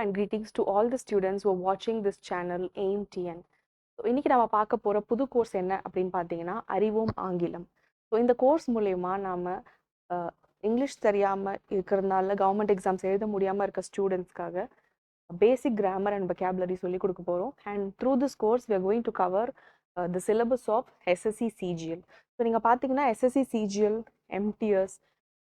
and greetings to all the students who are watching this channel AIMTN. So இன்றைக்கி நம்ம பார்க்க போகிற புது கோர்ஸ் என்ன அப்படின்னு பார்த்தீங்கன்னா அறிவோம் ஆங்கிலம். ஸோ இந்த கோர்ஸ் மூலயமா நாம் இங்கிலீஷ் தெரியாமல் இருக்கிறதுனால கவர்மெண்ட் எக்ஸாம்ஸ் எழுத முடியாமல் இருக்க ஸ்டூடெண்ட்ஸ்க்காக பேசிக் கிராமர் அண்ட் vocabulary சொல்லி கொடுக்க போகிறோம். And through this course we are going to cover the syllabus of SSC CGL. So நீங்கள் பார்த்தீங்கன்னா SSC CGL, MTS,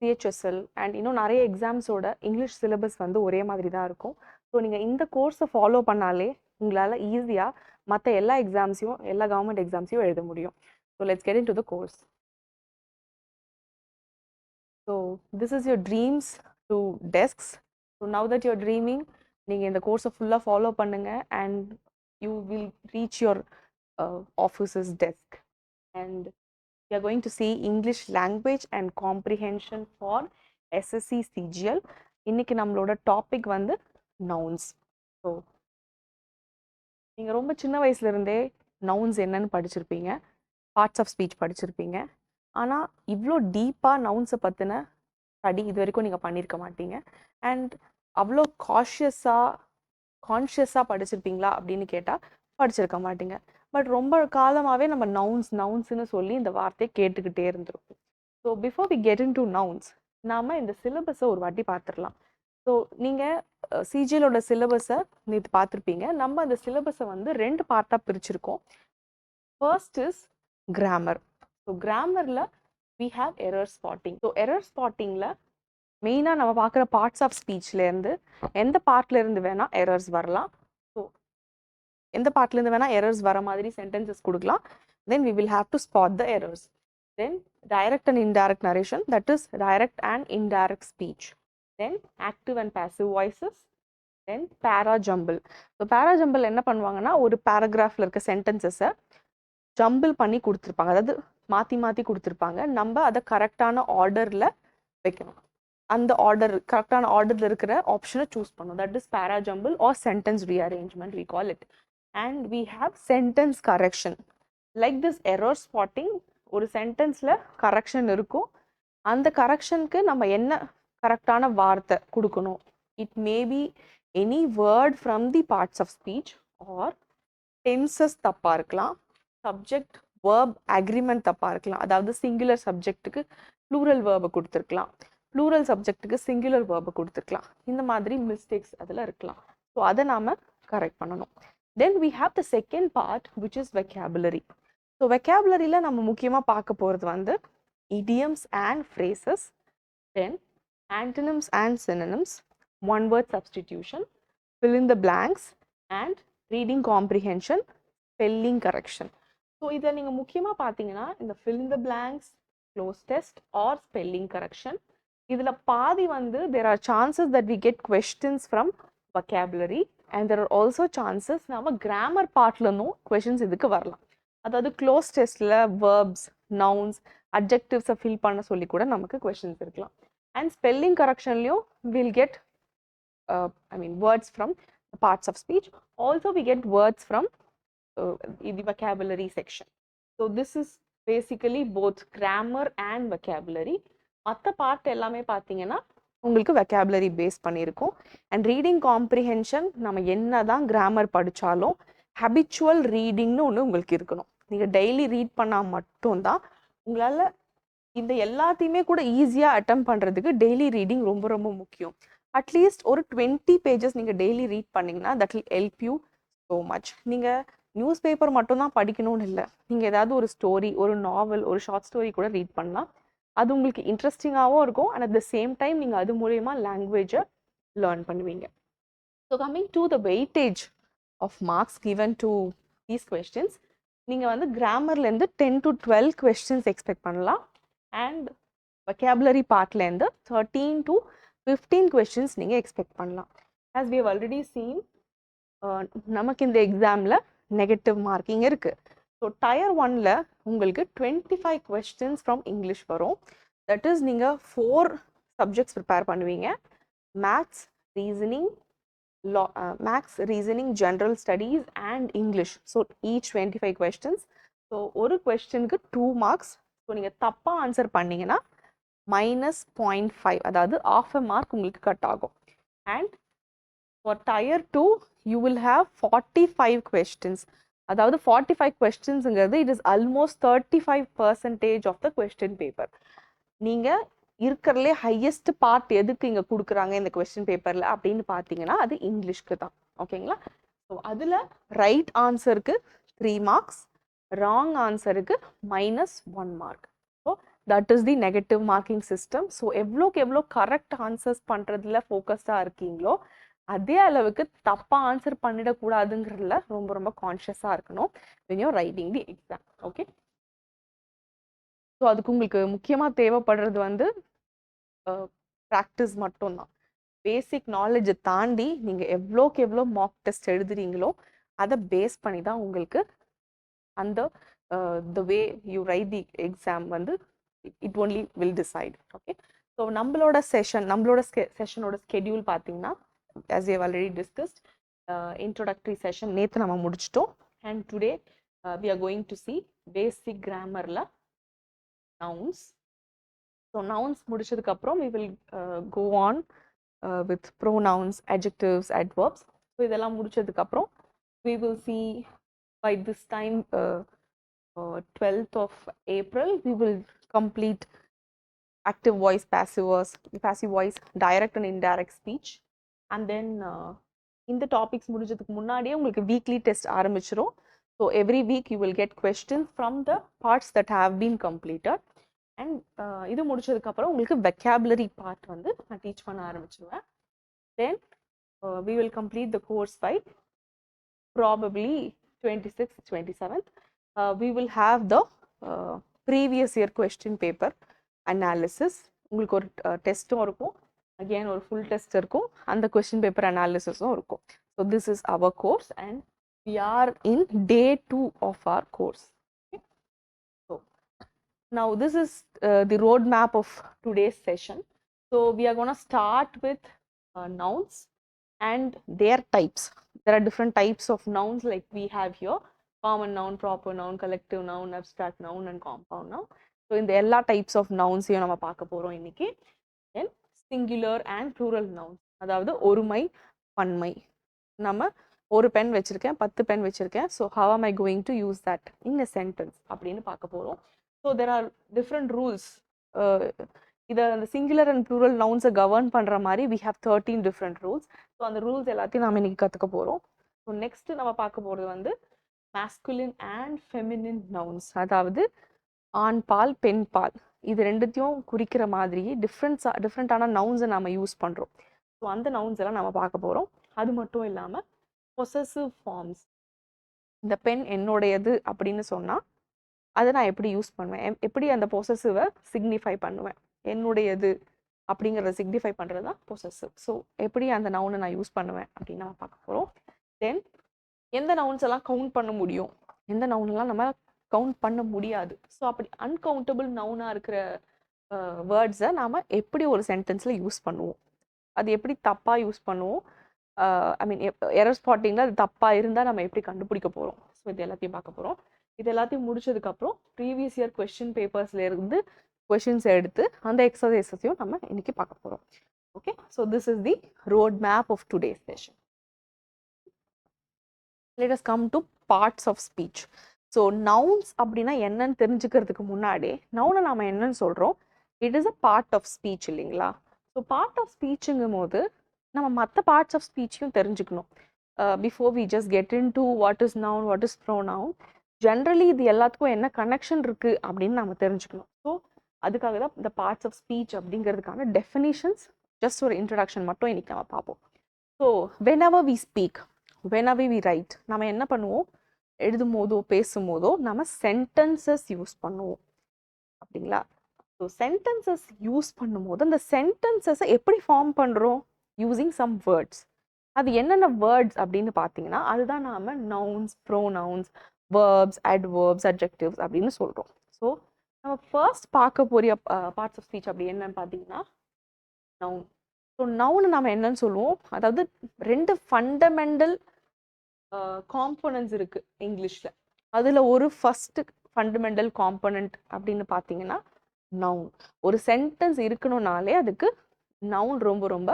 CHSL and இன்னும் நிறைய எக்ஸாம்ஸோட இங்கிலீஷ் சிலபஸ் வந்து ஒரே மாதிரி தான் இருக்கும். ஸோ நீங்கள் இந்த கோர்ஸை ஃபாலோ பண்ணாலே உங்களால் ஈஸியாக மற்ற எல்லா எக்ஸாம்ஸையும் எல்லா கவர்மெண்ட் எக்ஸாம்ஸையும் எழுத முடியும். So let's get into the course. So this is your dreams to desks. So now that you're dreaming, நீங்கள் இந்த கோர்ஸை ஃபுல்லாக ஃபாலோ பண்ணுங்கள் and you will reach your offices desk. And we are going to see English language and comprehension for SSC CGL. இன்னைக்கு நம்மளோட topic வந்து nouns. So நீங்கள் ரொம்ப சின்ன வயசுலேருந்தே நவுன்ஸ் என்னன்னு படிச்சிருப்பீங்க, பார்ட்ஸ் ஆஃப் ஸ்பீச் படிச்சிருப்பீங்க. ஆனால் இவ்வளோ டீப்பாக நவுன்ஸை பற்றின ஸ்டடி இது வரைக்கும் நீங்கள் பண்ணியிருக்க மாட்டீங்க. அண்ட் அவ்வளோ கான்ஷியஸாக படிச்சிருப்பீங்களா அப்படின்னு கேட்டால் படிச்சிருக்க மாட்டீங்க. பட் ரொம்ப காலமாகவே நம்ம நவுன்ஸ்னு சொல்லி இந்த வார்த்தையை கேட்டுக்கிட்டே இருந்திருக்கும். So before we get in to nouns, நாம் இந்த சிலபஸை ஒரு வாட்டி பார்த்துடலாம். ஸோ நீங்கள் சிஜிஎலோட சிலபஸை நேற்று பார்த்துருப்பீங்க. நம்ம அந்த சிலபஸை வந்து 2 பார்ட்டாக பிரிச்சிருக்கோம். First is grammar. ஸோ கிராமரில் we have error spotting. So error ஸ்பாட்டிங்கில் மெயினாக நம்ம பார்க்குற பார்ட்ஸ் ஆஃப் ஸ்பீச்லேருந்து எந்த பார்ட்லேருந்து வேணால் எரர்ஸ் வரலாம். ஸோ எந்த பார்ட்லேருந்து வேணால் எரர்ஸ் வர மாதிரி சென்டென்சஸ் கொடுக்கலாம். Then we will have to spot the errors. Then direct and indirect narration, that is direct and indirect speech. Then active and passive voices. Then para jumble. So பேரா jumble என்ன பண்ணுவாங்கன்னா, ஒரு பேராகிராஃபில் இருக்க சென்டென்சஸை jumble பண்ணி கொடுத்துருப்பாங்க, அதாவது மாற்றி மாற்றி கொடுத்துருப்பாங்க. நம்ம அதை கரெக்டான ஆர்டரில் வைக்கணும். அந்த கரெக்டான ஆர்டரில் இருக்கிற ஆப்ஷனை சூஸ் பண்ணணும். That is para jumble or sentence rearrangement we call it. And we have sentence correction. Like this error spotting, ஒரு சென்டென்ஸில் கரெக்ஷன் இருக்கும். அந்த கரெக்ஷனுக்கு நம்ம என்ன கரெக்டான வார்த்தை கொடுக்கணும். It may be any word from the parts of speech or tenses தப்பாக இருக்கலாம், சப்ஜெக்ட் வேர்ப் அக்ரிமெண்ட் தப்பாக இருக்கலாம். அதாவது சிங்குலர் சப்ஜெக்ட்டுக்கு ப்ளூரல் வேர்பை கொடுத்துருக்கலாம், ப்ளூரல் சப்ஜெக்ட்டுக்கு சிங்குலர் வேர்பை கொடுத்துருக்கலாம். இந்த மாதிரி மிஸ்டேக்ஸ் அதில் இருக்கலாம். ஸோ அதை நாம் கரெக்ட் பண்ணணும். Then we have the second part, which is vocabulary. So vocabularyல நம்ம முக்கியமாக பார்க்க போகிறது வந்து idioms and phrases, then antonyms and synonyms, one word substitution, fill in the blanks, and reading comprehension, spelling correction. So இதை நீங்கள் முக்கியமாக பார்த்தீங்கன்னா இந்த fill in the blanks, close test or spelling correction, இதில் பாதி வந்து there are chances that we get questions from vocabulary. And there are also chances நம்ம grammar பார்ட்லேருந்தும் questions இதுக்கு வரலாம். அதாவது க்ளோஸ் டெஸ்ட்டில் வேர்ப்ஸ், நவுன்ஸ், அட்ஜெக்டிவ்ஸை ஃபில் பண்ண சொல்லி கூட நமக்கு கொஷின்ஸ் இருக்கலாம். அண்ட் ஸ்பெல்லிங் கரெக்ஷன்லையும் will get words from parts of speech. Also we get words from the vocabulary section. So this is basically both grammar and vocabulary. மற்ற பார்ட் எல்லாமே பார்த்தீங்கன்னா உங்களுக்கு vocabulary பேஸ் பண்ணியிருக்கும். அண்ட் ரீடிங் காம்ப்ரிஹென்ஷன் நம்ம என்ன தான் grammar படித்தாலும் ஹேபிச்சுவல் ரீடிங்னு ஒன்று உங்களுக்கு இருக்கணும். நீங்கள் டெய்லி ரீட் பண்ணால் மட்டும்தான் உங்களால் இந்த எல்லாத்தையுமே கூட ஈஸியாக அட்டெம்ப்ட் பண்ணுறதுக்கு டெய்லி ரீடிங் ரொம்ப ரொம்ப முக்கியம். அட்லீஸ்ட் ஒரு 20 pages நீங்கள் டெய்லி ரீட் பண்ணிங்கன்னா that will help you so much. நீங்கள் நியூஸ் பேப்பர் மட்டும்தான் படிக்கணும்னு இல்லை, நீங்கள் ஏதாவது ஒரு ஸ்டோரி, ஒரு நாவல், ஒரு ஷார்ட் ஸ்டோரி கூட ரீட் பண்ணலாம். அது உங்களுக்கு இன்ட்ரெஸ்டிங்காகவும் இருக்கும். And at the same time நீங்கள் அது மூலயமா லாங்குவேஜை லேர்ன் பண்ணுவீங்க. So coming to the weightage of marks given to these questions, நீங்கள் வந்து கிராமர்லேருந்து 10 to 12 questions எக்ஸ்பெக்ட் பண்ணலாம். அண்ட் vocabulary பார்ட்லேருந்து 13 to 15 questions நீங்கள் எக்ஸ்பெக்ட் பண்ணலாம். As we have already seen, நமக்கு இந்த எக்ஸாமில் நெகட்டிவ் மார்க்கிங் இருக்குது. ஸோ டயர் 1ல் உங்களுக்கு 25 questions ஃப்ரம் இங்கிலீஷ் வரும். தட் இஸ் நீங்கள் 4 சப்ஜெக்ட்ஸ் ப்ரிப்பேர் பண்ணுவீங்க. Maths, reasoning, general studies and English. So each 25 questions. So ஒரு கொஸ்டினுக்கு 2 marks. ஸோ நீங்கள் தப்பாக ஆன்சர் பண்ணிங்கன்னா -0.5, அதாவது ½ mark உங்களுக்கு கட் ஆகும். And For tier 2 you will have 45 questions. அதாவது 45 questionsங்கிறது it is almost 35% of the question paper. நீங்க இருக்கிறதுலே ஹையஸ்ட் பார்ட் எதுக்கு இங்க கொடுக்குறாங்க இந்த கொஸ்டின் பேப்பர்ல அப்படின்னு பார்த்தீங்கன்னா அது இங்கிலீஷ்க்கு தான். ஓகேங்களா? ஸோ அதில் ரைட் ஆன்சருக்கு 3 மார்க்ஸ், ராங் ஆன்சருக்கு -1 mark. So that is the negative marking system. So எவ்வளோக்கு எவ்வளோ கரெக்ட் ஆன்சர்ஸ் பண்ணுறதுல ஃபோக்கஸ்டாக இருக்கீங்களோ அதே அளவுக்கு தப்பாக ஆன்சர் பண்ணிடக்கூடாதுங்கிறதுல ரொம்ப ரொம்ப கான்ஷியஸாக இருக்கணும் when you're writing the exam. Okay, so அதுக்கு உங்களுக்கு முக்கியமாக தேவைப்படுறது வந்து ப்ராக்டிஸ் மட்டும்தான். பேசிக் நாலேஜை தாண்டி நீங்கள் எவ்வளோக்கு எவ்வளோ மார்க் டெஸ்ட் எழுதுறீங்களோ அதை பேஸ் பண்ணி தான் உங்களுக்கு அந்த the way you write the exam வந்து it only will decide. Okay, so நம்மளோட செஷனோட ஸ்கெடியூல் பார்த்தீங்கன்னா as we have already discussed, introductory session நேற்று நம்ம முடிச்சிட்டோம். and today we are going to see basic grammarல nouns. so nouns முடிச்சதுக்கு அப்புறம் we will go on with pronouns, adjectives, adverbs. so இதெல்லாம் முடிச்சதுக்கு அப்புறம் we will see by this time 12th of April we will complete active voice, passive voice, direct and indirect speech. and then இந்த topics முடிஞ்சதுக்கு முன்னாடியே உங்களுக்கு weekly test ஆரம்பிச்சிரும். So every week you will get questions from the parts that have been completed. And இது முடிச்சதுக்கப்புறம் உங்களுக்கு vocabulary part வந்து நான் டீச் பண்ண ஆரம்பிச்சிருவேன். தென் we will complete the course by probably 26th, 27th. We will have the previous year question paper analysis. உங்களுக்கு ஒரு டெஸ்ட்டும் இருக்கும், again ஒரு full test இருக்கும், and the question paper analysis இருக்கும். so this is our course and we are in day 2 of our course. okay? so now this is the roadmap of today's session. so we are going to start with nouns and their types. there are different types of nouns like we have here: common noun, proper noun, collective noun, abstract noun and compound noun. so இந்த எல்லா types of nouns நம்ம பார்க்க போறோம் இன்னைக்கு. then singular and plural nouns, அதாவது ஒருமை பன்மை. நம்ம ஒரு பென் வச்சிருக்கேன், 10 பென் வச்சிருக்கேன், so how am I going to use that in a sentence அப்படின்னு பார்க்க போறோம். so there are different rules. இதை அந்த சிங்குலர் அண்ட் ப்ளூரல் நவுன்ஸை கவர்ன் பண்ணுற மாதிரி we have 13 different rules. So அந்த ரூல்ஸ் எல்லாத்தையும் நம்ம இன்னைக்கு கற்றுக்க போகிறோம். ஸோ நெக்ஸ்ட் நம்ம பார்க்க போகிறது வந்து masculine and feminine nouns, அதாவது ஆண் பால் பெண் பால் இது ரெண்டுத்தையும் குறிக்கிற மாதிரி டிஃப்ரெண்ட்டான நவுன்ஸை நம்ம யூஸ் பண்ணுறோம். ஸோ அந்த நவுன்ஸ் எல்லாம் நம்ம பார்க்க போகிறோம். அது மட்டும் இல்லாமல் பொசசிவ் ஃபார்ம்ஸ், இந்த பெண் என்னுடையது அப்படின்னு சொன்னால் அதை நான் எப்படி யூஸ் பண்ணுவேன், எப்படி அந்த பொசசிவை சிக்னிஃபை பண்ணுவேன், என்னுடையது அப்படிங்கிறத சிக்னிஃபை பண்ணுறது தான் பொசசிவ். ஸோ எப்படி அந்த நவுனை நான் யூஸ் பண்ணுவேன் அப்படின்னு நம்ம பார்க்க போகிறோம். தென் எந்த நவுன்ஸ் எல்லாம் கவுண்ட் பண்ண முடியும், எந்த நவுன்லாம் நம்ம கவுண்ட் பண்ண முடியாது. ஸோ அப்படி அன்கவுண்டபிள் நவுனாக இருக்கிற வேர்ட்ஸை நாம் எப்படி ஒரு சென்டென்ஸில் யூஸ் பண்ணுவோம், அது எப்படி தப்பாக யூஸ் பண்ணுவோம், ஐ மீன் எரர் ஸ்பாட்டிங்கில் அது தப்பாக இருந்தால் நம்ம எப்படி கண்டுபிடிக்க போகிறோம். ஸோ இது எல்லாத்தையும் பார்க்க போகிறோம். இது எல்லாத்தையும் முடிச்சதுக்கப்புறம் ப்ரீவியஸ் இயர் கொஸ்டின் பேப்பர்ஸ்லேருந்து கொஷின்ஸ் எடுத்து அந்த எக்ஸசைஸையும் நம்ம இன்னைக்கு பார்க்க போகிறோம். Okay, so this is the road map of today's session. let us come to parts of speech. So nouns அப்படின்னா என்னன்னு தெரிஞ்சுக்கிறதுக்கு முன்னாடி நவுனை நாம் என்னன்னு சொல்கிறோம், it is a part of speech இல்லைங்களா. ஸோ பார்ட் ஆஃப் ஸ்பீச்சுங்கும் போது நம்ம மற்ற பார்ட்ஸ் ஆஃப் ஸ்பீச்சையும் தெரிஞ்சுக்கணும். Before we just get in to what is noun, what is pronoun, generally இது எல்லாத்துக்கும் என்ன கனெக்ஷன் இருக்குது அப்படின்னு நம்ம தெரிஞ்சுக்கணும். ஸோ அதுக்காக தான் இந்த பார்ட்ஸ் ஆஃப் ஸ்பீச் அப்படிங்கிறதுக்கான டெஃபினிஷன்ஸ் ஜஸ்ட் ஒரு இன்ட்ரடக்ஷன் மட்டும் இன்னைக்கு நம்ம பார்ப்போம். So whenever we speak, whenever we write, நம்ம என்ன பண்ணுவோம், எழுதும் போதோ பேசும்போதோ நம்ம சென்டென்சஸ் யூஸ் பண்ணுவோம் அப்படிங்களா. ஸோ சென்டென்சஸ் யூஸ் பண்ணும்போது அந்த சென்டென்சஸை எப்படி ஃபார்ம் பண்ணுறோம், யூஸிங் சம் வேர்ட்ஸ். அது என்னென்ன வேர்ட்ஸ் அப்படின்னு பார்த்தீங்கன்னா அதுதான் நாம் nouns, pronouns, verbs, adverbs, adjectives அப்படின்னு சொல்கிறோம். ஸோ நம்ம ஃபர்ஸ்ட் பார்க்க போகிற பார்ட்ஸ் ஆஃப் ஸ்பீச் அப்படி என்னன்னு பார்த்தீங்கன்னா நவுன். ஸோ நவுன் நம்ம என்னன்னு சொல்லுவோம், அதாவது 2 ஃபண்டமெண்டல் காம்போனன்ட்ஸ் இருக்குது இங்கிலீஷில். அதில் ஒரு ஃபஸ்ட்டு ஃபண்டமெண்டல் காம்போனன்ட் அப்படின்னு பார்த்தீங்கன்னா நவுன். ஒரு சென்டென்ஸ் இருக்கணும்னாலே அதுக்கு நவுன் ரொம்ப ரொம்ப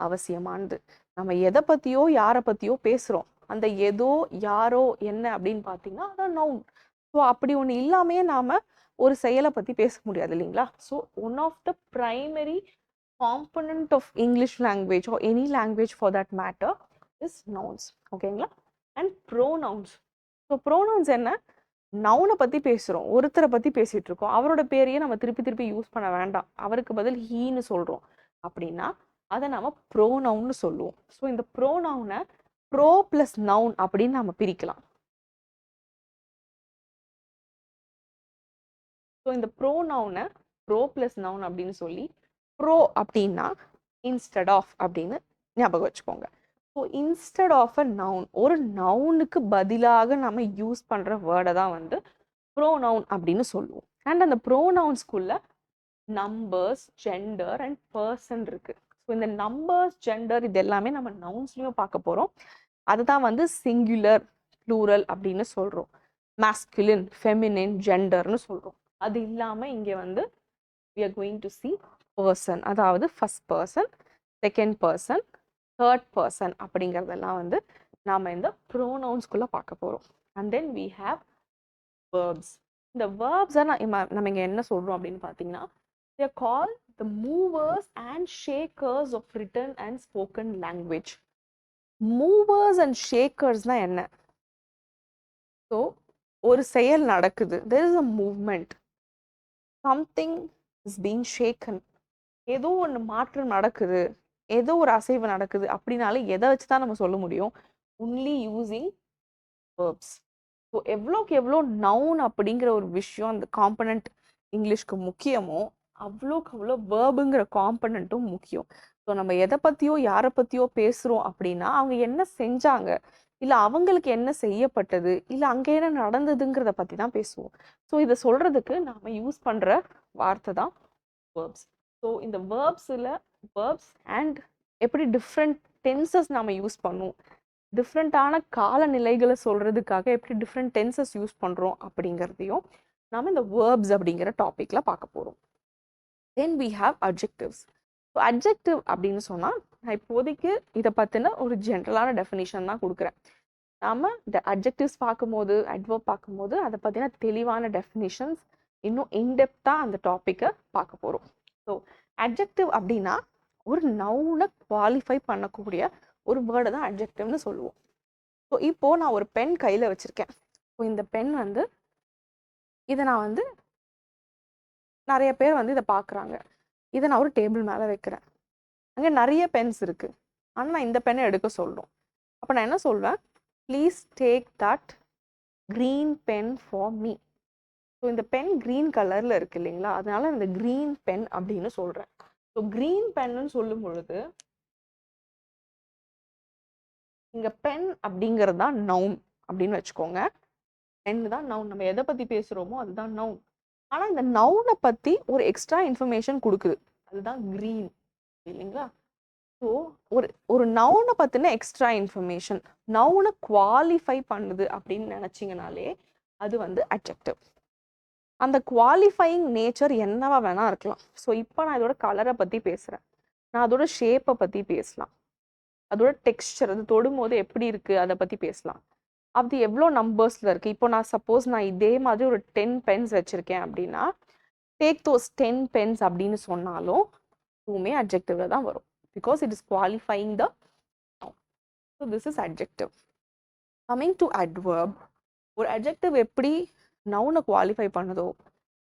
அவசியமானது. நம்ம எதை பத்தியோ யாரை பத்தியோ பேசுறோம், அந்த ஏதோ யாரோ என்ன அப்படின்னு பார்த்தீங்கன்னா அதான் நவுன். ஸோ அப்படி ஒன்று இல்லாமையே நாம ஒரு செயலை பத்தி பேச முடியாது இல்லைங்களா? So one of the primary component of English language or any language for that matter is nouns. ஓகேங்களா? And pronouns. ஸோ ப்ரோனவுன்ஸ் என்ன? நவுனை பத்தி பேசுறோம், ஒருத்தரை பத்தி பேசிட்டு இருக்கோம், அவரோட பேரையே நம்ம திருப்பி திருப்பி யூஸ் பண்ண வேண்டாம், அவருக்கு பதில் ஹீன்னு சொல்றோம் அப்படின்னா அதை நம்ம ப்ரோனவுன்னு சொல்லுவோம். ஸோ இந்த ப்ரோனவுனை ப்ரோ பிளஸ் நவுன் அப்படின்னு நம்ம பிரிக்கலாம். ஸோ இந்த ப்ரோனவுனை ப்ரோ பிளஸ் நவுன் அப்படின்னு சொல்லி, ப்ரோ அப்படின்னா இன்ஸ்டெட் ஆஃப் அப்படின்னு ஞாபகம் வச்சுக்கோங்க. So instead of a noun, ஒரு நவுனுக்கு பதிலாக நம்ம யூஸ் பண்ற வேர்டை தான் வந்து ப்ரோனவுன் அப்படின்னு சொல்லுவோம். அண்ட் அந்த ப்ரோனவுன்ஸ்குள்ள நம்பர்ஸ், ஜெண்டர் அண்ட் பர்சன் இருக்கு. ஸோ இந்த நம்பர்ஸ், ஜெண்டர் இது எல்லாமே நம்ம நவுன்ஸ்லயும் பார்க்க போறோம். அதுதான் வந்து சிங்குலர், ப்ளூரல் அப்படின்னு சொல்றோம். மாஸ்குலின், ஃபெமினின், ஜெண்டர்னு சொல்றோம். அது இல்லாம இங்க வந்து we are going to see person, அதாவது first person, second person, third person அப்படிங்கிறதெல்லாம் வந்து நாம இந்த ப்ரோனவுன்ஸ்குள்ள பார்க்க போறோம். And then we have verbs. இந்த verbs நம்ம இங்க என்ன சொல்றோம் அப்படின்னு பார்த்தீங்கன்னா, they are called the movers and shakers of written and spoken language. Movers and ஷேக்கர்ஸ்னா என்ன? ஸோ ஒரு செயல் நடக்குது, there is a movement, something is being shaken. ஏதோ ஒன்று மாற்றம் நடக்குது, ஏதோ ஒரு அசைவு நடக்குது அப்படின்னாலே எதை வச்சு தான் நம்ம சொல்ல முடியும்? only using verbs. ஸோ எவ்வளோக்கு எவ்வளோ நவுன் அப்படிங்கிற ஒரு விஷயம் அந்த காம்பனண்ட் இங்கிலீஷ்க்கு முக்கியமோ அவ்வளோக்கு அவ்வளோ வேர்புங்கிற காம்பனண்ட்டும் முக்கியம். ஸோ நம்ம எதை பற்றியோ யாரை பற்றியோ பேசுகிறோம் அப்படின்னா அவங்க என்ன செஞ்சாங்க, இல்லை அவங்களுக்கு என்ன செய்யப்பட்டது, இல்லை அங்கே என்ன நடந்ததுங்கிறத பற்றி தான் பேசுவோம். ஸோ இதை சொல்கிறதுக்கு நாம் யூஸ் பண்ணுற வார்த்தை தான் வேர்ப்ஸ். ஸோ இந்த வேர்ப்ஸில் வேர்ப்ஸ் அண்ட் எப்படி டிஃப்ரெண்ட் டென்சஸ் நாம் யூஸ் பண்ணுவோம், டிஃப்ரெண்ட்டான காலநிலைகளை சொல்கிறதுக்காக எப்படி டிஃப்ரெண்ட் டென்சஸ் யூஸ் பண்ணுறோம் அப்படிங்கிறதையும் நாம் இந்த வேர்ப்ஸ் அப்படிங்கிற டாப்பிக்கில் பார்க்க போகிறோம். தென் we have adjectives. So adjective அப்படின்னு சொன்னால் நான் இப்போதைக்கு இதை பற்றின ஒரு ஜென்ரலான டெஃபினிஷன் தான் கொடுக்குறேன். நாம் இந்த அட்ஜெக்டிவ்ஸ் பார்க்கும்போது, அட்வர்ப் பார்க்கும்போது அதை பற்றின தெளிவான டெஃபினிஷன்ஸ் இன்னும் இன்டெப்த்தாக அந்த டாப்பிக்கை பார்க்க போகிறோம். ஸோ அட்ஜெக்டிவ் அப்படின்னா ஒரு நவுனை குவாலிஃபை பண்ணக்கூடிய ஒரு வேர்டை தான் அட்ஜெக்டிவ்னு சொல்லுவோம். ஸோ இப்போது நான் ஒரு பென் கையில் வச்சுருக்கேன். ஸோ இந்த பென் வந்து இதை நான் வந்து நிறைய பேர் வந்து இதை பார்க்குறாங்க. இதை நான் ஒரு டேபிள் மேலே வைக்கிறேன். அங்கே நிறைய பென்ஸ் இருக்குது, ஆனால் நான் இந்த பென்னை எடுக்க சொல்கிறோம். அப்போ நான் என்ன சொல்வேன்? Please take that green pen for me. So இந்த பென் க்ரீன் கலரில் இருக்குது இல்லைங்களா, அதனால இந்த க்ரீன் பென் அப்படின்னு சொல்கிறேன். ஸோ க்ரீன் பென்னு சொல்லும் பொழுது இங்கே பென் அப்படிங்கிறது தான் நவுன் அப்படின்னு வச்சுக்கோங்க. பென் தான் நவுன், நம்ம எதை பற்றி பேசுகிறோமோ அதுதான் நவுன். ஆனால் இந்த நவுனை பற்றி ஒரு எக்ஸ்ட்ரா இன்ஃபர்மேஷன் கொடுக்குது, அதுதான் க்ரீன் இல்லைங்களா? ஸோ ஒரு நவுனை பற்றின எக்ஸ்ட்ரா இன்ஃபர்மேஷன், நவுனை குவாலிஃபை பண்ணுது அப்படின்னு நினச்சிங்கனாலே அது வந்து அட்ஜெக்டிவ். அந்த குவாலிஃபையிங் நேச்சர் என்னவா வேணா இருக்கலாம். ஸோ இப்போ நான் இதோட கலரை பற்றி பேசுகிறேன், நான் அதோட ஷேப்பை பற்றி பேசலாம், அதோட டெக்ஸ்சர், அது தொடும்போது எப்படி இருக்குது அதை பற்றி பேசலாம், அது எவ்வளோ நம்பர்ஸில் இருக்குது. இப்போ நான் சப்போஸ் நான் இதே மாதிரி ஒரு 10 பென்ஸ் வச்சுருக்கேன் அப்படின்னா டேக் தோஸ் 10 பென்ஸ் அப்படின்னு சொன்னாலும் இதுவுமே அட்ஜெக்டிவ்ல தான் வரும், because it is qualifying the noun. So this is adjective. Coming to adverb, ஒரு அட்ஜெக்டிவ் எப்படி நவுனை குவாலிஃபை பண்ணுதோ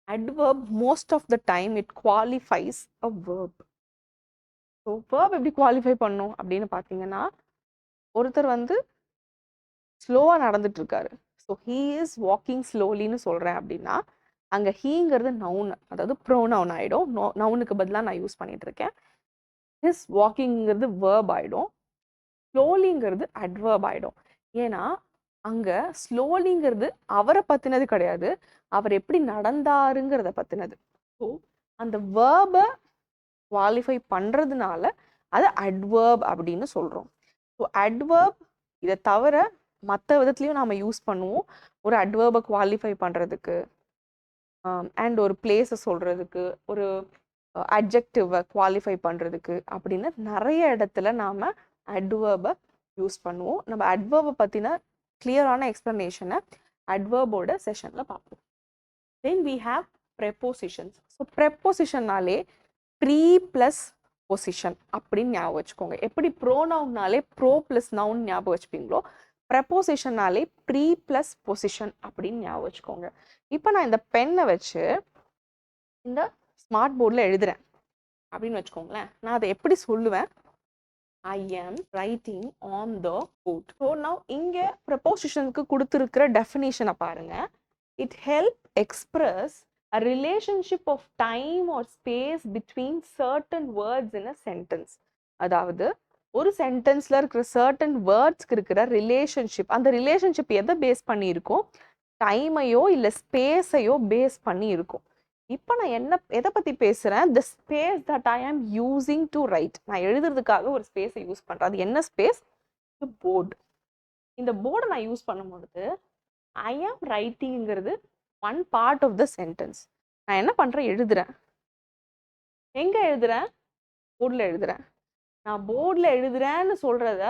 adverb most of the time it qualifies a verb. So verb எப்படி குவாலிஃபை பண்ணும் அப்படின்னு பார்த்தீங்கன்னா, ஒருத்தர் வந்து ஸ்லோவாக நடந்துட்டு இருக்காரு, ஸோ ஹீ இஸ் வாக்கிங் ஸ்லோலின்னு சொல்கிறேன் அப்படின்னா அங்கே ஹீங்கிறது நவுன், அதாவது ப்ரோனவுன் ஆகிடும். நவுனுக்கு பதிலாக நான் யூஸ் பண்ணிட்டு இருக்கேன். ஹிஸ் வாக்கிங்கிறது வேர்ப் ஆகிடும், ஸ்லோலிங்கிறது அட்வர்ப் ஆகிடும். ஏன்னா அங்கே ஸ்லோலிங்கிறது அவரை பற்றினது கிடையாது, அவர் எப்படி நடந்தாருங்கிறத பற்றினது. ஸோ அந்த வேர்பை குவாலிஃபை பண்ணுறதுனால அது அட்வர்ப் அப்படின்னு சொல்கிறோம். ஸோ அட்வர்ப் இதை தவிர மற்ற விதத்துலையும் நாம் யூஸ் பண்ணுவோம், ஒரு அட்வர்பை குவாலிஃபை பண்ணுறதுக்கு அண்ட் ஒரு பிளேஸை சொல்கிறதுக்கு, ஒரு அட்ஜெக்டிவை குவாலிஃபை பண்ணுறதுக்கு அப்படின்னு நிறைய இடத்துல நாம் அட்வர்பை யூஸ் பண்ணுவோம். நம்ம அட்வர்பை பற்றின கிளியரான எக்ஸ்ப்ளனேஷனை அட்வர்போட செஷனில் பார்ப்போம். Then we have prepositions. So ப்ரெப்போசிஷன்னாலே ப்ரீ ப்ளஸ் பொசிஷன் அப்படின்னு ஞாபகம் வச்சுக்கோங்க. எப்படி ப்ரோனவுன்னாலே ப்ரோ ப்ளஸ் நவுன் ஞாபகம் வச்சுப்பீங்களோ, ப்ரெப்போசிஷன்னாலே ப்ரீ ப்ளஸ் பொசிஷன் அப்படின்னு ஞாபகம் வச்சுக்கோங்க. இப்போ நான் இந்த பென்னை வச்சு இந்த ஸ்மார்ட் போர்டில் எழுதுறேன் அப்படின்னு வச்சுக்கோங்களேன். நான் அதை எப்படி சொல்லுவேன்? I am writing on the board. So now இங்கே ப்ரெப்போசிஷனுக்கு கொடுத்துருக்கிற டெஃபினிஷனை பாருங்க. It help express a relationship of time or space between certain words in a sentence. அதாவது ஒரு சென்டென்ஸ்ல இருக்கிற certain வேர்ட்ஸ்க்கு இருக்கிற ரிலேஷன்ஷிப், அந்த ரிலேஷன்ஷிப் எதை பேஸ் பண்ணி இருக்கும்? டைமையோ இல்லை ஸ்பேஸையோ பேஸ் பண்ணி இருக்கும். இப்போ நான் எதை பற்றி பேசுகிறேன்? த ஸ்பேஸ் தட் ஐ ஆம் யூஸிங் டு ரைட். நான் எழுதுறதுக்காக ஒரு ஸ்பேஸை யூஸ் பண்ணுறேன். அது என்ன ஸ்பேஸ்? போர்டு. இந்த போர்டை நான் யூஸ் பண்ணும்பொழுது ஐ ஆம் ரைட்டிங்கிறது one part of the sentence. நான் என்ன பண்ணுறேன்? எழுதுறேன். எங்கே எழுதுறேன்? போர்டில் எழுதுறேன். நான் போர்டில் எழுதுறேன்னு சொல்கிறத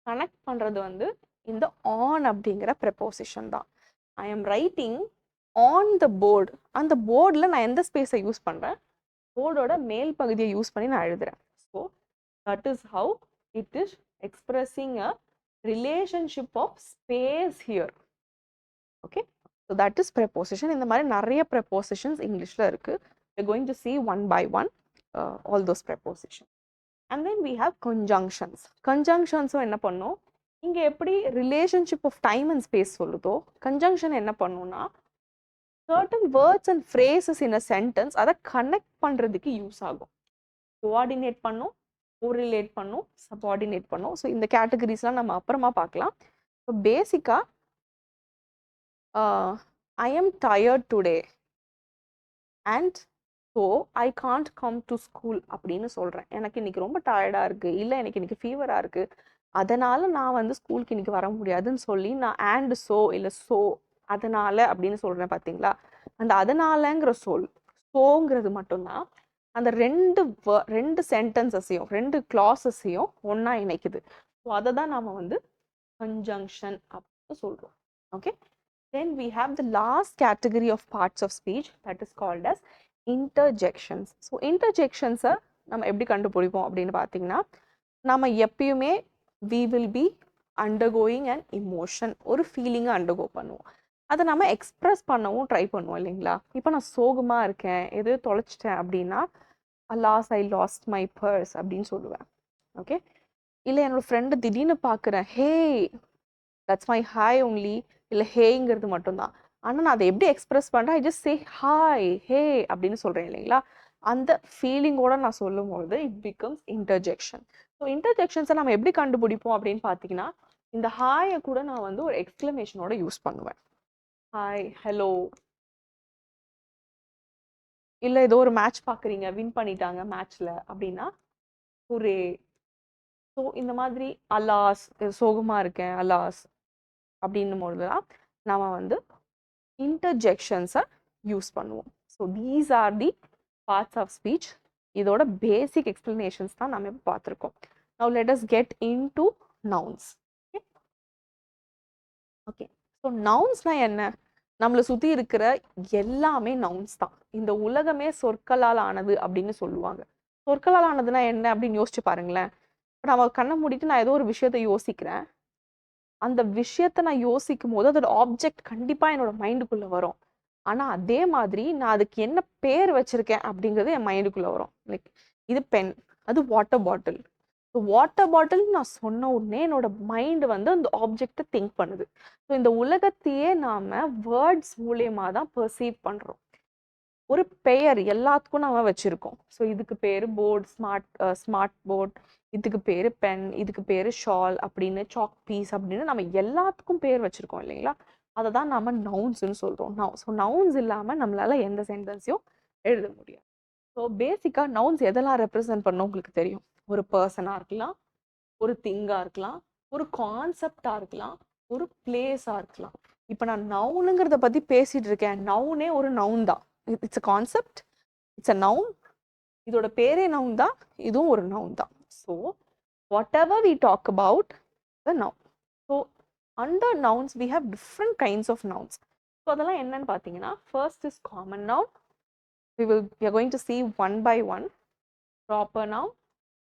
கனெக்ட் பண்ணுறது வந்து இந்த ஆன் அப்படிங்கிற ப்ரெப்போசிஷன் தான். ஐ ஆம் ரைட்டிங் ஆன் த போர்டு. அந்த போர்டில் நான் எந்த ஸ்பேஸை யூஸ் பண்ணுறேன்? போர்டோட மேல் பகுதியை யூஸ் பண்ணி நான் எழுதுறேன். So that is how it is expressing a relationship of space here. Okay, so that is preposition. இந்த மாதிரி நிறைய ப்ரெப்போசிஷன்ஸ் இங்கிலீஷில் இருக்குது. we're going to see one by one all those prepositions. And then we have conjunctions. Conjunctions என்ன பண்ணும்? இங்கே எப்படி relationship of time and space சொல்லுதோ, கன்ஜங்ஷன் என்ன பண்ணுன்னா certain words and phrases in a sentence அதை கனெக்ட் பண்ணுறதுக்கு யூஸ் ஆகும். கோஆர்டினேட் பண்ணும், கோரிலேட் பண்ணும், சபார்டினேட் பண்ணும். ஸோ இந்த கேட்டகரிஸ்லாம் நம்ம அப்புறமா பார்க்கலாம். ஸோ பேசிக்காக I am tired today and so I can't come to school அப்படின்னு சொல்கிறேன். எனக்கு இன்னைக்கு ரொம்ப டயர்டாக இருக்குது, இல்லை எனக்கு இன்னைக்கு ஃபீவராக இருக்குது, அதனால் நான் வந்து ஸ்கூலுக்கு இன்னைக்கு வர முடியாதுன்னு சொல்லி நான் அண்ட் ஸோ இல்லை ஸோ அதனால அப்படின்னு சொல்கிறேன். பார்த்தீங்களா? அந்த அதனாலங்கிற சொல், சோங்கிறது மட்டும்தான் அந்த ரெண்டு சென்டென்சஸையும் ரெண்டு கிளாஸஸையும் ஒன்றா இணைக்குது. ஸோ அதை தான் நாம் வந்து கன்ஜங்ஷன் அப்படின்னு சொல்கிறோம். Okay, then we have the last category of parts of speech that is called as interjections. So இன்டர்ஜெக்ஷன்ஸை நம்ம எப்படி கண்டுபிடிப்போம் அப்படின்னு பார்த்தீங்கன்னா, நம்ம எப்பயுமே we will be undergoing an emotion, ஒரு ஃபீலிங்கை அண்டர்கோ பண்ணுவோம். அதை நம்ம எக்ஸ்ப்ரெஸ் பண்ணவும் ட்ரை பண்ணுவோம் இல்லைங்களா? இப்போ நான் சோகமாக இருக்கேன், எதையோ தொலைச்சிட்டேன் அப்படின்னா alas I last my purse அப்படின்னு சொல்லுவேன். ஓகே, இல்லை என்னோட ஃப்ரெண்டு திடீர்னு பார்க்குறேன், ஹே தட்ஸ் மை ஹாய் ஒன்லி, இல்லை ஹேங்கிறது மட்டும்தான். ஆனால் நான் அதை எப்படி எக்ஸ்ப்ரெஸ் பண்ணுறேன்? ஐ ஜஸ்ட் சே ஹாய் ஹே அப்படின்னு சொல்கிறேன் இல்லைங்களா? அந்த ஃபீலிங்கோட நான் சொல்லும்போது இட் பிகம்ஸ் இன்டர்ஜெக்ஷன். ஸோ இன்டர்ஜெக்ஷன்ஸை நம்ம எப்படி கண்டுபிடிப்போம் அப்படின்னு பார்த்தீங்கன்னா, இந்த ஹாயை கூட நான் வந்து ஒரு எக்ஸ்க்ளமேஷனோட யூஸ் பண்ணுவேன். ஹாய், ஹலோ, இல்லை ஏதோ ஒரு மேட்ச் பார்க்குறீங்க, வின் பண்ணிட்டாங்க மேட்ச்சில் அப்படின்னா ஹுரே. ஸோ இந்த மாதிரி அலாஸ், சோகமாக இருக்கேன் அலாஸ் அப்படின்னும் பொழுது தான் நம்ம வந்து இன்டர்ஜெக்ஷன்ஸை யூஸ் பண்ணுவோம். So these are the parts of speech. இதோட பேசிக் எக்ஸ்பிளனேஷன்ஸ் தான் நம்ம இப்போ பார்த்துருக்கோம். Now let us get in to nouns. Okay, so நவுன்ஸ்னால் என்ன? நம்மளை சுற்றி இருக்கிற எல்லாமே நவுன்ஸ் தான். இந்த உலகமே சொற்களால் ஆனது அப்படின்னு சொல்லுவாங்க. சொற்களால் ஆனதுன்னா என்ன அப்படின்னு யோசிச்சு பாருங்களேன். இப்போ நம்ம கண்ணை மூடிட்டு நான் ஏதோ ஒரு விஷயத்தை யோசிக்கிறேன். அந்த விஷயத்தை நான் யோசிக்கும் போது அதோட ஆப்ஜெக்ட் கண்டிப்பாக என்னோட மைண்டுக்குள்ளே வரும். ஆனால் அதே மாதிரி நான் அதுக்கு என்ன பேர் வச்சிருக்கேன் அப்படிங்கிறது என் மைண்டுக்குள்ளே வரும். லைக் இது பென், அது water bottle. So water bottle நான் சொன்ன உடனே என்னோட மைண்டு வந்து அந்த ஆப்ஜெக்டை திங்க் பண்ணுது. ஸோ இந்த உலகத்தையே நாம் வேர்ட்ஸ் மூலியமாக தான் பெர்சீவ் பண்ணுறோம். ஒரு பெயர் எல்லாத்துக்கும் நாம வச்சுருக்கோம். ஸோ இதுக்கு பேர் போர்டு, ஸ்மார்ட் போர்ட், இதுக்கு பேர் பென், இதுக்கு பேர் ஷால் அப்படின்னு, சாக் பீஸ் அப்படின்னு நம்ம எல்லாத்துக்கும் பேர் வச்சுருக்கோம் இல்லைங்களா? அதை தான் நம்ம நவுன்ஸ்ன்னு சொல்கிறோம். ஸோ நவுன்ஸ் இல்லாமல் நம்மளால் எந்த சென்டென்ஸையும் எழுத முடியாது. ஸோ பேசிக்காக நவுன்ஸ் எதெல்லாம் ரெப்ரசன்ட் பண்ணணும் உங்களுக்கு தெரியும். ஒரு பர்சனாக இருக்கலாம், ஒரு திங்காக இருக்கலாம், ஒரு கான்செப்டாக இருக்கலாம், ஒரு பிளேஸாக இருக்கலாம். இப்போ நான் நவுனுங்கிறத பற்றி பேசிகிட்டு இருக்கேன். நவுனே ஒரு நவுன் தான். It's a concept, it's a noun, இதோட பேரே நவுன் தான், இதுவும் ஒரு நவுன் தான். So whatever we talk about the noun. So under nouns we have different kinds of nouns. So அதெல்லாம் என்னன்னு பார்த்தீங்கன்னா, first is common noun. We are going to see one by one. Proper noun,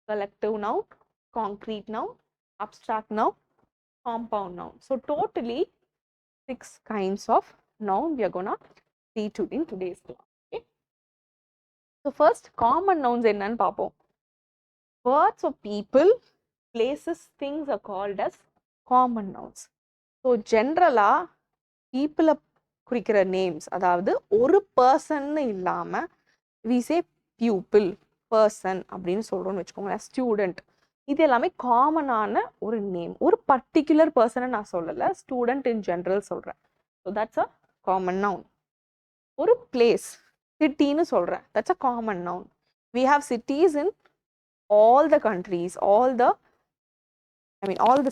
collective noun, concrete noun, abstract noun, compound noun. So totally 6 kinds of noun we are gonna see in today's class. Okay. So first common nouns என்னன்னு பார்ப்போம். Words of people, places, things are called as common nouns. So generally people குறிக்கிற names, அதாவது ஒரு person இல்லாம we say pupil, person அப்படின்னு சொல்றோம்னு வச்சுக்கோங்களேன், student, இது எல்லாமே காமனான ஒரு நேம். ஒரு பர்டிகுலர் பர்சனை நான் சொல்லலை, ஸ்டூடெண்ட் இன் ஜென்ரல் சொல்கிறேன். So that's a common noun. ஒரு பிளேஸ், சிட்டின்னு சொல்கிறேன், that's a common noun. We have cities in all the countries, all the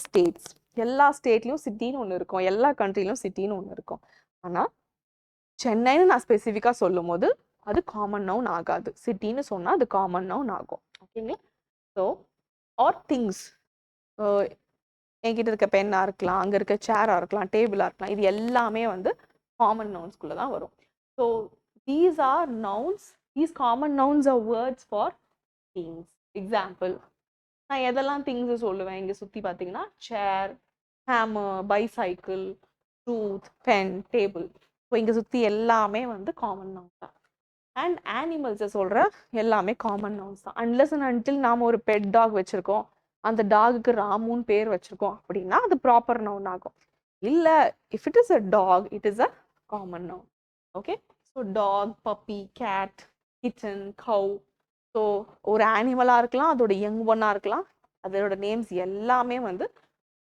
states. எல்லா ஸ்டேட்லையும் சிட்டின்னு ஒன்று இருக்கும், எல்லா கண்ட்ரிலையும் சிட்டின்னு ஒன்று இருக்கும். ஆனால் சென்னைன்னு நான் ஸ்பெசிஃபிக்காக சொல்லும் போது அது காமன் நவுன் ஆகாது. சிட்டின்னு சொன்னால் அது காமன் நவுன் ஆகும். ஓகேங்களா? ஸோ ஆர் திங்ஸ், என்கிட்ட இருக்க பென்னாக இருக்கலாம், அங்கே இருக்க சேராக இருக்கலாம், டேபிளாக இருக்கலாம், இது எல்லாமே வந்து காமன் நவுன்ஸ்குள்ளே தான் வரும். So these are nouns, these common nouns are words for things. Example, நான் எதெல்லாம் திங்ஸ் சொல்லுவேன் இங்கே சுற்றி பார்த்தீங்கன்னா, chair, hammer, bicycle, truth, pen, table. ஸோ இங்கே சுற்றி எல்லாமே வந்து காமன் நவுன் தான். அண்ட் ஆனிமல்ஸை சொல்கிற எல்லாமே காமன் நவுன்ஸ் தான். அன்லெஸ் அண்ட் அன்டில் நாம் ஒரு பெட் டாக் வச்சுருக்கோம், அந்த டாகுக்கு ராமுன்னு பேர் வச்சுருக்கோம் அப்படின்னா அது ப்ராப்பர் நவுன் ஆகும். இல்லை, if it is a dog, it is a common noun. Okay. So dog, puppy, cat, kitchen, cow. So ஒரு ஆனிமலாக இருக்கலாம், அதோட யங் ஒன்னாக இருக்கலாம், அதோட நேம்ஸ் எல்லாமே வந்து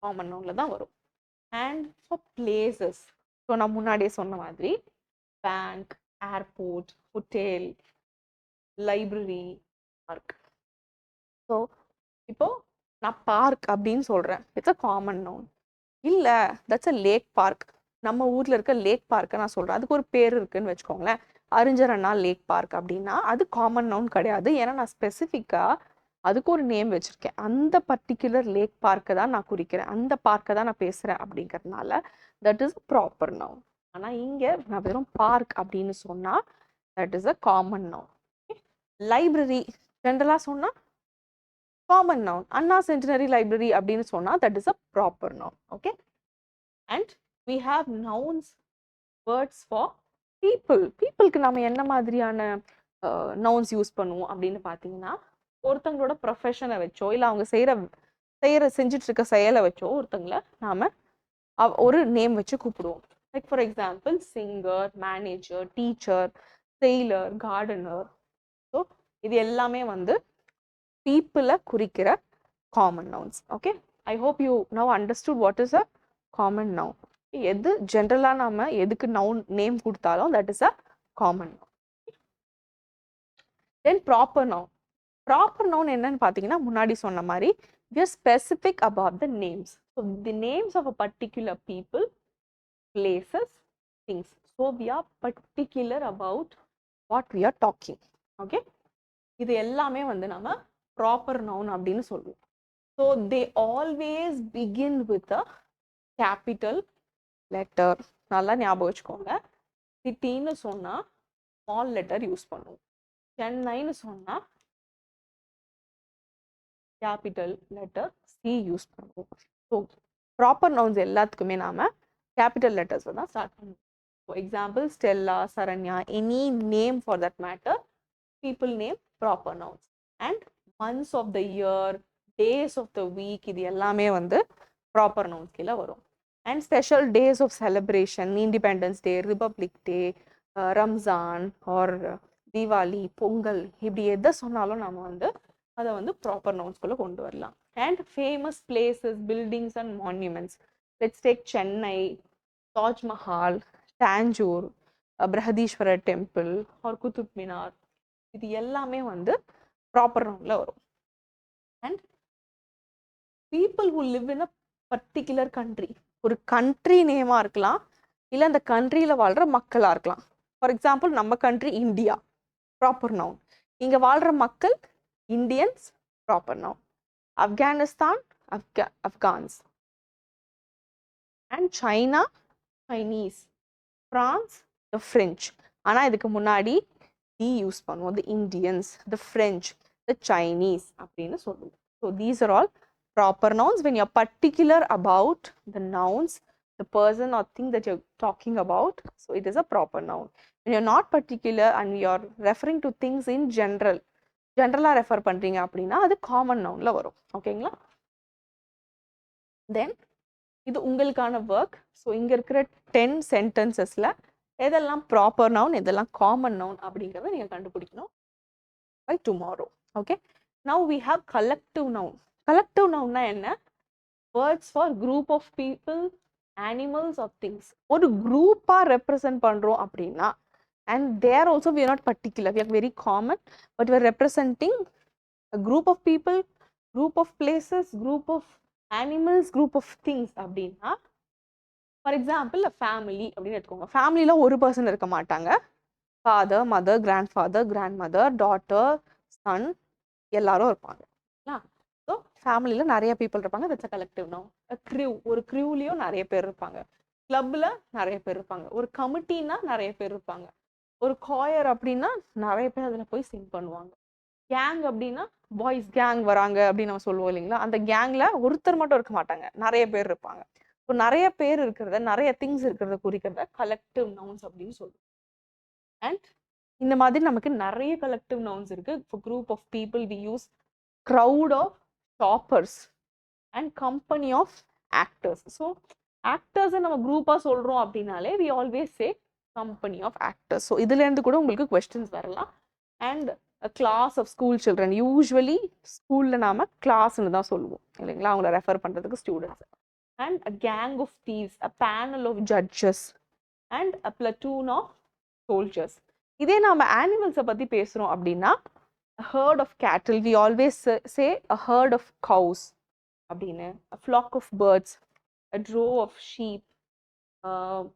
காமன் நவுனில் தான் வரும். அண்ட் ஃபார் பிளேசஸ், ஸோ நான் முன்னாடியே சொன்ன மாதிரி bank, airport, hotel, library, park. So இப்போ நான் பார்க் அப்படின்னு சொல்கிறேன், இட்ஸ் அ காமன் நவுன். இல்லை, தட்ஸ் அ லேக் பார்க், நம்ம ஊரில் இருக்க லேக் பார்க்கை நான் சொல்கிறேன், அதுக்கு ஒரு பேர் இருக்குன்னு வச்சுக்கோங்களேன், அறிஞர் அண்ணா லேக் பார்க் அப்படின்னா அது காமன் நவுன் கிடையாது. ஏன்னா நான் ஸ்பெசிஃபிக்காக அதுக்கு ஒரு நேம் வச்சுருக்கேன், அந்த பர்டிகுலர் லேக் பார்க்கை தான் நான் குறிக்கிறேன், அந்த பார்க்கை தான் நான் பேசுகிறேன் அப்படிங்கிறதுனால தட் இஸ் ப்ராப்பர் நவுன். ஆனால் இங்கே நான் வெறும் பார்க் அப்படின்னு சொன்னால் that is a common noun. Library ஜென்ரலாக சொன்னால் common noun. Anna centenary library அப்படின்னு சொன்னால் that is a proper noun. Okay. And we have nouns, words for people. பீப்புளுக்கு நம்ம என்ன மாதிரியான நவுன்ஸ் யூஸ் பண்ணுவோம் அப்படின்னு பார்த்தீங்கன்னா, ஒருத்தங்களோட ப்ரொஃபஷனை வச்சோ, இல்லை அவங்க செஞ்சுட்டு இருக்க செயலை வச்சோ ஒருத்தங்களை நாம் ஒரு நேம் வச்சு கூப்பிடுவோம். Like for example singer, manager, teacher, tailor, gardener. So இது எல்லாமே வந்து பீப்புளை குறிக்கிற common nouns. Okay. I hope you now understood what is a common noun. எது ஜென்ரலாக நம்ம எதுக்கு நவுன் நேம் கொடுத்தாலும் that is a common noun. Then proper noun. Proper noun என்னன்னு பார்த்தீங்கன்னா, முன்னாடி சொன்ன மாதிரி we are specific about the names. So the names of a particular people, places, things. So we are particular about what we are talking. Okay. இது எல்லாமே வந்து நம்ம proper noun அப்படின்னு சொல்லுவோம். So they always begin with a capital letter. நல்லா ஞாபகம் வச்சுக்கோங்க. சிட்டின்னு சொன்னால் ஸ்மால் லெட்டர் யூஸ் பண்ணுவோம், சென்னைன்னு சொன்னால் கேபிட்டல் லெட்டர் சி யூஸ் பண்ணுவோம். ஸோ ப்ராப்பர் நவுன்ஸ் எல்லாத்துக்குமே நாம் கேபிட்டல் லெட்டர்ஸை தான் ஸ்டார்ட் பண்ணுவோம். So example Stella, Saranya, any name for that matter, people name proper nouns. And months of the year, days of the week, இது எல்லாமே வந்து proper nouns கீழே வரும். And special days of celebration, Independence Day, Republic Day, Ramzan or Diwali, Pongal, இப்படி எதை சொன்னாலும் நம்ம வந்து அதை வந்து ப்ராப்பர் நவுன்ஸ்குள்ளே கொண்டு வரலாம். And famous places, buildings and monuments. Let's take Chennai, Taj Mahal, Tanjore, Brihadeeswarar temple or Qutub Minar, இது எல்லாமே வந்து ப்ராப்பர் நவுன்ல வரும். And people who live in a particular country, ஒரு கண்ட்ரி நேமாக இருக்கலாம், இல்லை அந்த கண்ட்ரியில் வாழ்கிற மக்களாக இருக்கலாம். ஃபார் எக்ஸாம்பிள் நம்ம கண்ட்ரி இந்தியா, ப்ராப்பர் நவுன். இங்க வாழ்ற மக்கள் Indians, proper noun. Afghanistan, Afghans. And China, Chinese. France, the French. ஆனால் இதுக்கு முன்னாடி தி யூஸ் பண்ணுவோம். The Indians, the French, the Chinese அப்படின்னு சொல்லுவோம். So these are all proper nouns when you're particular about the nouns, the person or thing that you're talking about. So it is a proper noun. When you're not particular and you're referring to things in general, ஜென்ரலாக refer பண்ணுறீங்க அப்படின்னா அது common நவுனில் வரும். ஓகேங்களா? தென் இது உங்களுக்கான work. So இங்கே இருக்கிற 10 சென்டென்சஸில் எதெல்லாம் ப்ராப்பர் நவுன், எதெல்லாம் காமன் நவுன் அப்படிங்கிறத நீங்கள் கண்டுபிடிக்கணும் by tomorrow. Okay, now we have collective noun. Collective நவுன்னா என்ன? Words for group of people, animals or things. ஒரு குரூப்பாக ரெப்ரசன்ட் பண்ணுறோம் அப்படின்னா, and there also we are not particular, we are very common, but we are representing a group of people, group of places, group of animals, group of things அப்படின்னா, for example family அப்படின்னு எடுத்துக்கோங்க. ஃபேமிலியில் ஒரு person இருக்க மாட்டாங்க. Father, mother, grandfather, grandmother, daughter, son எல்லாரும் இருப்பாங்க. So ஃபேமிலியில் நிறைய பீப்புள் இருப்பாங்க. That's a collective noun. Crew, ஒரு க்ரூலேயும் நிறைய பேர் இருப்பாங்க. கிளப்பில் நிறைய பேர் இருப்பாங்க. ஒரு கமிட்டின்னா நிறைய பேர் இருப்பாங்க. ஒரு காயர் அப்படின்னா நிறைய பேர் அதில் போய் சிங் பண்ணுவாங்க. கேங் அப்படின்னா பாய்ஸ் கேங் வராங்க அப்படின்னு நம்ம சொல்லுவோம் இல்லைங்களா? அந்த கேங்கில் ஒருத்தர் மட்டும் இருக்க மாட்டாங்க, நிறைய பேர் இருப்பாங்க. ஸோ நிறைய பேர் இருக்கிறத, நிறைய திங்ஸ் இருக்கிறத குறிக்கிறத கலெக்டிவ் நவுன்ஸ் அப்படின்னு சொல்லுவோம். அண்ட் இந்த மாதிரி நமக்கு நிறைய கலெக்டிவ் நவுன்ஸ் இருக்கு. For group of people we use crowd of shoppers and company of actors. So ஆக்டர்ஸை நம்ம குரூப்பாக சொல்கிறோம் அப்படின்னாலே we always say company of actors. So இதுலேருந்து கூட உங்களுக்கு questions வரலாம். And a class of school children, usually ஸ்கூலில் நாம கிளாஸ்ன்னு தான் சொல்லுவோம் இல்லைங்களா, அவங்கள ரெஃபர் பண்ணுறதுக்கு students. And a gang of thieves, a panel of judges, and a platoon of soldiers. இதே நாம animals பற்றி பேசுகிறோம் அப்படின்னா, a herd of cattle, we always say a herd of cows அப்படின்னு, a flock of birds, a drove of sheep,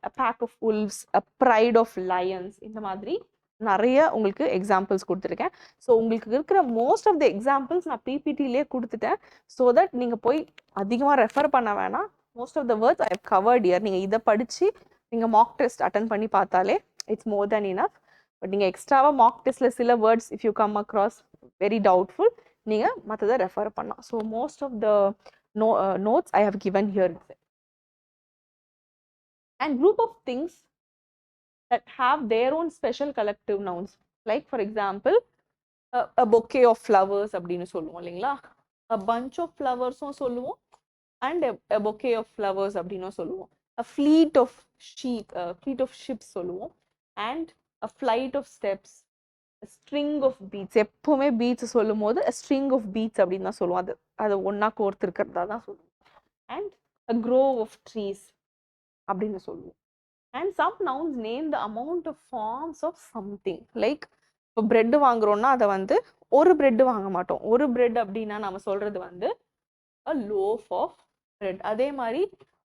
a pack of wolves, a pride of lions. இந்த மாதிரி நிறைய உங்களுக்கு எக்ஸாம்பிள்ஸ் கொடுத்துருக்கேன். ஸோ உங்களுக்கு இருக்கிற மோஸ்ட் ஆஃப் த எக்ஸாம்பிள்ஸ் நான் பிபிடிலே கொடுத்துட்டேன். ஸோ தட் நீங்கள் போய் அதிகமாக ரெஃபர் பண்ண வேணாம். Most of the words I have covered here. நீங்கள் இதை படித்து நீங்கள் மாக் டெஸ்ட் அட்டன் பண்ணி பார்த்தாலே it's more than enough. But நீங்கள் எக்ஸ்ட்ராவாக மாக் டெஸ்ட்டில் சில words if you come across very doubtful, நீங்கள் மற்றதை ரெஃபர் பண்ணலாம். So most of the notes I have given here. And group of things that have their own special collective nouns, like for example a bouquet of flowers அப்படின்னு சொல்லுவோம் இல்லைங்களா, a bunch of flowers சொல்லுவோம், and a bouquet of flowers அப்படின்னு சொல்லுவோம். a fleet of ships சொல்லுவோம், and a flight of steps, a string of beads. எப்பவுமே beads சொல்லும் போது a string of beads அப்படின்னு தான் சொல்லுவோம். அது ஒன்னா கோர்த்து இருக்கிறதா தான் சொல்லுவோம். and a grove of trees அப்படின்னு சொல்லுவோம். And some nouns name the amount of forms of something. Like இப்போ பிரெட் வாங்குறோம்னா அதை வந்து ஒரு பிரெட் வாங்க மாட்டோம். ஒரு பிரெட் அப்படின்னா நம்ம சொல்றது வந்து a loaf of bread. அதே மாதிரி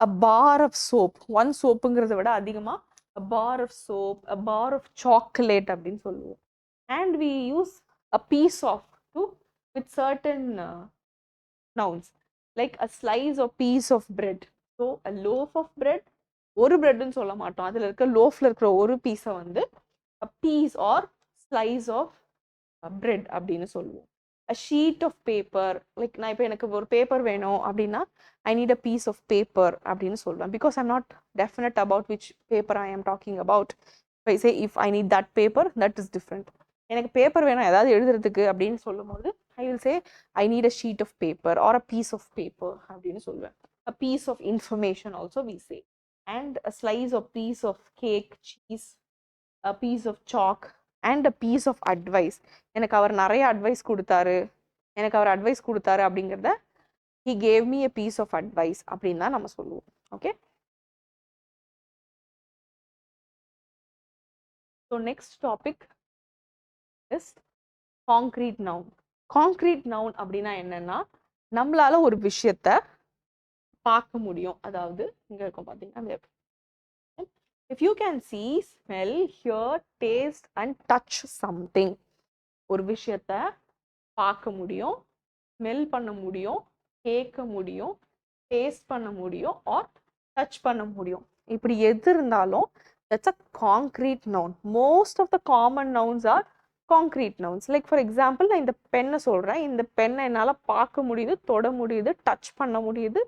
a bar of soap, one சோப்புங்கிறத விட அதிகமாக a bar of soap, a bar of chocolate அப்படின்னு சொல்லுவோம். And we use a piece of to with certain nouns, like a slice or piece of bread. So a loaf of bread, ஒரு பிரெட்னு சொல்ல மாட்டோம். அதில் இருக்க லோஃபில் இருக்கிற ஒரு பீஸை வந்து a piece or slice of bread அப்படின்னு சொல்லுவோம். a sheet of paper, like நான் இப்போ எனக்கு ஒரு பேப்பர் வேணும் அப்படின்னா I need a piece of paper அப்படின்னு சொல்லுவேன். because I'm not definite about which paper I am talking about. if I say if I need that paper, that is different. எனக்கு paper வேணும் ஏதாவது எழுதுறதுக்கு அப்படின்னு சொல்லும் போது I will say I need a sheet of paper or a piece of paper அப்படின்னு சொல்லுவேன். a piece of information also we say. and a slice or piece of cake, cheese, a piece of chalk, and a piece of advice. எனக்கு அவர் நிறைய advice கொடுத்தாரு அப்படிங்கிறத he gave me a piece of advice அப்படின்னு தான் நம்ம சொல்லுவோம். Okay, so next topic is concrete noun. Concrete noun அப்படின்னா என்னன்னா, நம்மளால ஒரு விஷயத்த பார்க்க முடியும். அதாவது இங்க இருக்கும் பார்த்தீங்கன்னா, if you can see, smell, hear, taste and touch something, ஒரு விஷயத்த பார்க்க முடியும், ஸ்மெல் பண்ண முடியும், கேட்க முடியும், டேஸ்ட் பண்ண முடியும், ஆர் டச் பண்ண முடியும். இப்படி எது இருந்தாலும் that's a concrete noun. Most of the common nouns are concrete nouns. Like for example, நான் இந்த பெண்ணை சொல்றேன். இந்த பெண்ணை என்னால பார்க்க முடியுது, தொட முடியுது, டச் பண்ண முடியுது,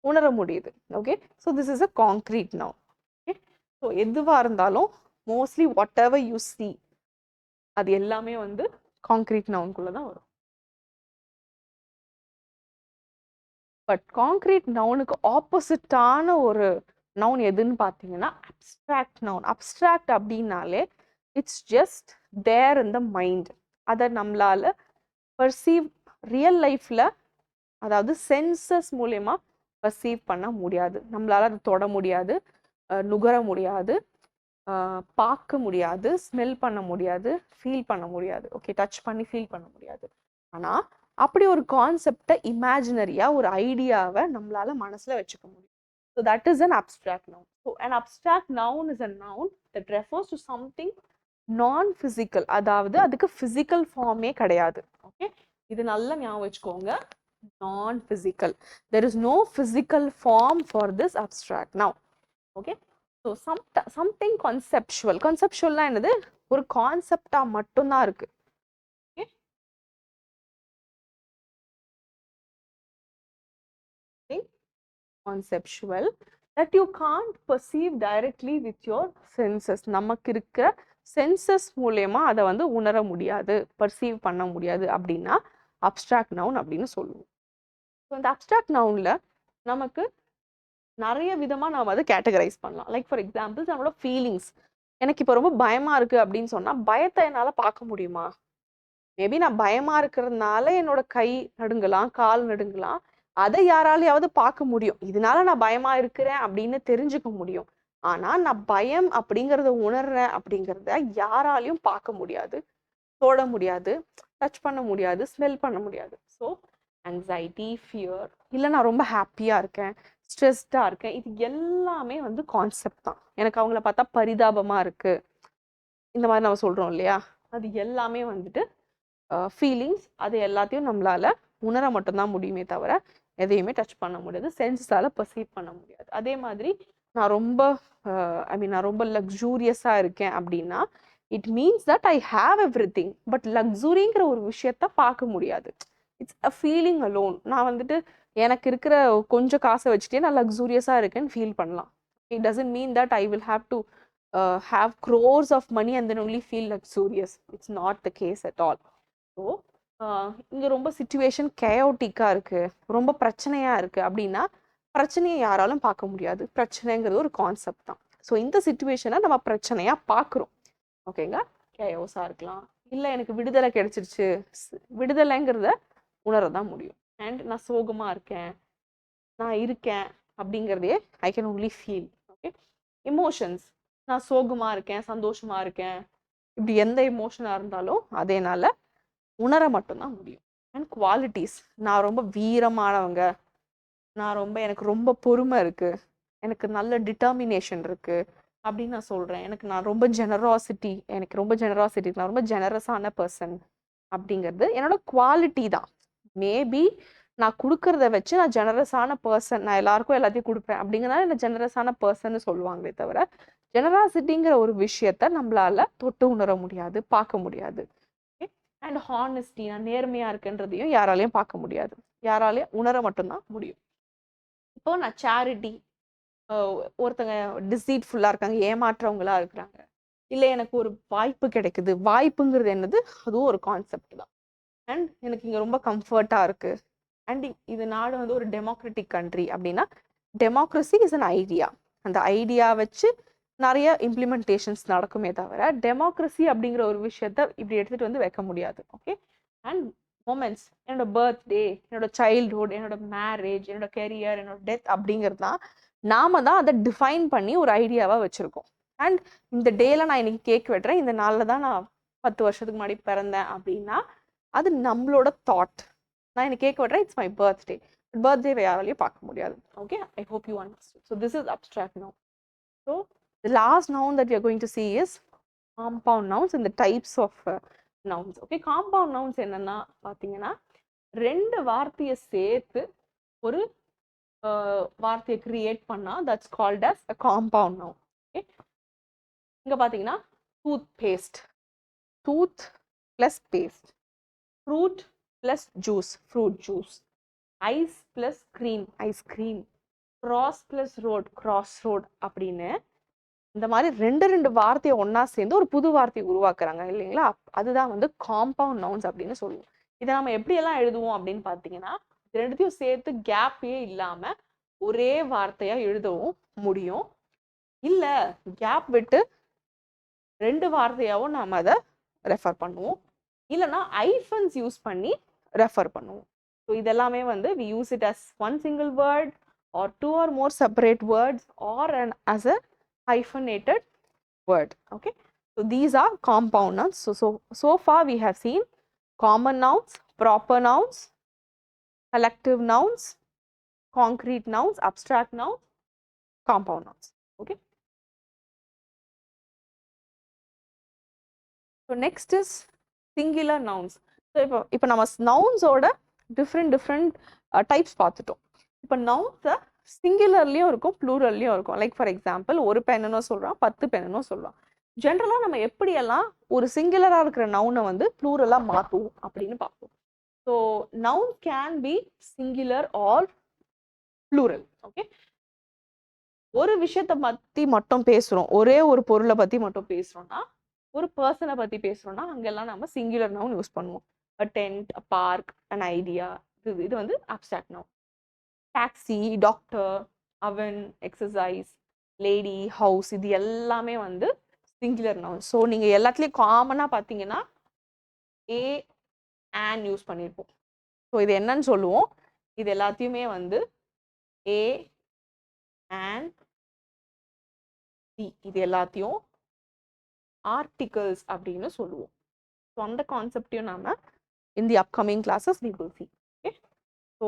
உணர முடியுது. Okay, so this is a concrete noun. Okay, so எதுவாக இருந்தாலும் mostly what ever you see அது எல்லாமே வந்து காங்க்ரீட் நவுனுக்குள்ள தான் வரும். பட் காங்க்ரீட் நவுனுக்கு ஆப்போசிட்டான ஒரு நவுன் எதுன்னு பார்த்தீங்கன்னா அப்ஸ்ட்ராக்ட் நவுன். அப்ஸ்ட்ராக்ட் அப்படின்னாலே it's just there in the mind. அதை நம்மளால பர்சீவ் ரியல் லைஃப்ல, அதாவது சென்சஸ் மூலயமா பர்சீவ் பண்ண முடியாது. நம்மளால அதை தொட முடியாது, நுகர முடியாது, பார்க்க முடியாது, ஸ்மெல் பண்ண முடியாது, ஃபீல் பண்ண முடியாது. ஓகே, டச் பண்ணி ஃபீல் பண்ண முடியாது. ஆனால் அப்படி ஒரு கான்செப்டை இமேஜினரியாக ஒரு ஐடியாவை நம்மளால மனசில் வச்சுக்க முடியும். So that is an abstract noun. So an abstract noun is a noun that refers to something நான் ஃபிசிக்கல், அதாவது அதுக்கு ஃபிசிக்கல் ஃபார்மே கிடையாது. ஓகே, இது நல்லா ஞாபகம் வச்சுக்கோங்க. Non physical, there is no physical form for this abstract noun. Okay, so something conceptual. கான்செப்சுவல்னா என்னது? ஒரு கான்செப்டா மட்டும்தான் இருக்கு. Conceptual that you can't perceive directly with your senses. நமக்கு இருக்கிற சென்சஸ் மூலமா அதை வந்து உணர முடியாது, பர்சீவ் பண்ண முடியாது அப்படின்னா அப்ஸ்ட்ராக்ட் நவுன் அப்படின்னு சொல்லுவோம். ஸோ இந்த அப்ஸ்ட்ராக்ட் நவுன்ல நமக்கு நிறைய விதமாக நாம் அதை கேட்டகரைஸ் பண்ணலாம். லைக் ஃபார் எக்ஸாம்பிள்ஸ் நம்மளோட ஃபீலிங்ஸ். எனக்கு இப்போ ரொம்ப பயமா இருக்கு அப்படின்னு சொன்னால் பயத்தை என்னால் பார்க்க முடியுமா? மேபி நான் பயமா இருக்கிறதுனால என்னோட கை நடுங்கலாம், கால் நடுங்கலாம், அதை யாராலையாவது பார்க்க முடியும். இதனால நான் பயமா இருக்கிறேன் அப்படின்னு தெரிஞ்சுக்க முடியும். ஆனா நான் பயம் அப்படிங்கிறத உணர்றேன் அப்படிங்கிறத யாராலையும் பார்க்க முடியாது, தொட முடியாது, டச் பண்ண முடியாது, ஸ்மெல் பண்ண முடியாது. ஸோ ஆங்ஸைட்டி, ஃபியர், இல்லை நான் ரொம்ப ஹாப்பியா இருக்கேன், ஸ்ட்ரெஸ்டா இருக்கேன், இது எல்லாமே வந்து கான்செப்ட் தான். எனக்கு அவங்கள பார்த்தா பரிதாபமா இருக்கு, இந்த மாதிரி நம்ம சொல்றோம் இல்லையா, அது எல்லாமே வந்துட்டு ஃபீலிங்ஸ். அது எல்லாத்தையும் நம்மளால உணர மட்டும்தான் முடியுமே தவிர எதையுமே டச் பண்ண முடியாது, சென்ஸால பர்சீவ் பண்ண முடியாது. அதே மாதிரி நான் ரொம்ப நான் ரொம்ப லக்ஸூரியஸாக இருக்கேன் அப்படின்னா it means that I have everything. But லக்ஸுரிங்கிற ஒரு விஷயத்த பார்க்க முடியாது. It's a feeling alone. நான் வந்துட்டு எனக்கு இருக்கிற கொஞ்சம் காசை வச்சுட்டே நான் லக்ஸூரியஸாக இருக்கேன்னு ஃபீல் பண்ணலாம். It doesn't mean that I will have to have crores of money and then only feel luxurious. It's not the case at all. So இங்கே ரொம்ப சிச்சுவேஷன் கேயோட்டிக்காக இருக்குது, ரொம்ப பிரச்சனையாக இருக்குது அப்படின்னா பிரச்சனையை யாராலும் பார்க்க முடியாது. பிரச்சனைங்கிறது ஒரு கான்செப்ட் தான். ஸோ இந்த சிச்சுவேஷனை நம்ம பிரச்சனையாக பார்க்குறோம். ஓகேங்க, கேயோஸாக இருக்கலாம், இல்லை எனக்கு விடுதலை கிடைச்சிருச்சு, விடுதலைங்கிறத உணரதான் முடியும். அண்ட் நான் சோகமாக இருக்கேன், நான் இருக்கேன் அப்படிங்கிறதையே I can only feel. Okay, emotions, நான் சோகமாக இருக்கேன், சந்தோஷமாக இருக்கேன், இப்படி எந்த எமோஷனாக இருந்தாலும் அதேனால உணர மட்டும்தான் முடியும். அண்ட் குவாலிட்டிஸ், நான் ரொம்ப வீரமானவங்க, எனக்கு ரொம்ப பொறுமை இருக்கு, எனக்கு நல்ல டிட்டர்மினேஷன் இருக்கு அப்படின்னு நான் சொல்றேன். நான் ரொம்ப ஜெனராசிட்டி, நான் ரொம்ப ஜெனரஸான பர்சன் அப்படிங்கிறது என்னோட குவாலிட்டி தான். மேபி நான் கொடுக்கறத வச்சு நான் ஜெனரஸான பர்சன், நான் எல்லாருக்கும் எல்லாத்தையும் கொடுப்பேன் அப்படிங்கிறதால என்ன ஜெனரஸான பர்சன் சொல்லுவாங்களே தவிர ஜெனராசிட்டிங்கிற ஒரு விஷயத்த நம்மளால தொட்டு உணர முடியாது, பார்க்க முடியாது. அண்ட் ஹானஸ்டி, நான் நேர்மையா இருக்குன்றதையும் யாராலையும் பார்க்க முடியாது, யாராலையும் உணர மட்டும்தான் முடியும். இப்போ நான் சேரிட்டி, ஒருத்தங்க டிசீட்ஃபுல்லா இருக்காங்க, ஏமாற்றவங்களா இருக்கிறாங்க, இல்லை எனக்கு ஒரு வாய்ப்பு கிடைக்குது, வாய்ப்புங்கிறது என்னது, அதுவும் ஒரு கான்செப்ட் தான். அண்ட் எனக்கு இங்கே ரொம்ப கம்ஃபர்ட்டாக இருக்கு. அண்ட் இது நாடு வந்து ஒரு டெமோக்ராட்டிக் கண்ட்ரி அப்படின்னா டெமோக்ரஸி இஸ் அன் ஐடியா. அந்த ஐடியா வச்சு நிறைய இம்ப்ளிமெண்டேஷன்ஸ் நடக்குமே தவிர டெமோக்ரஸி அப்படிங்கிற ஒரு விஷயத்த இப்படி எடுத்துகிட்டு வந்து வைக்க முடியாது. ஓகே, அண்ட் மொமெண்ட்ஸ், என்னோட பர்த்டே, என்னோட சைல்ட்ஹுட், என்னோட மேரேஜ், என்னோட கெரியர், என்னோட டெத் அப்படிங்கிறது தான் நாம தான் அதை டிஃபைன் பண்ணி ஒரு ஐடியாவாக வச்சுருக்கோம். அண்ட் இந்த டேல நான் இன்னைக்கு கேக் வெட்டுறேன், இந்த நாளில் தான் நான் 10 வருஷத்துக்கு முன்னாடி பிறந்தேன் அப்படின்னா அது நம்மளோட தாட். நான் இன்னைக்கு கேக் வெட்டுறேன், இட்ஸ் மை பர்த்டே. பர்த்டே யாராலையும் பார்க்க முடியாது. Okay, I hope you understand. So this is abstract noun. So the last noun that we are going to see is compound nouns and the types of nouns. Okay, compound nouns என்னன்னா பார்த்தீங்கன்னா, 2 வார்த்தையை சேர்த்து ஒரு வார்த்தையை create பண்ணா that's called as a compound noun. Okay, இங்க பார்த்தீங்கன்னா toothpaste, tooth plus paste, fruit plus juice, fruit juice, ice plus cream, ice cream, cross plus road, crossroad அப்படின்னு இந்த மாதிரி 2 வார்த்தையை ஒன்னா சேர்ந்து ஒரு புது வார்த்தையை உருவாக்குறாங்க இல்லைங்களா? அதுதான் வந்து காம்பவுண்ட் நவுன்ஸ் அப்படின்னு சொல்லுவோம். இதை நம்ம எப்படியெல்லாம் எழுதுவோம் அப்படின்னு பார்த்தீங்கன்னா, ரெண்டுத்தையும் சேர்த்து கேப்பே இல்லாம ஒரே வார்த்தையா எழுதவும் முடியும். இல்ல கேப் விட்டு 2 வார்த்தையாவும் நாம அதை ரெஃபர் பண்ணுவோம். இல்லைன்னா ஐஃபன்ஸ் யூஸ் பண்ணி ரெஃபர் பண்ணுவோம். ஸோ இதெல்லாமே வந்து we use it as one single word or 2 or more separate words or as a hyphenated word. Okay, so these are compound nouns. So far we have seen common nouns, proper nouns, collective nouns, concrete nouns, abstract nouns, compound nouns. Okay, so next is singular nouns. So இப்போ நம்ம nouns ஓட different types பார்த்துட்டோம். இப்போ nouns சிங்குலர்லயும் இருக்கும் ப்ளூரல்லையும் இருக்கும். Like for example, ஒரு பெண்ணுன்னு சொல்றோம், 10 பெண்ணுன்னு சொல்றோம். ஜென்ரலா நம்ம எப்படியெல்லாம் ஒரு சிங்குலரா இருக்கிற நவுனை வந்து ப்ளூரலா மாற்றுவோம் அப்படின்னு பார்ப்போம். So noun can be singular or plural. Okay, ஒரு விஷயத்தை பத்தி மட்டும் பேசுறோம், ஒரே ஒரு பொருளை பத்தி மட்டும் பேசுறோம்னா, ஒரு பர்சனை பத்தி பேசுறோம்னா அங்கெல்லாம் நம்ம சிங்குலர் நவுன் யூஸ் பண்ணுவோம். A tent, a park, an idea, இது வந்து abstract noun. Taxi, doctor, oven, exercise, lady, house, இது எல்லாமே வந்து சிங்குலர் நவுன். ஸோ நீங்கள் எல்லாத்துலேயும் காமனாக பார்த்தீங்கன்னா ஏ ஆன் யூஸ் பண்ணியிருப்போம். ஸோ இது என்னன்னு சொல்லுவோம்? இது எல்லாத்தையுமே வந்து ஏ ஆன் தி, இது எல்லாத்தையும் ஆர்டிகல்ஸ் அப்படின்னு சொல்லுவோம். ஸோ அந்த கான்செப்டையும் நாம in the upcoming classes we will see. Okay, so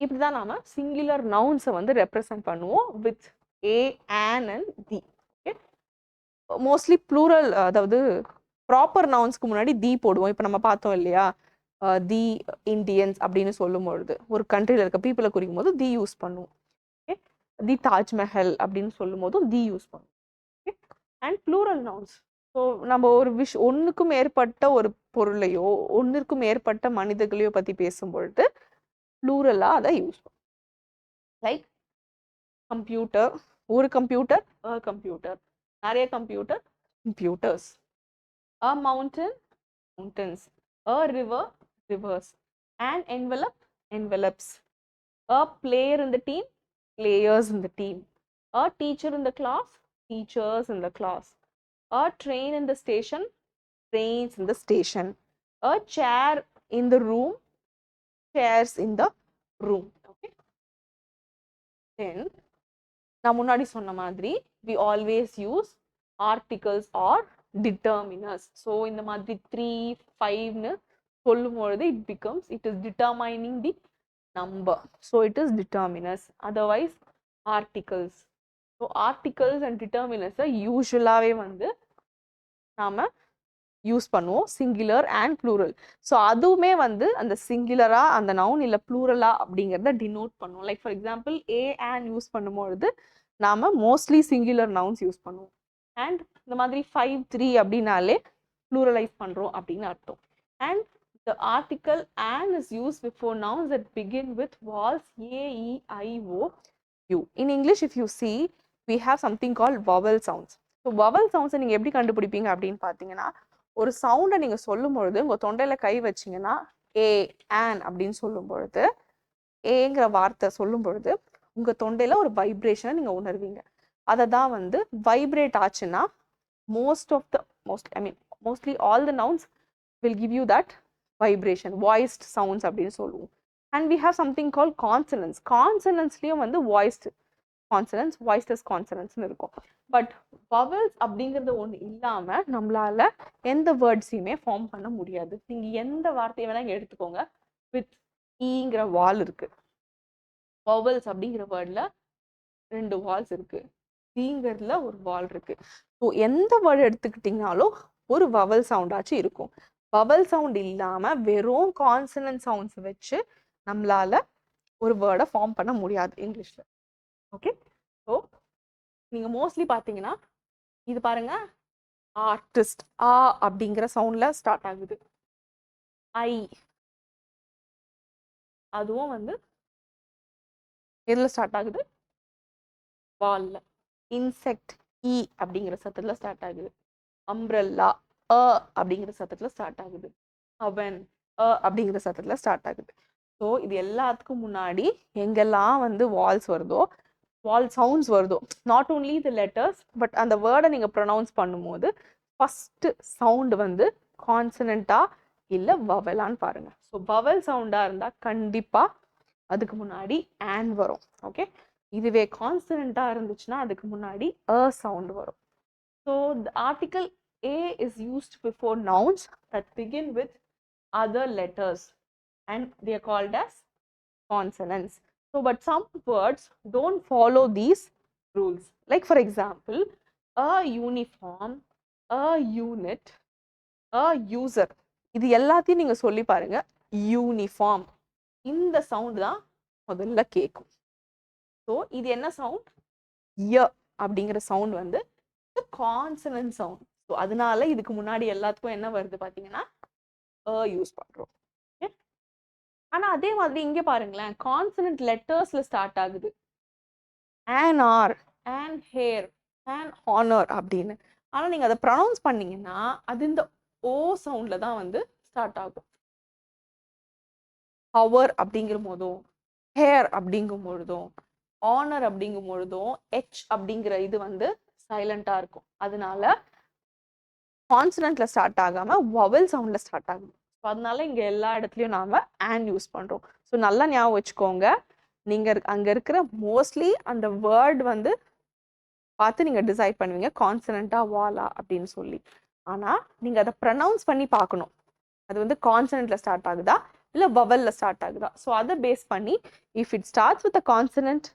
இப்படி தான் நாம சிங்குலர் நவுன்ஸை வந்து ரெப்ரசன்ட் பண்ணுவோம் with a, an and the. Okay, mostly plural, அதாவது ப்ராப்பர் நவுன்ஸ்க்கு முன்னாடி தி போடுவோம். இப்போ நம்ம பார்த்தோம் இல்லையா, தி இண்டியன்ஸ் அப்படின்னு சொல்லும் பொழுது ஒரு கண்ட்ரியில் இருக்க பீப்புளை குறிக்கும் போது தி யூஸ் பண்ணுவோம். ஓகே, தி தாஜ்மஹல் அப்படின்னு சொல்லும் போதும் தி யூஸ் பண்ணுவோம். Okay, and plural nouns, so நம்ம ஒரு ஒன்றுக்கும் மேற்பட்ட ஒரு பொருளையோ ஒன்றுக்கும் மேற்பட்ட மனிதர்களையோ பற்றி பேசும்பொழுது ப்ளூரலாக அதை யூஸ் பண்ணுவோம். லைக் கம்ப்யூட்டர், ஒரு கம்ப்யூட்டர், அ கம்ப்யூட்டர், நிறைய computer, computers, a mountain, mountains, a river, reverse, an envelope, envelopes, a player in the team, players in the team, a teacher in the class, teachers in the class, a train in the station, trains in the station, a chair in the room, chairs in the room. Okay, then நான் முன்னாடி சொன்ன மாதிரி we always use articles or determiners. so இந்த மாதிரி 3, 5ன்னு சொல்லும் பொழுது it is determining the number, so it is determiners, otherwise articles. so articles and determiners யூசுவலாவே வந்து நாம யூஸ் பண்ணுவோம் சிங்குலர் அண்ட் ப்ளூரல். ஸோ அதுவுமே வந்து அந்த சிங்குலரா அந்த நவுன் இல்லை ப்ளூரலா அப்படிங்கிறத டினோட் பண்ணுவோம். Like for example A on use பண்ணும்பொழுது நாம மோஸ்ட்லி சிங்குலர் நவுன்ஸ் யூஸ் பண்ணுவோம். அண்ட் இந்த மாதிரி 5, 3 அப்படின்னாலே ப்ளூரலைஸ் பண்றோம் அப்படின்னு அர்த்தம். And the article an is used before nouns that begin with vowels a, e, i, o, u. In English, if you see, we have something called vowel sounds. So vowel sounds நீங்க எப்படி கண்டுபிடிப்பீங்க அப்படின்னு பார்த்தீங்கன்னா, ஒரு சவுண்டை நீங்க சொல்லும் பொழுது உங்க தொண்டையில கை வச்சிங்கன்னா ஏ ஆன் அப்படின்னு சொல்லும் பொழுது, ஏங்கிற வார்த்தை சொல்லும் பொழுது உங்க தொண்டையில ஒரு வைப்ரேஷனை நீங்க உணர்வீங்க. அதை தான் வந்து வைப்ரேட் ஆச்சுன்னா mostly all the nouns will give you that vibration, voiced sounds அப்படின்னு சொல்லுவோம். and we have something called consonants. consonantsலயும் வந்து voiced consonants, voiced as consonants இருக்கும். பட் vowels அப்படிங்கிறது ஒன்று இல்லாம நம்மளால எந்த வேர்ட்ஸையுமே ஃபார்ம் பண்ண முடியாது. நீங்க எந்த வார்த்தையை வேணா எடுத்துக்கோங்க, வித் ஈங்கிற வால் இருக்கு, vowels அப்படிங்கிற வேர்ட்ல 2 வால்ஸ் இருக்கு, ஈங்கிறதுல ஒரு வால் இருக்கு. ஸோ எந்த வேர்டு எடுத்துக்கிட்டீங்கனாலும் ஒரு vowel சவுண்ட் ஆச்சு இருக்கும். வவல் சவுண்ட் இல்லாம வெறும் கான்சனன்ட் சவுண்ட்ஸ் வச்சு நம்மளால ஒரு வேர்டை ஃபார்ம் பண்ண முடியாது இங்கிலீஷ்ல. ஓகே, ஸோ நீங்க மோஸ்ட்லி பார்த்தீங்கன்னா இது பாருங்க, ஆர்டிஸ்ட் ஆ அப்படிங்கிற சவுண்ட்ல ஸ்டார்ட் ஆகுது. ஐ அதுவும் வந்து எதுல ஸ்டார்ட் ஆகுது? வால்ல. இன்செக்ட் இ அப்படிங்கிற சத்தத்துல ஸ்டார்ட் ஆகுது. அம்ப்ரெல்லா அ அப்படிங்கிற சத்தத்துல ஸ்டார்ட் ஆகுது. அவன் அப்படிங்கிற சத்தத்துல ஸ்டார்ட் ஆகுது. ஸோ இது எல்லாத்துக்கும் முன்னாடி எங்கெல்லாம் வந்து வால்ஸ் வருதோ, வால் சவுண்ட்ஸ் வருதோ, not only the letters but அந்த வேர்டை நீங்க ப்ரொனவுன்ஸ் பண்ணும்போது ஃபர்ஸ்ட் சவுண்ட் வந்து கான்சனண்டா இல்ல வவலான்னு பாருங்க. ஸோ வவல் சவுண்டா இருந்தா கண்டிப்பா அதுக்கு முன்னாடி ஆன் வரும். ஓகே, இதுவே கான்சனண்டா இருந்துச்சுன்னா அதுக்கு முன்னாடி அ சவுண்ட் வரும். So the article A is used before nouns that begin with other letters and they are called as consonants. So, but some words don't follow these rules. Like for example, a uniform, a unit, a user. இது எல்லாத்தையும் நீங்க சொல்லி பாருங்க. Uniform இந்த sound தான் முதல்ல கேட்கும். So இது என்ன சவுண்ட்? ய அப்படிங்கிற சவுண்ட் வந்து கான்சனன்ட் சவுண்ட். ஸோ அதனால இதுக்கு முன்னாடி எல்லாத்துக்கும் என்ன வருது பார்த்தீங்கன்னா யூஸ் பண்றோம். ஆனா அதே மாதிரி இங்க பாருங்களேன், கான்சனன்ட் லெட்டர்ஸ்ல ஸ்டார்ட் ஆகுது. an hour an heir an honour அப்படின்னு. ஆனா நீங்க அதை ப்ரொனவுன்ஸ் பண்ணீங்கன்னா அது இந்த ஓ சவுண்ட்ல தான் வந்து ஸ்டார்ட் ஆகும். ஹவர் அப்படிங்கிற போதும், ஹேர் அப்படிங்கும் பொழுதும், ஆனர் அப்படிங்கும் பொழுதும் எச் அப்படிங்கிற இது வந்து சைலண்டா இருக்கும். அதனால கான்சனன்ட்ல ஸ்டார்ட் ஆகாம வவல் சவுண்ட்ல ஸ்டார்ட் ஆகும். அதனால இங்க எல்லா இடத்துலயும் நாம ஆன் யூஸ் பண்றோம். ஸோ நல்லா ஞாபகம் வச்சுக்கோங்க, நீங்க அங்க இருக்கிற மோஸ்ட்லி அந்த வேர்ட் வந்து பார்த்து நீங்க டிசைட் பண்ணுவீங்க கான்சனண்டா வாலா அப்படின்னு சொல்லி. ஆனா நீங்க அதை ப்ரொனவுன்ஸ் பண்ணி பார்க்கணும், அது வந்து கான்சனன்ட்ல ஸ்டார்ட் ஆகுதா இல்ல வவல்ல ஸ்டார்ட் ஆகுதா. ஸோ அதை பேஸ் பண்ணி if it starts with consonant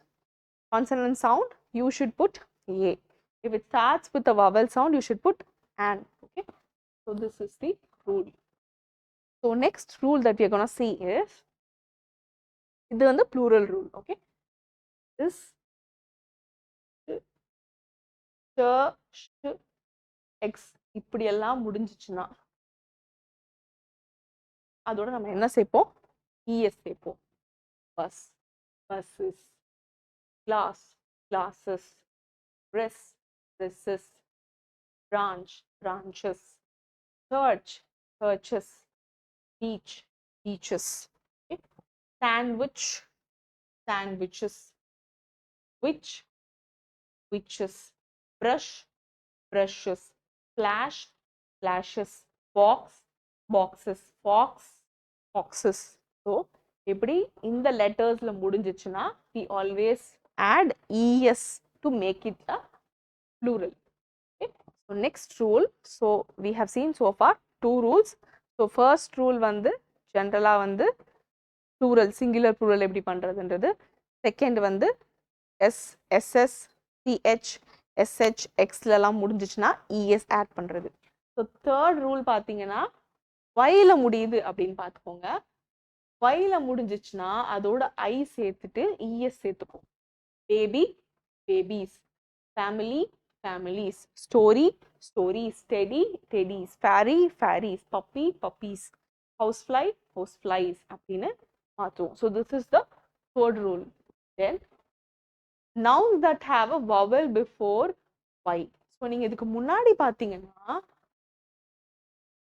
sound you should put a. If it starts with a vowel sound you should put an. Okay, so this is the rule. So next rule that we are going to see is இது வந்து plural rule. Okay, this x இப்படி எல்லாம் முடிஞ்சிச்சுன்னா அதோட நம்ம என்ன சேர்ப்போம்? es சேர்ப்போம். bus, buses, glass, glasses, dress, dresses, branch, branches, church, churches, beach, beaches. Okay. Sandwich, sandwiches, witch, witches, brush, brushes, flash, flashes, box, boxes, fox, foxes. So இப்படி இந்த லெட்டர்ஸ்ல முடிஞ்சிச்சுன்னா we always add es to make it a plural. Okay. So next rule, so we have seen so far two rules. So first rule வந்து ஜென்ரலா வந்து plural singular plural எப்படி பண்றதுன்றது. Second வந்து s ss ch sh x எல்லாம் முடிஞ்சிச்சுன்னா es add பண்றது. So third rule பார்த்தீங்கன்னா yல முடியுது அப்படின்னு பார்த்துக்கோங்க. yல முடிஞ்சிச்சுன்னா அதோட i சேர்த்துட்டு es சேர்த்துக்கும். Baby, babies, family, families, story, stories, teddy, teddies, fairy, fairies, puppy, puppies, housefly, houseflies அப்படின்னு மாற்றுவோம். So this is the third rule. Then nouns that have a vowel before y. So நீங்க இதுக்கு முன்னாடி பார்த்தீங்கன்னா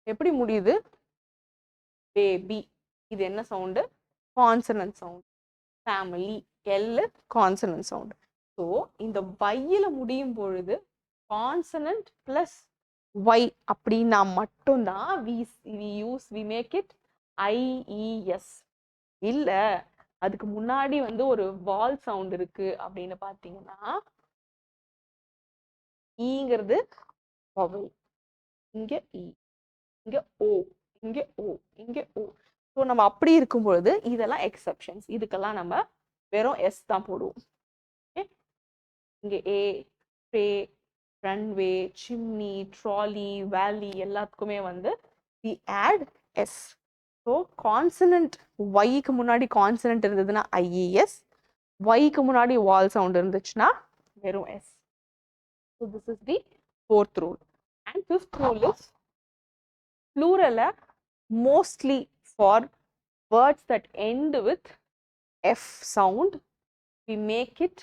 எப்படி முடியுது? பேபி, இது என்ன sound? Consonant sound. Family, L consonant sound. So இந்த வையில முடியும் பொழுது கான்சனன்ட் பிளஸ் ஒய் அப்படின்னா மட்டும்தான் we make it IES. இல்ல அதுக்கு முன்னாடி வந்து ஒரு வால் சவுண்ட் இருக்கு அப்படின்னு பார்த்தீங்கன்னா ஈங்கிறது வவல், இங்க இ, இங்க ஓ, இங்க ஓ, இங்க ஓ. ஸோ நம்ம அப்படி இருக்கும்பொழுது இதெல்லாம் எக்ஸப்ஷன்ஸ், இதுக்கெல்லாம் நம்ம வெறும் எஸ் தான் போடுவோம். இங்க ஏ, ட்ரே, ரன்வே, சிம்னி, ட்ராலி, வேலி எல்லாத்துக்குமே வந்து we add s. So consonant y க்கு முன்னாடி consonant இருந்ததுன்னா ies, y க்கு முன்னாடி vowel sound இருந்துச்சுன்னா வெறும் s. So this is the fourth rule. And fifth rule is plural mostly for words that end with f sound, we make it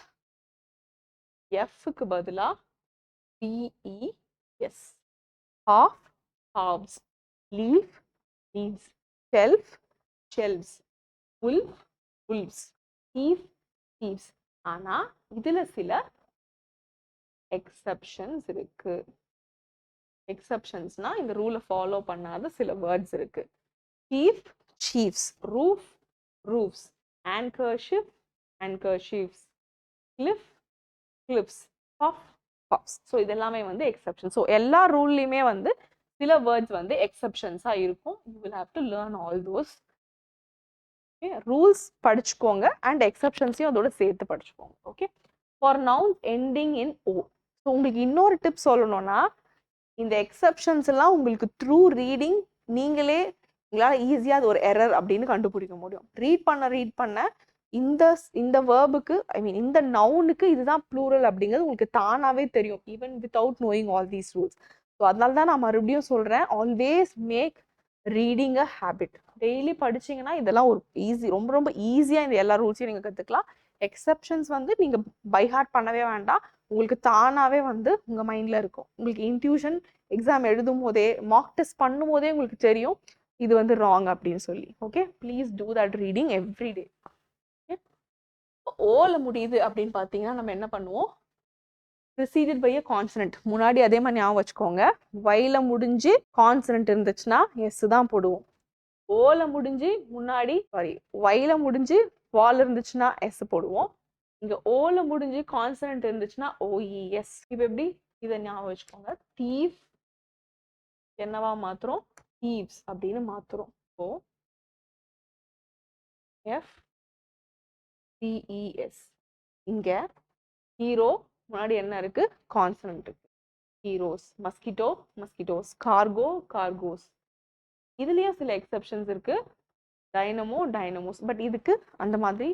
f க்கு பதிலா des. Half, halves. Leaf, leaves. Shelf, shelves. Wolf, wolves. Thief, thieves. ஆனா இதுல சில exceptions இருக்கு. Exceptionsனா இந்த ரூலை follow பண்ணாத சில வேர்ட்ஸ் இருக்கு. Chief, chiefs. Roof, roofs. Handkerchief, handkerchiefs. Cliff, cliffs. Puff, puffs. So இதெல்லாமே வந்து எக்ஸப்ஷன். ஸோ எல்லா ரூல்லையுமே வந்து சில வேர்ட்ஸ் வந்து எக்ஸப்ஷன்ஸாக இருக்கும். You will have to learn all those. Rules படிச்சுக்கோங்க அண்ட் எக்ஸப்ஷன்ஸையும் அதோட சேர்த்து படிச்சுக்கோங்க. Okay, for nouns ending in O. So உங்களுக்கு இன்னொரு டிப் சொல்லணும்னா, இந்த எக்ஸப்ஷன்ஸ் எல்லாம் உங்களுக்கு த்ரூ ரீடிங் நீங்களே உங்களால் ஈஸியாக அது ஒரு எரர் அப்படின்னு கண்டுபிடிக்க முடியும். ரீட் பண்ண இந்த வேர்புக்கு ஐ மீன் இந்த நவுனுக்கு இதுதான் ப்ளூரல் அப்படிங்கிறது உங்களுக்கு தானாகவே தெரியும், even without knowing all these rules. So அதனால தான் நான் மறுபடியும் சொல்கிறேன், always make reading a habit. Daily படிச்சிங்கன்னா இதெல்லாம் ஒரு ரொம்ப ரொம்ப ஈஸியாக இந்த எல்லா ரூல்ஸையும் நீங்கள் கற்றுக்கலாம். எக்ஸப்ஷன்ஸ் வந்து நீங்கள் பைஹார்ட் பண்ணவே வேண்டாம், உங்களுக்கு தானாகவே வந்து உங்கள் மைண்டில் இருக்கும். உங்களுக்கு இன்ட்யூஷன் எக்ஸாம் எழுதும் போதே மார்க் டெஸ்ட் பண்ணும் போதே உங்களுக்கு தெரியும் இது வந்து ராங் அப்படின்னு சொல்லி. Okay, please do that reading every day. ஓல முடியுது அப்படின்னு பார்த்தீங்கன்னா நம்ம என்ன பண்ணுவோம், preceded by a consonant. முன்னாடி அதே மாதிரி ஞாபகம் வச்சுக்கோங்க, வைல முடிஞ்சு கான்சனன்ட் இருந்துச்சுன்னா எஸ் தான் போடுவோம். ஓல முடிஞ்சு முன்னாடி வைல முடிஞ்சு வால் இருந்துச்சுன்னா எஸ் போடுவோம். இங்க ஓல முடிஞ்சு கான்சனன்ட் இருந்துச்சுன்னா ஓஇஎஸ். இப்போ எப்படி இதை ஞாபகம் வச்சுக்கோங்க, தீவ் என்னவா மாத்துறோம், thieves அப்படின்னு மாத்துறோம். So F CES. இங்க ஹீரோ முன்னாடி என்ன இருக்கு, கான்சனன்ட் இருக்கு. Heroes, mosquito mosquitoes, cargo cargoes. இதுலயும் சில எக்ஸெப்ஷன்ஸ் இருக்கு, டைனமோ டைனமோஸ். பட் இதுக்கு அந்த மாதிரி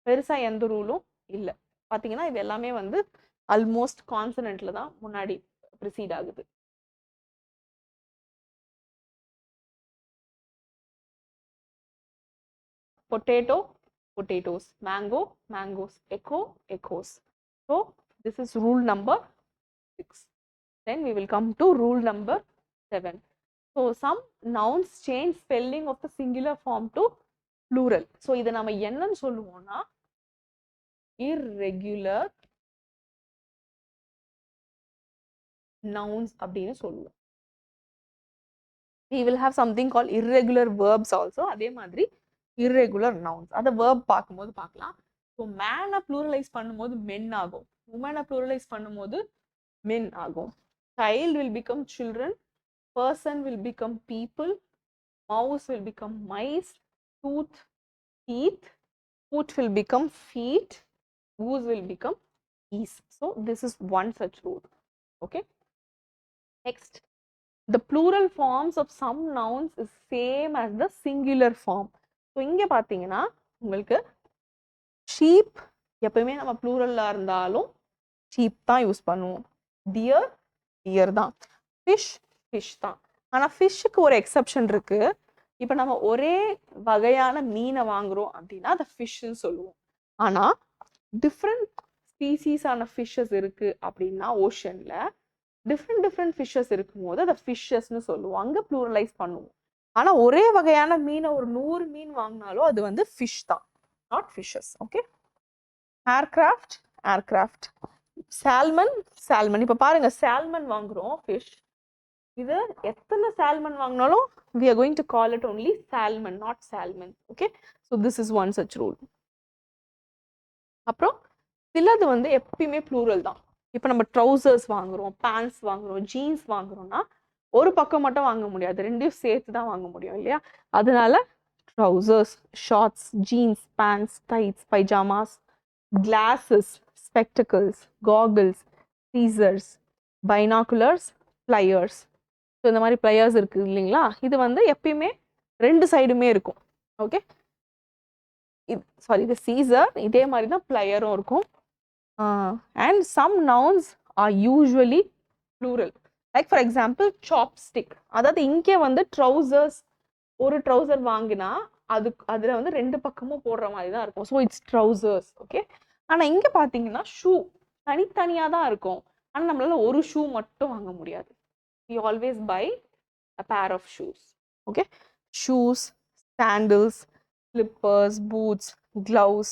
பெருசா எந்த ரூலும் இல்லை. பாத்தீங்கன்னா இது எல்லாமே வந்து ஆல்மோஸ்ட் கான்சனன்ட்ல தான் முன்னாடி ப்ரிசீட் ஆகுது. Potato potatoes, mango mangoes, echo echoes. So this is rule number 6. Then we will come to rule number 7. So some nouns change spelling of the singular form to plural. So இதை நம்ம என்னன்னு சொல்லுவோம்னா irregular nouns அப்படின்னு சொல்லுவோம். We will have something called irregular verbs also. அதே மாதிரி irregular nouns, அதை verb பார்க்கும்போது பார்க்கலாம். ஸோ மேனை ப்ளூரலைஸ் பண்ணும்போது மென் ஆகும், உமனை ப்ளூரலைஸ் பண்ணும்போது மென் ஆகும். child will become children, person will become people, mouse will become mice, tooth teeth, foot will become feet, goose will become geese. So this is one such rule. Okay, next, the plural forms of some nouns is same as the singular form. So இங்கே பார்த்தீங்கன்னா உங்களுக்கு sheep எப்பவுமே நம்ம ப்ளூரலில் இருந்தாலும் sheep தான் use பண்ணுவோம். Dear dear தான். Fish fish தான். ஆனால் ஃபிஷ்ஷுக்கு ஒரு எக்ஸப்ஷன் இருக்கு. இப்போ நம்ம ஒரே வகையான மீனை வாங்குறோம் அப்படின்னா அதை ஃபிஷ்ன்னு சொல்லுவோம். ஆனால் டிஃப்ரெண்ட் ஸ்பீசிஸான ஃபிஷ்ஷஸ் இருக்கு அப்படின்னா ஓஷன்ல டிஃப்ரெண்ட் ஃபிஷ்ஷஸ் இருக்கும்போது அதை ஃபிஷ்ஷஸ்ன்னு சொல்லுவோம், அங்கே ப்ளூரலைஸ் பண்ணுவோம். ஆனால் ஒரே வகையான மீனை ஒரு 100 மீன் வாங்கினாலும் அது வந்து ஃபிஷ் தான், not fishes. Okay, aircraft aircraft, salmon salmon. இப்போ பாருங்க, சால்மன் வாங்குறோம் ஃபிஷ், இது எத்தனை சால்மன் வாங்கினாலும் we are going to call it only salmon, not salmon. Okay, so this is one such rule. அப்புறம் சிலது வந்து எப்பயுமே ப்ளூரல் தான். இப்போ நம்ம ட்ரௌசர்ஸ் வாங்குறோம், பேண்ட்ஸ் வாங்குறோம், ஜீன்ஸ் வாங்குறோம்னா ஒரு பக்கம் மட்டும் வாங்க முடியாது, ரெண்டையும் சேர்த்து தான் வாங்க முடியும் இல்லையா? அதனால trousers, shorts, jeans, pants, tights, pyjamas, glasses, spectacles, goggles, scissors, binoculars, pliers. So இந்த மாதிரி பிளேயர்ஸ் இருக்கு இல்லைங்களா, இது வந்து எப்பயுமே ரெண்டு சைடுமே இருக்கும். ஓகே, இது சீசர், இதே மாதிரி தான் பிளேயரும் இருக்கும். And some nouns are usually plural. Like for example chopstick. அதாவது இங்கே வந்து ட்ரௌசர்ஸ், ஒரு ட்ரௌசர் வாங்கினா அதுல வந்து ரெண்டு பக்கமும் போடுற மாதிரி தான் இருக்கும். So it's trousers. ஓகே, ஆனா இங்க பாத்தீங்கன்னா ஷூ தனித்தனியா தான் இருக்கும். ஆனா நம்மளால ஒரு ஷூ மட்டும் வாங்க முடியாது. we always buy a pair of shoes. Okay, shoes, sandals, slippers, boots, gloves,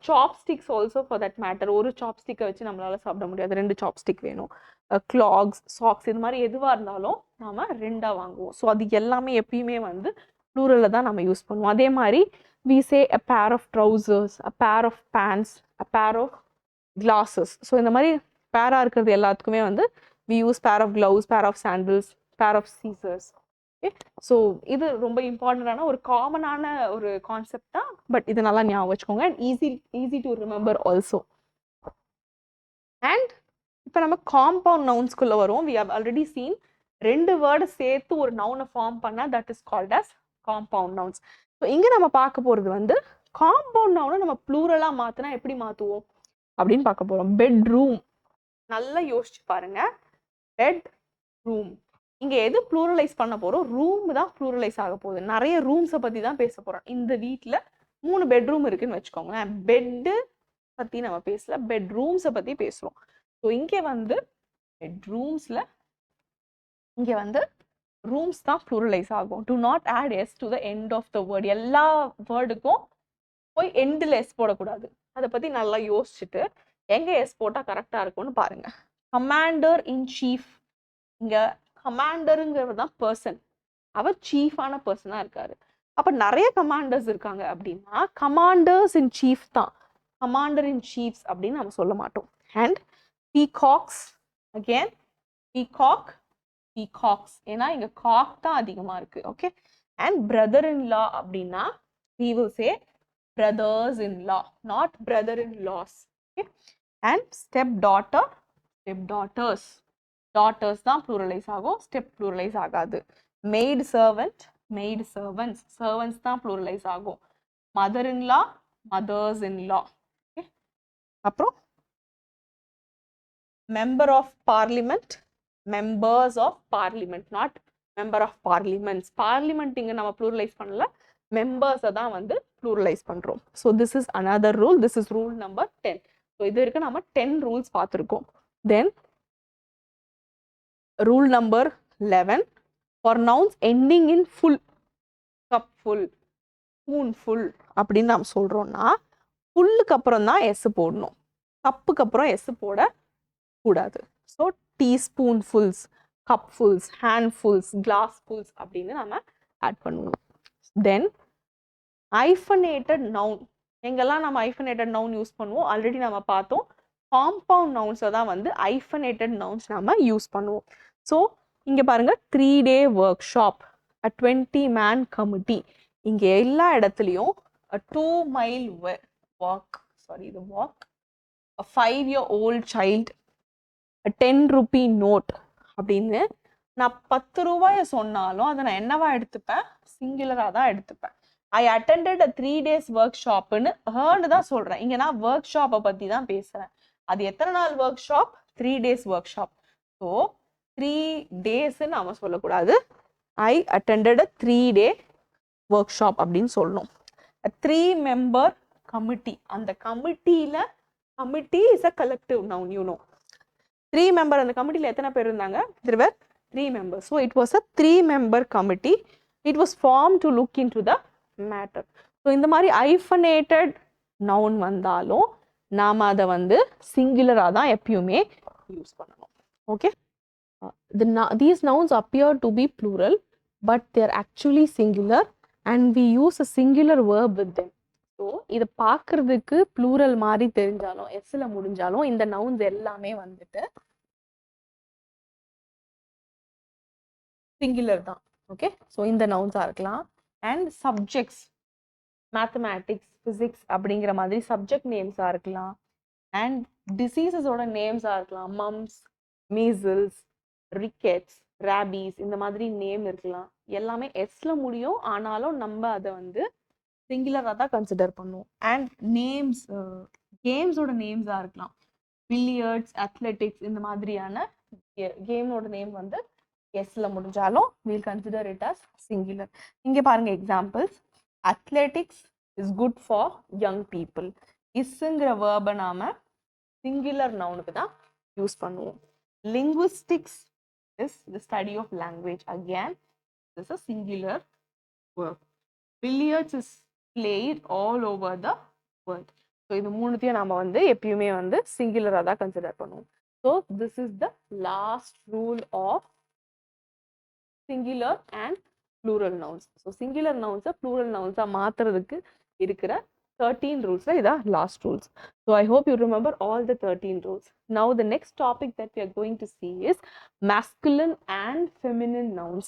chopsticks also for that matter. ஒரு சாப்ஸ்டிக்கை வச்சு நம்மளால சாப்பிட முடியாது, ரெண்டு சாப்ஸ்டிக் வேணும். கிளாக்ஸ், சாக்ஸ், இது மாதிரி எதுவாக இருந்தாலும் நாம ரெண்டா வாங்குவோம். ஸோ அது எல்லாமே எப்பயுமே வந்து ப்ளூரலில் தான் நம்ம யூஸ் பண்ணுவோம். அதே மாதிரி we say a pair of trousers, a pair of pants, a pair of glasses. So இந்த மாதிரி பேராக இருக்கிறது எல்லாத்துக்குமே வந்து we use pair of gloves, pair of sandals, pair of scissors. Okay, so இது ரொம்ப இம்பார்ட்டண்டான ஒரு காமனான ஒரு கான்செப்ட் தான். பட் இது நல்லா ஞாபகம் வச்சுக்கோங்க. And easy to remember also. And இப்போ நம்ம காம்பவுண்ட் நவுன்ஸ்குள்ள வரும். we have already seen ரெண்டு வேர்டு சேர்த்து ஒரு நவுனை ஃபார்ம் பண்ணா that is called as compound nouns. So இங்க நம்ம பார்க்க போறது வந்து காம்பவுண்ட் நவுனை நம்ம ப்ளூரலா மாத்தினா எப்படி மாத்துவோம் அப்படின்னு பார்க்க போறோம். பெட்ரூம். நல்லா யோசிச்சு பாருங்க. Bed room. இங்க எது ப்ளூரலைஸ் பண்ண போறோம்? ரூம் தான் ப்ளூரலைஸ் ஆக போகுது. நிறைய ரூம்ஸை பத்தி தான் பேச போறோம். இந்த வீட்டில் 3 பெட்ரூம் இருக்குன்னு வச்சுக்கோங்களேன். பெட்டு பத்தி நம்ம பேசல, பெட்ரூம்ஸை பத்தி பேசுறோம். ஸோ இங்க வந்து பெட்ரூம்ஸ்ல இங்க வந்து ரூம்ஸ் தான் ப்ளூரலைஸ் ஆகும். Do not add S to the end of the word. எல்லா வேர்டுக்கும் போய் எண்டில் எஸ் போடக்கூடாது. அதை பத்தி நல்லா யோசிச்சுட்டு எங்க எஸ் போட்டா கரெக்டா இருக்கும்னு பாருங்க. Commander in chief. இங்க கமாண்டருங்கிறது தான் பர்சன். அவர் சீஃபான பர்சனா இருக்காரு. அப்ப நிறைய கமாண்டர்ஸ் இருக்காங்க அப்படின்னா கமாண்டர்ஸ் இன் சீஃப் தான். கமாண்டர் இன் சீஃப்ஸ் அப்படின்னு நம்ம சொல்ல மாட்டோம். And peacocks. Again peacock, peacocks. ஏன்னா இங்க காக் தான் அதிகமா இருக்கு. ஓகே, அண்ட் பிரதர் இன் லா அப்படின்னா we will say brothers in law, not brother in laws. Okay, and step daughter, step daughters. Daughters தான் ப்ளூரலைஸ் ஆகும், ஸ்டெப் ப்ளூரலைஸ் ஆகாது. Maid servant, maid servants, servants தான் ப்ளூரலைஸ் ஆகும். Mother in law, mothers in law. அப்புறம் member of parliament, members of parliament, not member of parliaments. Parliament இங்கே நம்ம pluralise பண்ணல, மெம்பர்ஸை தான் வந்து ப்ளூரலைஸ் பண்ணுறோம். So this is another rule. This is rule number 10. ஸோ இது வரைக்கும் நம்ம 10 ரூல்ஸ் பார்த்துருக்கோம். தென் rule number 11, for nouns ending in full, cup full, spoon full அப்படின்னு நாம் சொல்றோம்னா ஃபுல்லுக்கு அப்புறம் தான் எஸ் போடணும், கப்புக்கு அப்புறம் எஸ் போட கூடாது. So teaspoonfuls, cupfuls, handfuls, glassfuls அப்படின்னு நம்ம ஆட் பண்ணுவோம். Then hyphenated noun. எங்கெல்லாம் நம்ம ஐஃபனேட்டட் நவுன் யூஸ் பண்ணுவோம் ஆல்ரெடி நம்ம பார்த்தோம். காம்பவுண்ட் நவுன்ஸை தான் வந்து ஐஃபனேட்டட் நவுன்ஸ் நம்ம யூஸ் பண்ணுவோம். ஸோ இங்கே பாருங்க, 3-day ஒர்க் ஷாப், அ 20-man கமிட்டி. இங்கே எல்லா இடத்துலையும் 2 mile walk, a 5-year-old child, a 10 rupee note அப்படின்னு நான் 10 ரூபாயை சொன்னாலும் அதை நான் என்னவா எடுத்துப்பேன்? சிங்குலராக தான் எடுத்துப்பேன். ஐ அட்டெண்டட் அ 3 days ஒர்க் ஷாப்னு ஹேர்னு தான் சொல்கிறேன். இங்கே நான் ஒர்க் ஷாப்பை பற்றி தான் பேசுகிறேன். அது எத்தனை நாள் work shop? 3 days work shop. So 3 days நாம சொல்லக்கூடாது. ஐ அட்டெண்டட் 3-day ஒர்க் ஷாப் அப்படின்னு சொல்லணும். 3-member committee. அந்த கமிட்டியில, committee is a collective noun, you know. 3 member, அந்த கமிட்டியில எத்தனை பேர் இருந்தாங்க? there were 3 members. So it was a 3-member committee. It was formed to look into the matter. So இந்த மாதிரி ஐஃபனேட்டட் நவுன் வந்தாலும் நாம அதை வந்து சிங்குலரா தான் எப்பயுமே யூஸ் பண்ணணும். Okay, these nouns appear to be plural but they are actually singular and we use a singular verb with them. So இதை பார்க்கறதுக்கு ப்ளூரல் மாதிரி தெரிஞ்சாலும் எஸ்ல முடிஞ்சாலும் இந்த நவுன்ஸ் எல்லாமே வந்துட்டு சிங்குலர் தான். ஓகே, ஸோ இந்த நவுன்ஸாக இருக்கலாம். அண்ட் சப்ஜெக்ட்ஸ், மேத்தமேட்டிக்ஸ், ஃபிசிக்ஸ் அப்படிங்கிற மாதிரி சப்ஜெக்ட் நேம்ஸாக இருக்கலாம். அண்ட் டிசீசஸோட நேம்ஸாக இருக்கலாம். மம்ஸ், மீசல்ஸ், ரிக்கெட்ஸ், rabies இந்த மாதிரி நேம் இருக்கலாம். எல்லாமே எஸ்ல முடியும். ஆனாலும் நம்ம அதை வந்து சிங்குலரா தான் கன்சிடர் பண்ணுவோம். அண்ட் நேம்ஸ் கேம்ஸோட நேம்ஸா இருக்கலாம். பில்லியர்ட்ஸ், அத்லெட்டிக்ஸ் இந்த மாதிரியான கேமோட நேம் வந்து எஸ்ல முடிஞ்சாலும் we'll consider it as singular. இங்க பாருங்க examples. Athletics is good for young people. இஸ்ங்கிற வேர்பை நாம சிங்குலர் நவுனுக்கு தான் யூஸ் பண்ணுவோம். Linguistics is the study of language. Again, this is a singular verb. Billiards is played all over the world. So இது மூணுத்தையும் நாம வந்து எப்பயுமே வந்து சிங்குலரா தான் கன்சிடர் பண்ணுவோம். So this is the last rule of singular and plural nouns. So singular nouns plural nouns மாத்துறதுக்கு இருக்கிற 13 rules இதான் last rules. So I hope you remember all the 13 rules. Now the next topic that we are going to see is masculine and feminine nouns.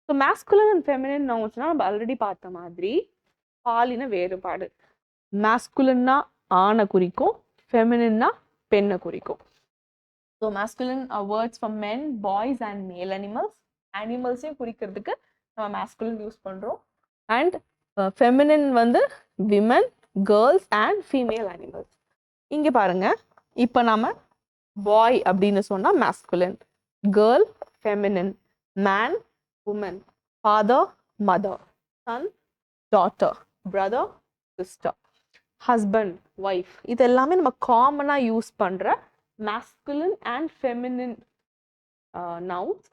So masculine and feminine nouns நம்ம already பார்த்த மாதிரி பாலின வேறுபாடு. masculineனா ஆணை குறிக்கும், feminineனா பெண்ணை குறிக்கும். So masculine are words for men, boys and male animals. Animals குறிக்கிறதுக்கு நம்ம masculine யூஸ் பண்றோம். And feminine வந்து women, girls and female animals. இங்க பாருங்க, இப்போ நாம boy அப்படின்னு சொன்னா masculine, girl feminine, man woman, father mother, son daughter, brother sister, husband wife. இது எல்லாமே நம்ம காமனா யூஸ் பண்ற masculine and feminine nouns.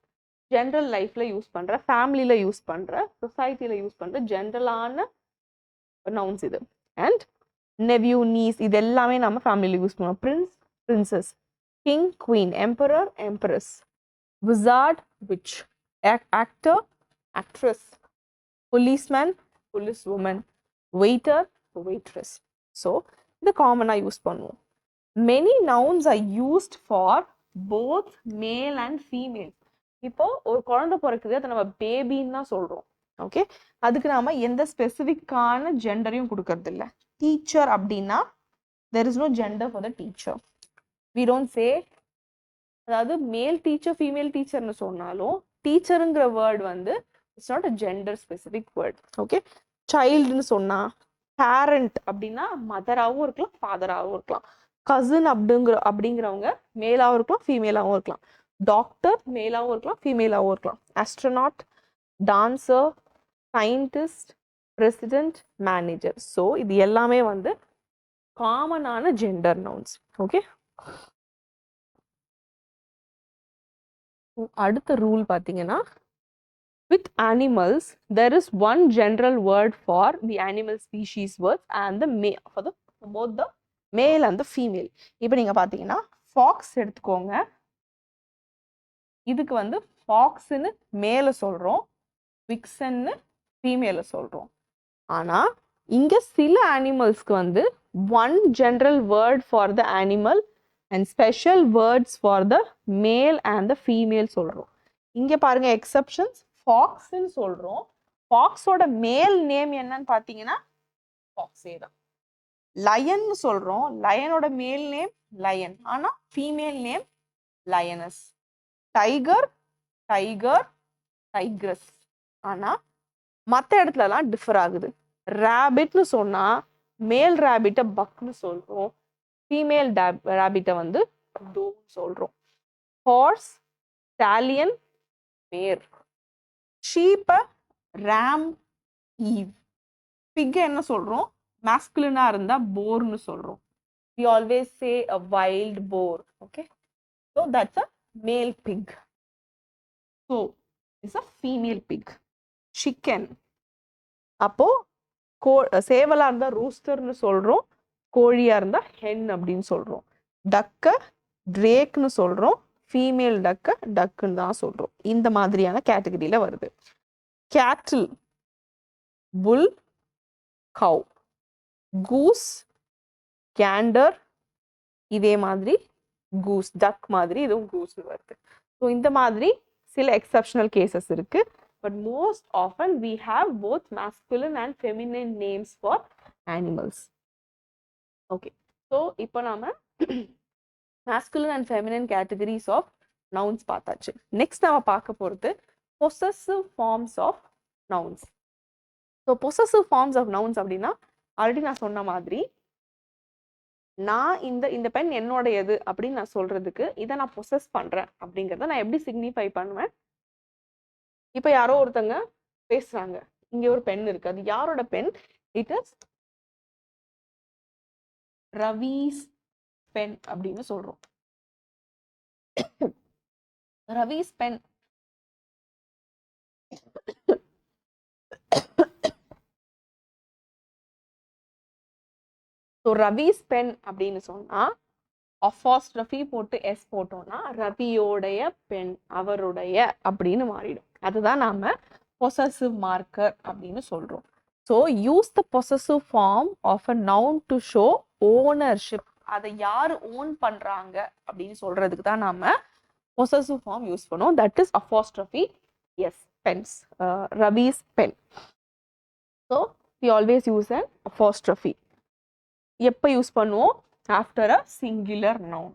General லைஃப்ல யூஸ் பண்ற, ஃபேமிலியில யூஸ் பண்ற, சொசைட்டில யூஸ் பண்ற ஜென்ரலான நவுன்ஸ் இது. அண்ட் நெவ்யூ, நீஸ் இது எல்லாமே நம்ம ஃபேமிலியில யூஸ் பண்ணுவோம். Prince princess, king queen, emperor empress, wizard which, actor actress, policeman police woman, waiter waitress. So இது காமனாக யூஸ் பண்ணுவோம். many nouns are used for both male and female. இப்போ ஒரு குழந்தை பிறக்குது, அதை நம்ம பேபின்னு தான் சொல்றோம். ஓகே, அதுக்கு நாம எந்த ஸ்பெசிஃபிக்கான ஜெண்டரையும் கொடுக்கறது இல்லை. டீச்சர் அப்படின்னா there is no gender for the teacher. we don't say, அதாவது மேல் டீச்சர் ஃபீமேல் டீச்சர்னு சொன்னாலும் டீச்சருங்கிற வேர்ட் வந்து it's not a gender specific word. Okay, சைல்டுன்னு சொன்னா பேரண்ட் அப்படின்னா மதராகவும் இருக்கலாம், ஃபாதராகவும் இருக்கலாம். கசின் அப்படிங்கிறவங்க மேலாகவும் இருக்கலாம், ஃபீமேலாகவும் இருக்கலாம். டாக்டர் மேலாகவும் இருக்கலாம், ஃபீமேலாகவும் இருக்கலாம். Astronaut, dancer, scientist, president, manager. So இது எல்லாமே வந்து காமனான ஜெண்டர் நவுன்ஸ். ஓகே, அடுத்த ரூல் பார்த்தீங்கன்னா, with animals there is one general word for the animal species words and the male for the both the male and the female. இப்போ நீங்க பாத்தீங்கன்னா Fox எடுத்துக்கோங்க. இதுக்கு வந்து ஃபாக்ஸ்னு மேல சொல்றோம், விக்சன்னு ஃபீமேல சொல்றோம். ஆனா இங்க சில அனிமல்ஸ்க்கு வந்து one general word for the animal and special words for the male and the female சொல்றோம். இங்க பாருங்க எக்ஸெப்ஷன்ஸ். ஃபாக்ஸ்ன்னு சொல்றோம், ஃபாக்ஸோட மேல் நேம் என்னன்னு பாத்தீங்கன்னா ஃபாக்ஸே தான். லயன்னு சொல்றோம், லயனோட மேல் நேம் லயன், ஆனா female name lioness. Tiger tiger tigress, ஆனா மற்ற இடத்துலலாம் டிஃபர் ஆகுது. ரேபிட்னு சொன்னா மேல் ரேபிட்டை பக்னு சொல்றோம், ஃபீமேல் ரேபிட்டை வந்து டோன்னு சொல்றோம். ஹார்ஸ் ஸ்டாலியன் மேர், ஷீப்பை ராம் ஈவ். பிக் என்ன சொல்றோம், மாஸ்குலினா இருந்தா போர்னு சொல்றோம். we always say a wild boar. okay, so that's a male pig. so it's a female pig. chicken, அப்போ சேவலா இருந்தா ரூஸ்டர்னு சொல்றோம், கோழியா இருந்தா ஹென் அப்படின்னு சொல்றோம். டக்க ட்ரேக்னு சொல்றோம், ஃபீமேல் டக்க டக்குன்னு தான் சொல்றோம். இந்த மாதிரியான கேட்டகரியில வருது. கேட்டில் புல் கவ், கூஸ் கேண்டர், இதே மாதிரி கூஸ் டக் மாதிரி இதுவும் கூஸ்னு வருது. ஸோ இந்த மாதிரி சில எக்ஸப்ஷனல் கேசஸ் இருக்கு. But most often we have both masculine and feminine names for animals. Okay, so இப்போ நாம masculine and feminine categories of nouns பார்த்தாச்சு. நெக்ஸ்ட் நம்ம பார்க்க போகிறது possessive forms of nouns. So possessive forms of nouns அப்படின்னா already நான் சொன்ன மாதிரி நான் இந்த பென் என்னோடையது அப்படின்னு நான் சொல்றதுக்கு இதை நான் பொசஸ் பண்றேன் அப்படிங்கிறத நான் எப்படி சிக்னிஃபை பண்ணுவேன்? இப்போ யாரோ ஒருத்தங்க பேசுறாங்க, இங்க ஒரு பென் இருக்கு, அது யாரோட pen? It is Ravi's pen அப்படின்னு சொல்றோம். Ravi's pen. So Ravi's pen அப்படின்னு சொன்னா அஃபாஸ்ட்ரஃபி போட்டு எஸ் போட்டோம்னா ரவியோடைய பென், அவருடைய அப்படின்னு மாறிடும். அதுதான் நாம பொசசிவ் மார்க்கர் அப்படின்னு சொல்றோம். So use the possessive form of a noun to show ownership. அதை யார் ஓன் பண்றாங்க அப்படின்னு சொல்றதுக்கு தான் நாம பொசசிவ் ஃபார்ம் யூஸ் பண்ணுவோம். That is apostrophe S, pen's, Ravi's pen. So we always use an apostrophe. எப்போ யூஸ் பண்ணுவோம்? After a singular noun.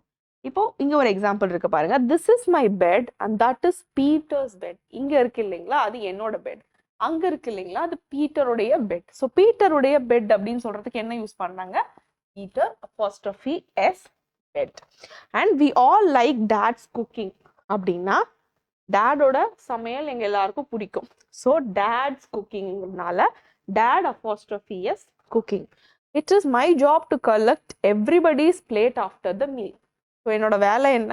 இப்போ இங்க ஒரு எக்ஸாம்பிள் இருக்கு பாருங்க. This is my bed and that is Peter's bed. இங்க இருக்கு இல்லைங்களா, அது என்னோட பெட். அங்க இருக்கு இல்லைங்களா, அது பீட்டருடைய பெட். ஸோ பீட்டருடைய பெட் அப்படின்னு சொல்றதுக்கு என்ன யூஸ் பண்ணாங்க? Peter apostrophe S pet. And we all like dad's cooking அப்படின்னா டேடோட சமையல் எங்க எல்லாருக்கும் பிடிக்கும். ஸோ டேட்ஸ் குக்கிங்னால dad apostrophe S cooking. It is my job to collect everybody's plate after the meal. So என்னோட வேலை என்ன?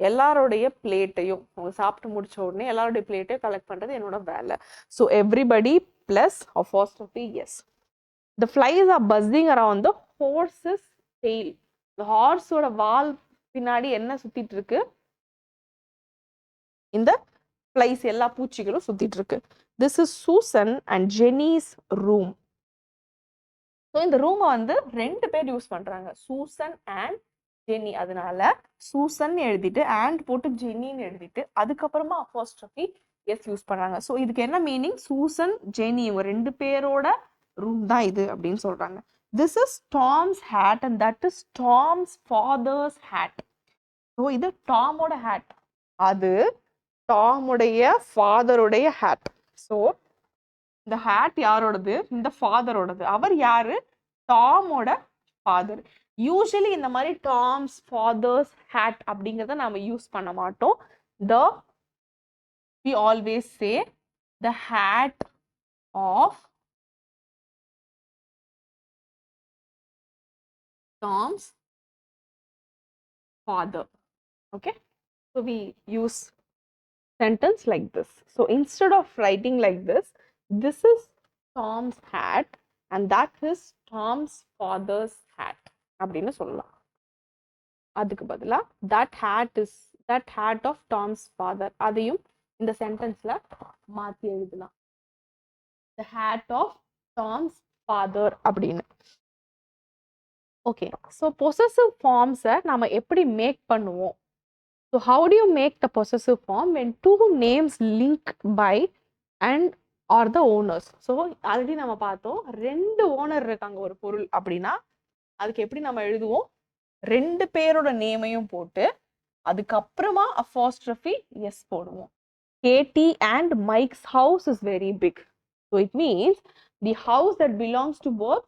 எல்லாருடைய பிளேட்டையும் அவங்க சாப்பிட்டு முடிச்ச உடனே எல்லாருடைய பிளேட்டையும் கலெக்ட் பண்ணுறது என்னோட வேலை. So everybody plus apostrophe S. The flies are buzzing around the horse's tail. இந்த ஹார்ஸோட வால் பின்னாடி என்ன சுத்திட்டு இருக்கு? இந்த flies, எல்லா பூச்சிகளும் சுத்திட்டு இருக்கு. This is Susan and Jenny's room. So இந்த ரூமை வந்து ரெண்டு பேர் யூஸ் பண்றாங்க, சூசன் அண்ட் ஜென்னி. அதனால சூசன் எழுதிட்டு அண்ட் போட்டு ஜென்னின்னு எழுதிட்டு அதுக்கப்புறமா அப்போஸ்ட்ரோஃபி எஸ் யூஸ் பண்றாங்க. ஸோ இதுக்கு என்ன மீனிங்? சூசன் ஜென்னி இவங்க ரெண்டு பேரோட ரூம் தான் இது அப்படின்னு சொல்றாங்க. This is Tom's hat and that is Tom's father's hat. So இது டாமோட ஹேட், அது டாமுடைய ஃபாதருடைய ஹேட். ஸோ இந்த ஹேட் யாரோடது? இந்த ஃபாதரோடது. அவர் யாரு? டாமோட ஃபாதர். யூஸ்வலி இந்த மாதிரி டாம்ஸ் ஃபாதர்ஸ் ஹேட் அப்படிங்கிறத நாம யூஸ் பண்ண மாட்டோம். we always say the hat of Tom's father. Okay, so we use sentence like this. So instead of writing like this, this is Tom's hat and that is Tom's father's hat அப்படின்னு சொல்லலாம். அதுக்கு பதிலா that hat of Tom's father அதையும் இந்த சென்டென்ஸ்ல மாத்தி எழுதலாம். the hat of Tom's father அப்படின்னு. Okay, so possessive ஃபார்ம்ஸை நம்ம எப்படி மேக் பண்ணுவோம்? So how do you make the possessive form when two names link by and are the owners? So already நம்ம பார்த்தோம், ரெண்டு ஓனர் இருக்காங்க ஒரு பொருள் அப்படின்னா அதுக்கு எப்படி நம்ம எழுதுவோம்? ரெண்டு பேரோட நேமையும் போட்டு அதுக்கப்புறமா apostrophe எஸ் போடுவோம். Katie and Mike's house is very big. So it means the house that belongs to both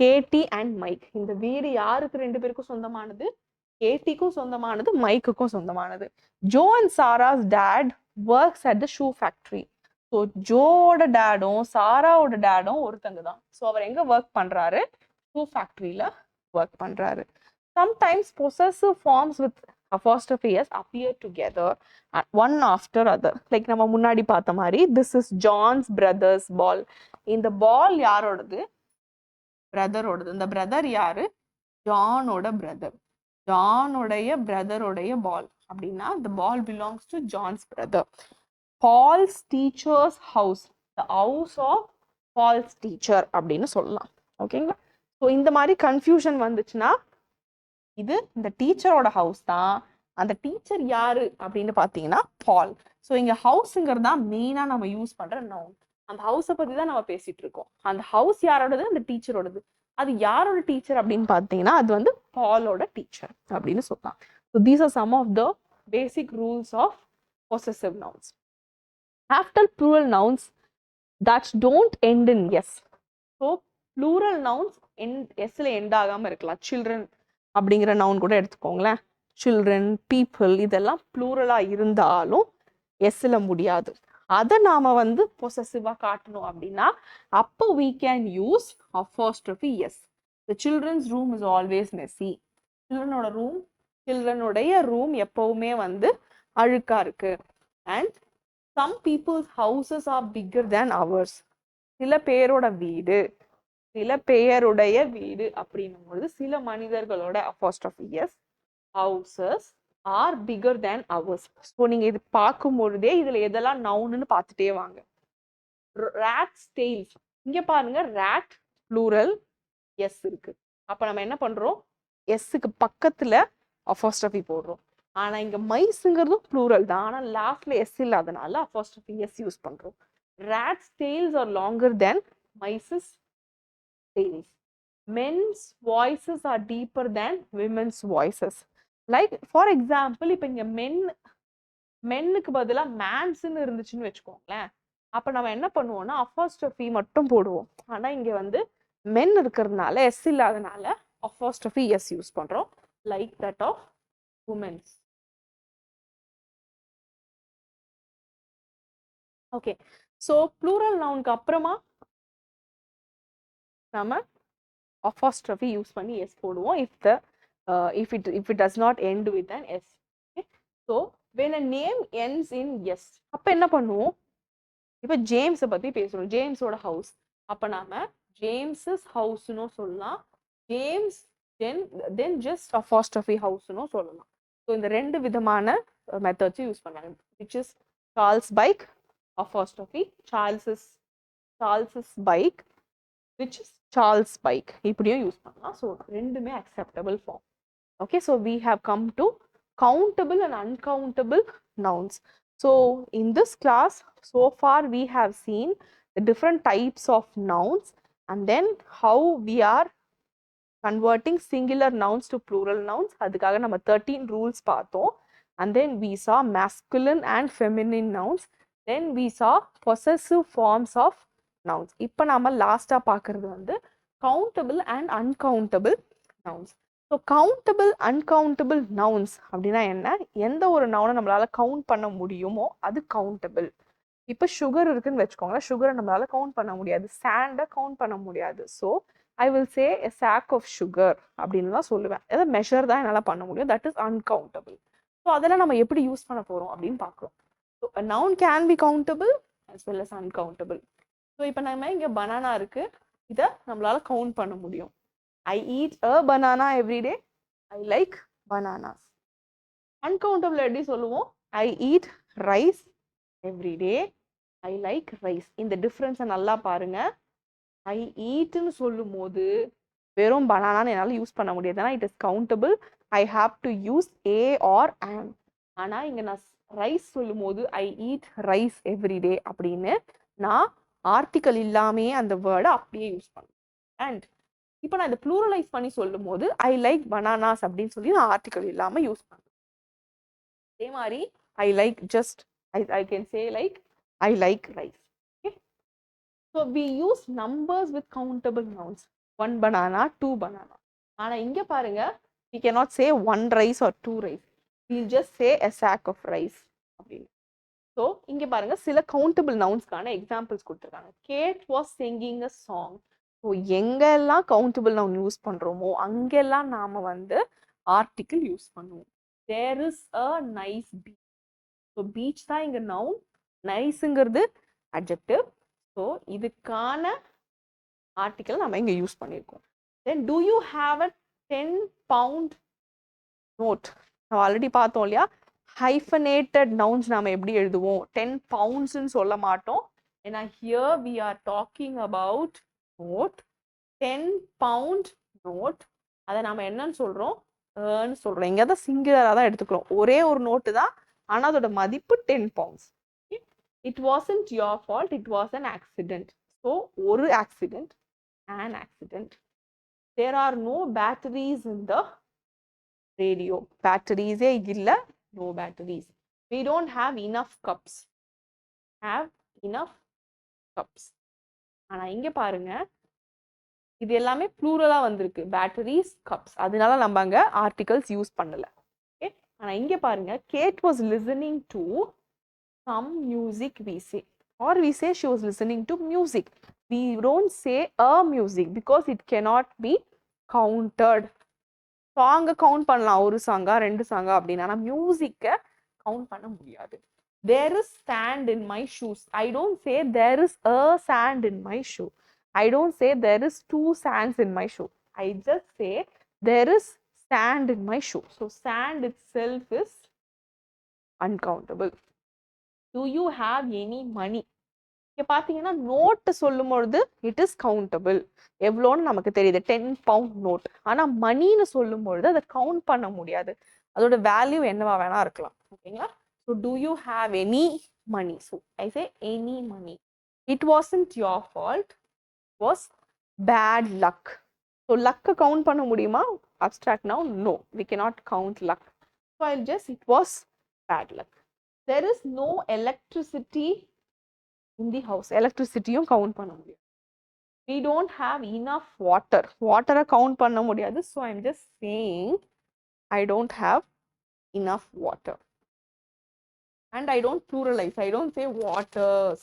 Katie and Mike. இந்த வீடு யாருக்கு ரெண்டு பேருக்கும் சொந்தமானது? கேட்டிக்கும் சொந்தமானது, மைக்குக்கும் சொந்தமானது. Joe and Sarah's dad works at the shoe factory. So ஜோவோட டேடும் சாராவோட டேடும் ஒருத்தங்க தான். ஸோ அவர் எங்க ஒர்க் பண்றாரு? ஷூ ஃபேக்ட்ரியில ஒர்க் பண்றாரு. Sometimes possessive forms with apostrophe s appear together one after other. Like நம்ம முன்னாடி பார்த்த மாதிரி this is John's brother's ball. இந்த பால் யாரோடது? பிரதரோடது. இந்த பிரதர் யாரு? ஜானோட பிரதர். ஜானுடைய பிரதருடைய பால் அப்படின்னா the ball belongs to John's brother. Paul's teacher's house, the house of Paul's teacher அப்படின்னு சொல்லலாம். ஓகேங்களா? ஸோ இந்த மாதிரி கன்ஃபியூஷன் வந்துச்சுன்னா இது இந்த டீச்சரோட ஹவுஸ் தான். அந்த டீச்சர் யாரு அப்படின்னு பார்த்தீங்கன்னா பால். ஸோ இங்க ஹவுஸுங்கிறது தான் மெயினா நம்ம யூஸ் பண்ற நவுன். அந்த ஹவுஸை பத்தி தான் நம்ம பேசிட்டு இருக்கோம். அந்த ஹவுஸ் யாரோடது? அந்த டீச்சரோடது. அது யாரோட டீச்சர் அப்படின்னு பார்த்தீங்கன்னா அது வந்து பாலோட டீச்சர் அப்படின்னு சொல்லலாம். So these are some of the basic rules of possessive nouns. After plural nouns that don't end in s. So plural nouns sல end ஆகாம இருக்கலாம். children அப்படிங்கிற நவுன் கூட எடுத்துக்கோங்களேன். children, people இதெல்லாம் plural இருந்தாலும் sல முடியாது. அதை நாம வந்து பொசசிவா காட்டணும் அப்படின்னா அப்போ we can use apostrophe s. The children's room is always messy. சில்ட்ரனுடைய ரூம் எப்பவுமே வந்து அழுக்கா இருக்கு. And some people's houses are bigger than ours. சில பேருடைய வீடு அப்படின்னும் பொழுது சில மனிதர்களோட apostrophe s houses are bigger than ours. So நீங்க இது பார்க்கும் பொழுதே இதுல எதெல்லாம் நவுன்னு பார்த்துட்டே வாங்க. rat's tails, இங்க பாருங்க rat plural s இருக்கு. அப்ப நம்ம என்ன பண்றோம், sக்கு பக்கத்துல apostrophe போடுறோம். ஆனா இங்க மைஸ்ங்கிறதும் plural தான், ஆனா லாஸ்ட்ல s இல்லாதனால apostrophe s யூஸ் பண்றோம். rat's tails are longer than mice's tails. men's voices are deeper than women's voices. Like for example, இப்ப இங்க மென்னுக்கு பதிலா மேன்ஸ்ன்னு இருந்துச்சுன்னு வச்சுக்கோங்களேன். அப்ப நம்ம என்ன பண்ணுவோம்னா apostrophe மட்டும் போடுவோம். ஆனா இங்க வந்து மென் இருக்கிறதுனால s இல்லாதனால apostrophe s யூஸ் பண்றோம். like that of women's. Okay, so plural nounக்கு அப்புறமா நாம apostrophe யூஸ் பண்ணி s போடுவோம் if it does not end with an s. Okay, so when a name ends in s, அப்ப என்ன பண்ணுவோம், இப்ப ஜேம்ஸை பத்தி பேசுறோம், ஜேம்ஸோட ஹவுஸ். அப்ப நாம ஜேம்ஸஸ் ஹவுஸ்னு சொல்லலாம், ஜேம்ஸ் then just apostrophe ஹவுஸ்னு சொல்லலாம். ஸோ இந்த ரெண்டு விதமான மெத்தட்ஸ் யூஸ் பண்ணாங்க, which is Charles bike apostrophe, Charles bike which is Charles bike, இப்படியும் யூஸ் பண்ணலாம். ஸோ ரெண்டுமே acceptable form. Okay, so we have come to countable and uncountable nouns. So in this class so far we have seen the different types of nouns and then how we are converting singular nouns to plural nouns. அதுக்காக நம்ம 13 rules பார்த்தோம். And then we saw masculine and feminine nouns. Then we saw possessive forms of nouns. இப்போ நாம லாஸ்டா பார்க்கிறது வந்து countable and uncountable nouns. So countable uncountable nouns அப்படின்னா என்ன, எந்த ஒரு நவுனை நம்மளால கவுண்ட் பண்ண முடியுமோ அது கவுண்டபிள். இப்போ சுகர் இருக்குன்னு வச்சுக்கோங்களேன், சுகரை நம்மளால கவுண்ட் பண்ண முடியாது, சாண்டை கவுண்ட் பண்ண முடியாது. So I will say a sack of sugar அப்படின்னு தான் சொல்லுவேன். ஏதாவது மெஷர் தான் என்னால் பண்ண முடியும், தட் இஸ் அன்கவுண்டபிள். ஸோ அதெல்லாம் நம்ம எப்படி யூஸ் பண்ண போகிறோம் அப்படின்னு பார்க்குறோம். So a noun can be countable as well as uncountable. So இப்போ நம்ம இங்கே பனானா இருக்கு, இதை நம்மளால கவுண்ட் பண்ண முடியும். I eat a banana every day. I like bananas. Uncountable எப்படி சொல்லுவோம், I eat rice every day. I like rice. இந்த டிஃபரன்ஸை நல்லா பாருங்க. I eatன்னு சொல்லும் போது வெறும் பனானான்னு என்னால் யூஸ் பண்ண முடியாது, it is countable. I have to use a or an. ஆனால் இங்கே நான் ரைஸ் சொல்லும் போது I eat rice every day அப்படின்னு நான் ஆர்டிக்கல் இல்லாமே அந்த வேர்டை அப்படியே யூஸ் பண்ணுவேன். அண்ட் இப்போ நான் இதை ப்ளூரலைஸ் பண்ணி சொல்லும் போது ஐ லைக் பனானாஸ் அப்படின்னு சொல்லி நான் ஆர்டிக்கல் இல்லாமல் யூஸ் பண்ணுவேன். அதே மாதிரி I like just I can say like I like rice. Okay, so we use numbers with countable nouns, 1 banana 2 banana. ஆனால் இங்கே பாருங்க, we cannot say 1 rice or 2 rice, we'll just say a sack of rice அப்படின்னு. So இங்கே பாருங்க சில countable நவுன்ஸ்க்கான examples கொடுத்துருக்காங்க. Kate was singing a song. So எங்கெல்லாம் கவுண்டபிள் நவுன் யூஸ் பண்ணுறோமோ அங்கெல்லாம் நாம் வந்து ஆர்டிக்கிள் யூஸ் பண்ணுவோம். There is a nice beach. So beach தான் இங்கே நவுன், நைஸுங்கிறது அட்ஜெக்டிவ். ஸோ இதுக்கான ஆர்டிக்கிள் நம்ம இங்கே யூஸ் பண்ணியிருக்கோம். Then do you have a 10 pound note. நம்ம ஆல்ரெடி பார்த்தோம் இல்லையா, ஹைஃபனேட்டட் நவுன்ஸ் நாம் எப்படி எழுதுவோம், 10 poundsன்னு சொல்ல மாட்டோம். ஏன்னா here we are talking about note, 10 pound note. அதை நம்ம என்னன்னு சொல்றோம், சொல்றோம். இங்கே தான் சிங்குலராக தான் எடுத்துக்கிறோம், ஒரே ஒரு நோட்டு தான், ஆனால் அதோட மதிப்பு 10 pounds. It wasn't your fault, it was an accident. So ஒரு accident, an accident. There are no batteries in the radio. பேட்டரிஸே இல்லை no batteries. We don't have enough cups. Have enough cups. ஆனா இங்க பாருங்க, இது எல்லாமே ப்ளூரலா வந்திருக்கு. Batteries, cups. அதனால நம்ம அங்க ஆர்டிகல்ஸ் யூஸ் பண்ணல. ஓகே. ஆனா இங்க பாருங்க, Kate was listening to some music, we say. Or we say she was listening to music. We don't say a music because it cannot be counted. சாங்க count பண்ணலாம், ஒரு சாங்கா ரெண்டு சாங்கா அப்படின்னு. ஆனா மியூசிக்கை கவுண்ட் பண்ண முடியாது. There is sand in my shoes. I don't say there is a sand in my shoe. I don't say there is two sands in my shoe. I just say there is sand in my shoe. So sand itself is uncountable. Do you have any money? இங்க பாத்தீங்கன்னா note சொல்லும் பொழுது it is countable. எவ்வளோன்னு நமக்கு தெரியுது, 10 pound note. ஆனா மணின்னு சொல்லும் பொழுது அதை கவுண்ட் பண்ண முடியாது. அதோட வேல்யூ என்னவா வேணா இருக்கலாம். ஓகேங்களா? So do you have any money? So I say any money. It wasn't your fault, was bad luck. So லக்கை கவுண்ட் பண்ண முடியுமா? Abstract noun no, we cannot count luck. So I just it was bad luck. There is no electricity in the house. எலக்ட்ரிசிட்டியும் count பண்ண முடியாது. we don't have enough water. வாட்டரை count பண்ண முடியாது. so I'm just saying I don't have enough water. and I don't pluralize. I don't say waters.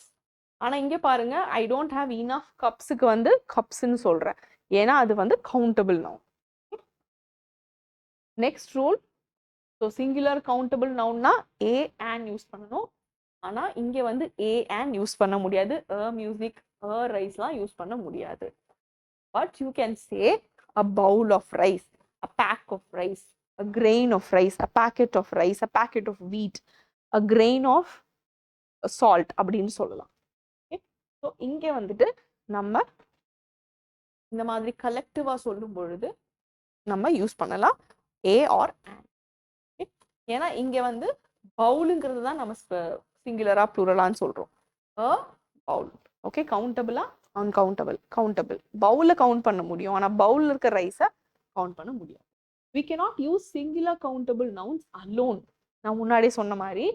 ஆனா இங்க பாருங்க, I don't have enough cupsக்கு வந்து cupsன்னு சொல்றேன். ஏன்னா அது வந்து countable noun. next rule. so singular countable nounனா a and use பண்ணணும். ஆனா இங்க வந்து a and யூஸ் பண்ண முடியாது. a music, a riceலாம் யூஸ் பண்ண முடியாது. but you can say a bowl of rice, a pack of rice, a grain of rice, a packet of rice, a packet of wheat, a grain of salt அப்படின்னு சொல்லலாம். So இங்க வந்துட்டு நம்ம இந்த மாதிரி கலெக்டிவா சொல்லும் பொழுது நம்ம யூஸ் பண்ணலாம் a or and. ஏன்னா இங்க வந்து பவுலுங்கிறது தான் நம்ம சிங்குலரா ப்ளூரலான்னு சொல்றோம். a bowl. ஓகே. கவுண்டபிளா அன்கவுண்டபிள்? கவுண்டபிள். பவுல கவுண்ட் பண்ண முடியும், ஆனா பவுல்ல இருக்க ரைஸை கவுண்ட் பண்ண முடியாது. we cannot use singular countable nouns alone. நான் முன்னாடி சொன்ன மாதிரி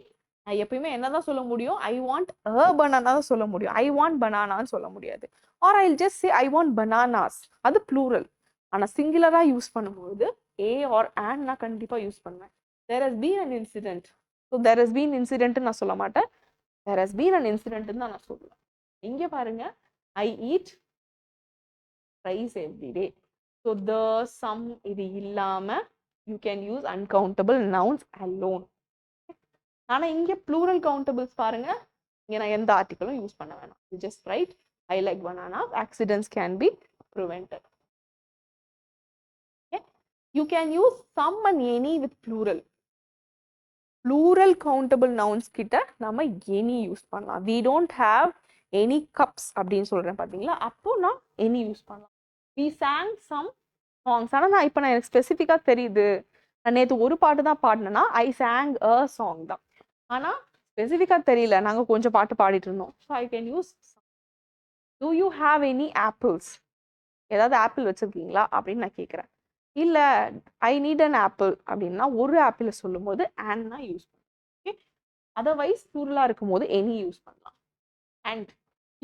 நான் எப்பயுமே என்னதான் சொல்ல முடியும்? I want a banana தான் சொல்ல முடியும். I want bananaன்னு சொல்ல முடியாது. or I'll just say I want bananas. அது ப்ளூரல். ஆனா சிங்குலரா யூஸ் பண்ணும்போது a or and நான் கண்டிப்பா யூஸ் பண்ணுவேன். there has been an incident. so there has been incident நான் சொல்ல மாட்டேன். there has been an incident தான் நான் சொல்லுவேன். இங்க பாருங்க, I eat rice every day. so the, some இது இல்லாம you can use uncountable nouns alone. ஆனா இங்க plural countables பாருங்க, இங்க நான் எந்த ஆர்டிகலும் யூஸ் பண்ண வேணாம். you just write I like bananas. accidents can be prevented. okay? you can use some and any with plural. plural countable nouns கிட்ட நம்ம any யூஸ் பண்ணலாம். we don't have any cups அப்படின்னு சொல்றேன் பாத்தீங்களா, அப்போ நான் any யூஸ் பண்ணலாம். we sang some songs. ஆனா நான் இப்போ எனக்கு ஸ்பெசிஃபிக்கா தெரியுது, நான் நேற்று ஒரு பாட்டு தான் பாடினேன்னா I sang a song தான். ஆனா ஸ்பெசிஃபிக்கா தெரியல, நாங்க கொஞ்சம் பாட்டு பாடிட்டு இருந்தோம். so I can use do you have any apples? ஏதாவது ஆப்பிள் வச்சிருக்கீங்களா அப்படின்னு நான் கேட்குறேன். இல்ல I need an apple அப்படின்னா ஒரு ஆப்பிள் சொல்லும் போது and நான் யூஸ் பண்ணுவேன். ஓகே. அதர்வைஸ் ப்ளூரலா இருக்கும் போது any யூஸ் பண்ணலாம். and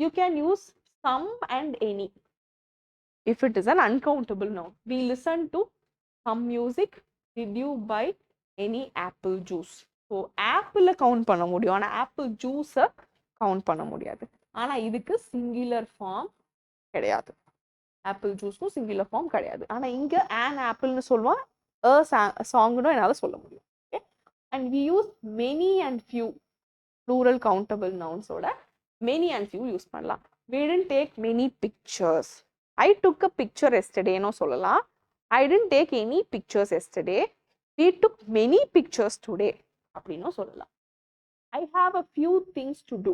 you can use some and any if it is an uncountable noun. we listen to some music. did you buy any apple juice? So ஆப்பிளை count பண்ண முடியும், ஆனா apple ஜூஸை count பண்ண முடியாது. ஆனா இதுக்கு சிங்குலர் ஃபார்ம் கிடையாது. ஆப்பிள் ஜூஸ்க்கும் சிங்குலர் ஃபார்ம் கிடையாது. ஆனா இங்க an ஆப்பிள்னு சொல்லுவான், a சாங்னு என்னால சொல்ல முடியும். Okay. and we use many and few. plural countable nouns ஓட many and few யூஸ் பண்ணலாம். we didn't take many pictures. I took a picture yesterday னோ சொல்லலாம். I didn't take any pictures yesterday. we took many pictures today அப்படின்னும் சொல்லலாம். I have a few things to do.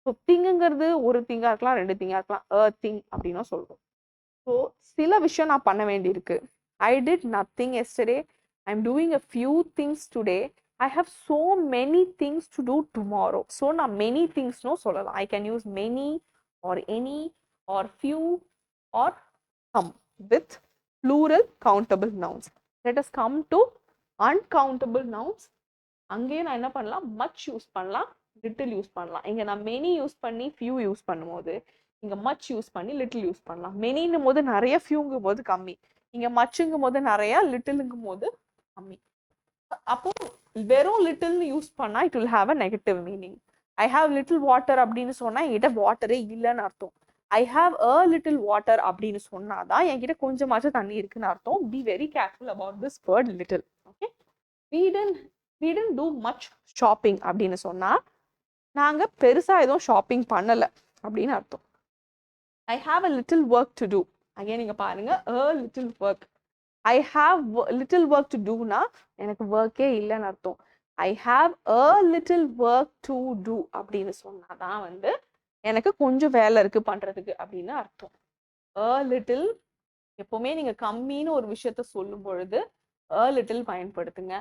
So திங்குங்கிறது ஒரு திங்கா இருக்கலாம், ரெண்டு திங்கா இருக்கலாம். a thing அப்படின்னும் சொல்றோம். ஸோ சில விஷயம் நான் பண்ண வேண்டியிருக்கு. I did nothing yesterday. I'm doing a few things today. I have so many things to do tomorrow. So நான் many thingsனோ சொல்லலாம். I can use many or any or few or some with plural countable nouns. Let us come to uncountable nouns. அங்கேயே நான் என்ன பண்ணலாம், much use பண்ணலாம், little use பண்ணலாம். இங்க நான் மெனி யூஸ் பண்ணி ஃபியூ யூஸ் பண்ணும்போது இங்க மச் யூஸ் பண்ணி லிட்டில் யூஸ் பண்ணலாம். மெனிங்கும் போது நிறைய, ஃபியூங்கும் போது கம்மி. இங்க மச்சுங்கும் போது நிறைய, லிட்டிலுங்கும் போது கம்மி. அப்போ வெறும் லிட்டில்னு யூஸ் பண்ணா it will have a negative meaning. I have little water அப்படின்னு சொன்னா என்கிட்ட வாட்டரே இல்லைன்னு அர்த்தம். I have a little water அப்படின்னு சொன்னாதான் என்கிட்ட கொஞ்சமாச்சும் தண்ணி இருக்குன்னு அர்த்தம். Be very careful about this word little. Okay, we didn't do much shopping அப்படின்னு சொன்னா நாங்க பெருசா எதுவும் ஷாப்பிங் பண்ணல அப்படின்னு அர்த்தம். I have a little work to do. Again நீங்க பாருங்க, a little work. I have little work to do னா எனக்கு ஒர்க்கே இல்லைன்னு அர்த்தம். I have a little work to do அப்படின்னு சொன்னாதான் வந்து எனக்கு கொஞ்சம் வேலை இருக்கு பண்றதுக்கு அப்படின்னு அர்த்தம். a little, எப்பவுமே நீங்க கம்மின்னு ஒரு விஷயத்த சொல்லும் பொழுது a little பயன்படுத்துங்க.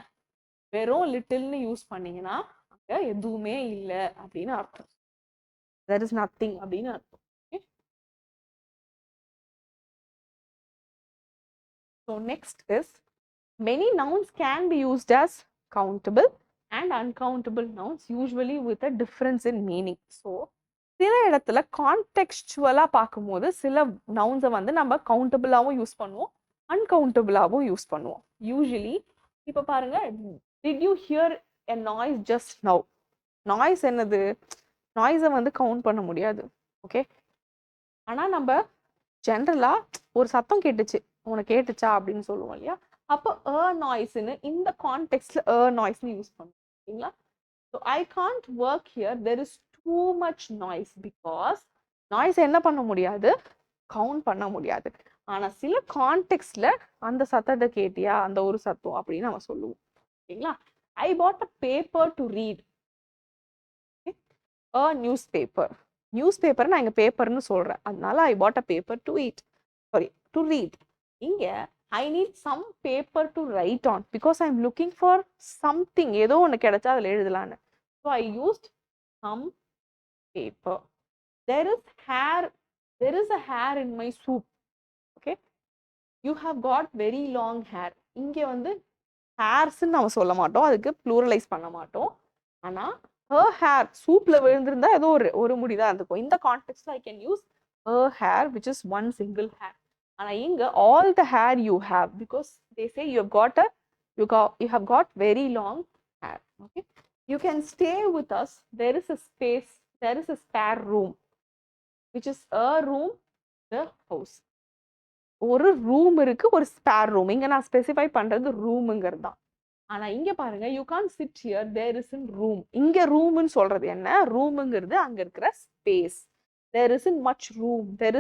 வெறும் லிட்டில்னு யூஸ் பண்ணீங்கன்னா அங்க எதுவுமே இல்லை அப்படின்னு அர்த்தம். there is nothing அப்படின்னு அர்த்தம். So next is, many nouns can be used as countable and uncountable nouns, usually with a difference in meaning. So சில இடத்துல கான்டெக்ஸ்டுவலா பார்க்கும்போது சில நவுன்ஸை வந்து நம்ம கவுண்டபிளாகவும் யூஸ் பண்ணுவோம், அன்கவுண்டபிளாகவும் யூஸ் பண்ணுவோம். யூஸ்வலி இப்போ பாருங்க, did you hear a noise just now? Noise என்னது? நாய்ஸை வந்து கவுண்ட் பண்ண முடியாது. ஓகே, ஆனால் நம்ம ஜென்ரலா ஒரு சத்தம் கேட்டுச்சு, உனக்கு கேட்டுச்சா அப்படின்னு சொல்லுவோம் இல்லையா? அப்போ a noise-னு இந்த கான்டெக்ட்ல a noise-னு யூஸ் பண்ணுவோம். ஓகேங்களா? So I can't work here, there is too much noise, because noise என்ன பண்ண முடியாது, கவுண்ட் பண்ண முடியாது. ஆனா சில கான்டெக்ட்ல அந்த சத்தத்தை கேட்டியா, அந்த ஒரு சத்தம் அப்படின்னு நம்ம சொல்லுவோம். ஓகேங்களா? I bought a paper to read. A newspaper. Newspaper நான் இங்க பேப்பர்னு சொல்றேன், அதனால I bought a paper to eat. Sorry, to read. இங்க I need some paper to write on because I'm looking for something. ஏதோ ஒன்று கிடைச்சா அதில் எழுதலான்னு. So I used some paper. There is a hair in my soup. Okay, you have got very long hair. இங்கே வந்து ஹேர்ஸ்ன்னு நம்ம சொல்ல மாட்டோம், அதுக்கு ப்ளூரலைஸ் பண்ண மாட்டோம். ஆனா her hair சூப்ல விழுந்திருந்தா ஏதோ ஒரு முடிதான் இருந்துக்கும். இந்த கான்டெக்ட்ல I can use her hair, which is one single hair. ஆனா இங்க all the hair you have, because they say you have got very long hair. Okay, you can stay with us, there is a space, there is a spare room, which is a room, the house. ஒரு room இருக்கு, ஒரு spare room. இங்க நான் specify பண்றது ரூம்ங்கிறது தான். ஆனா இங்க பாருங்க, you can sit here, there is in room. இங்க ரூம்னு சொல்றது என்ன, ரூம்ங்கிறது அங்க இருக்கிற space. There is in much room, there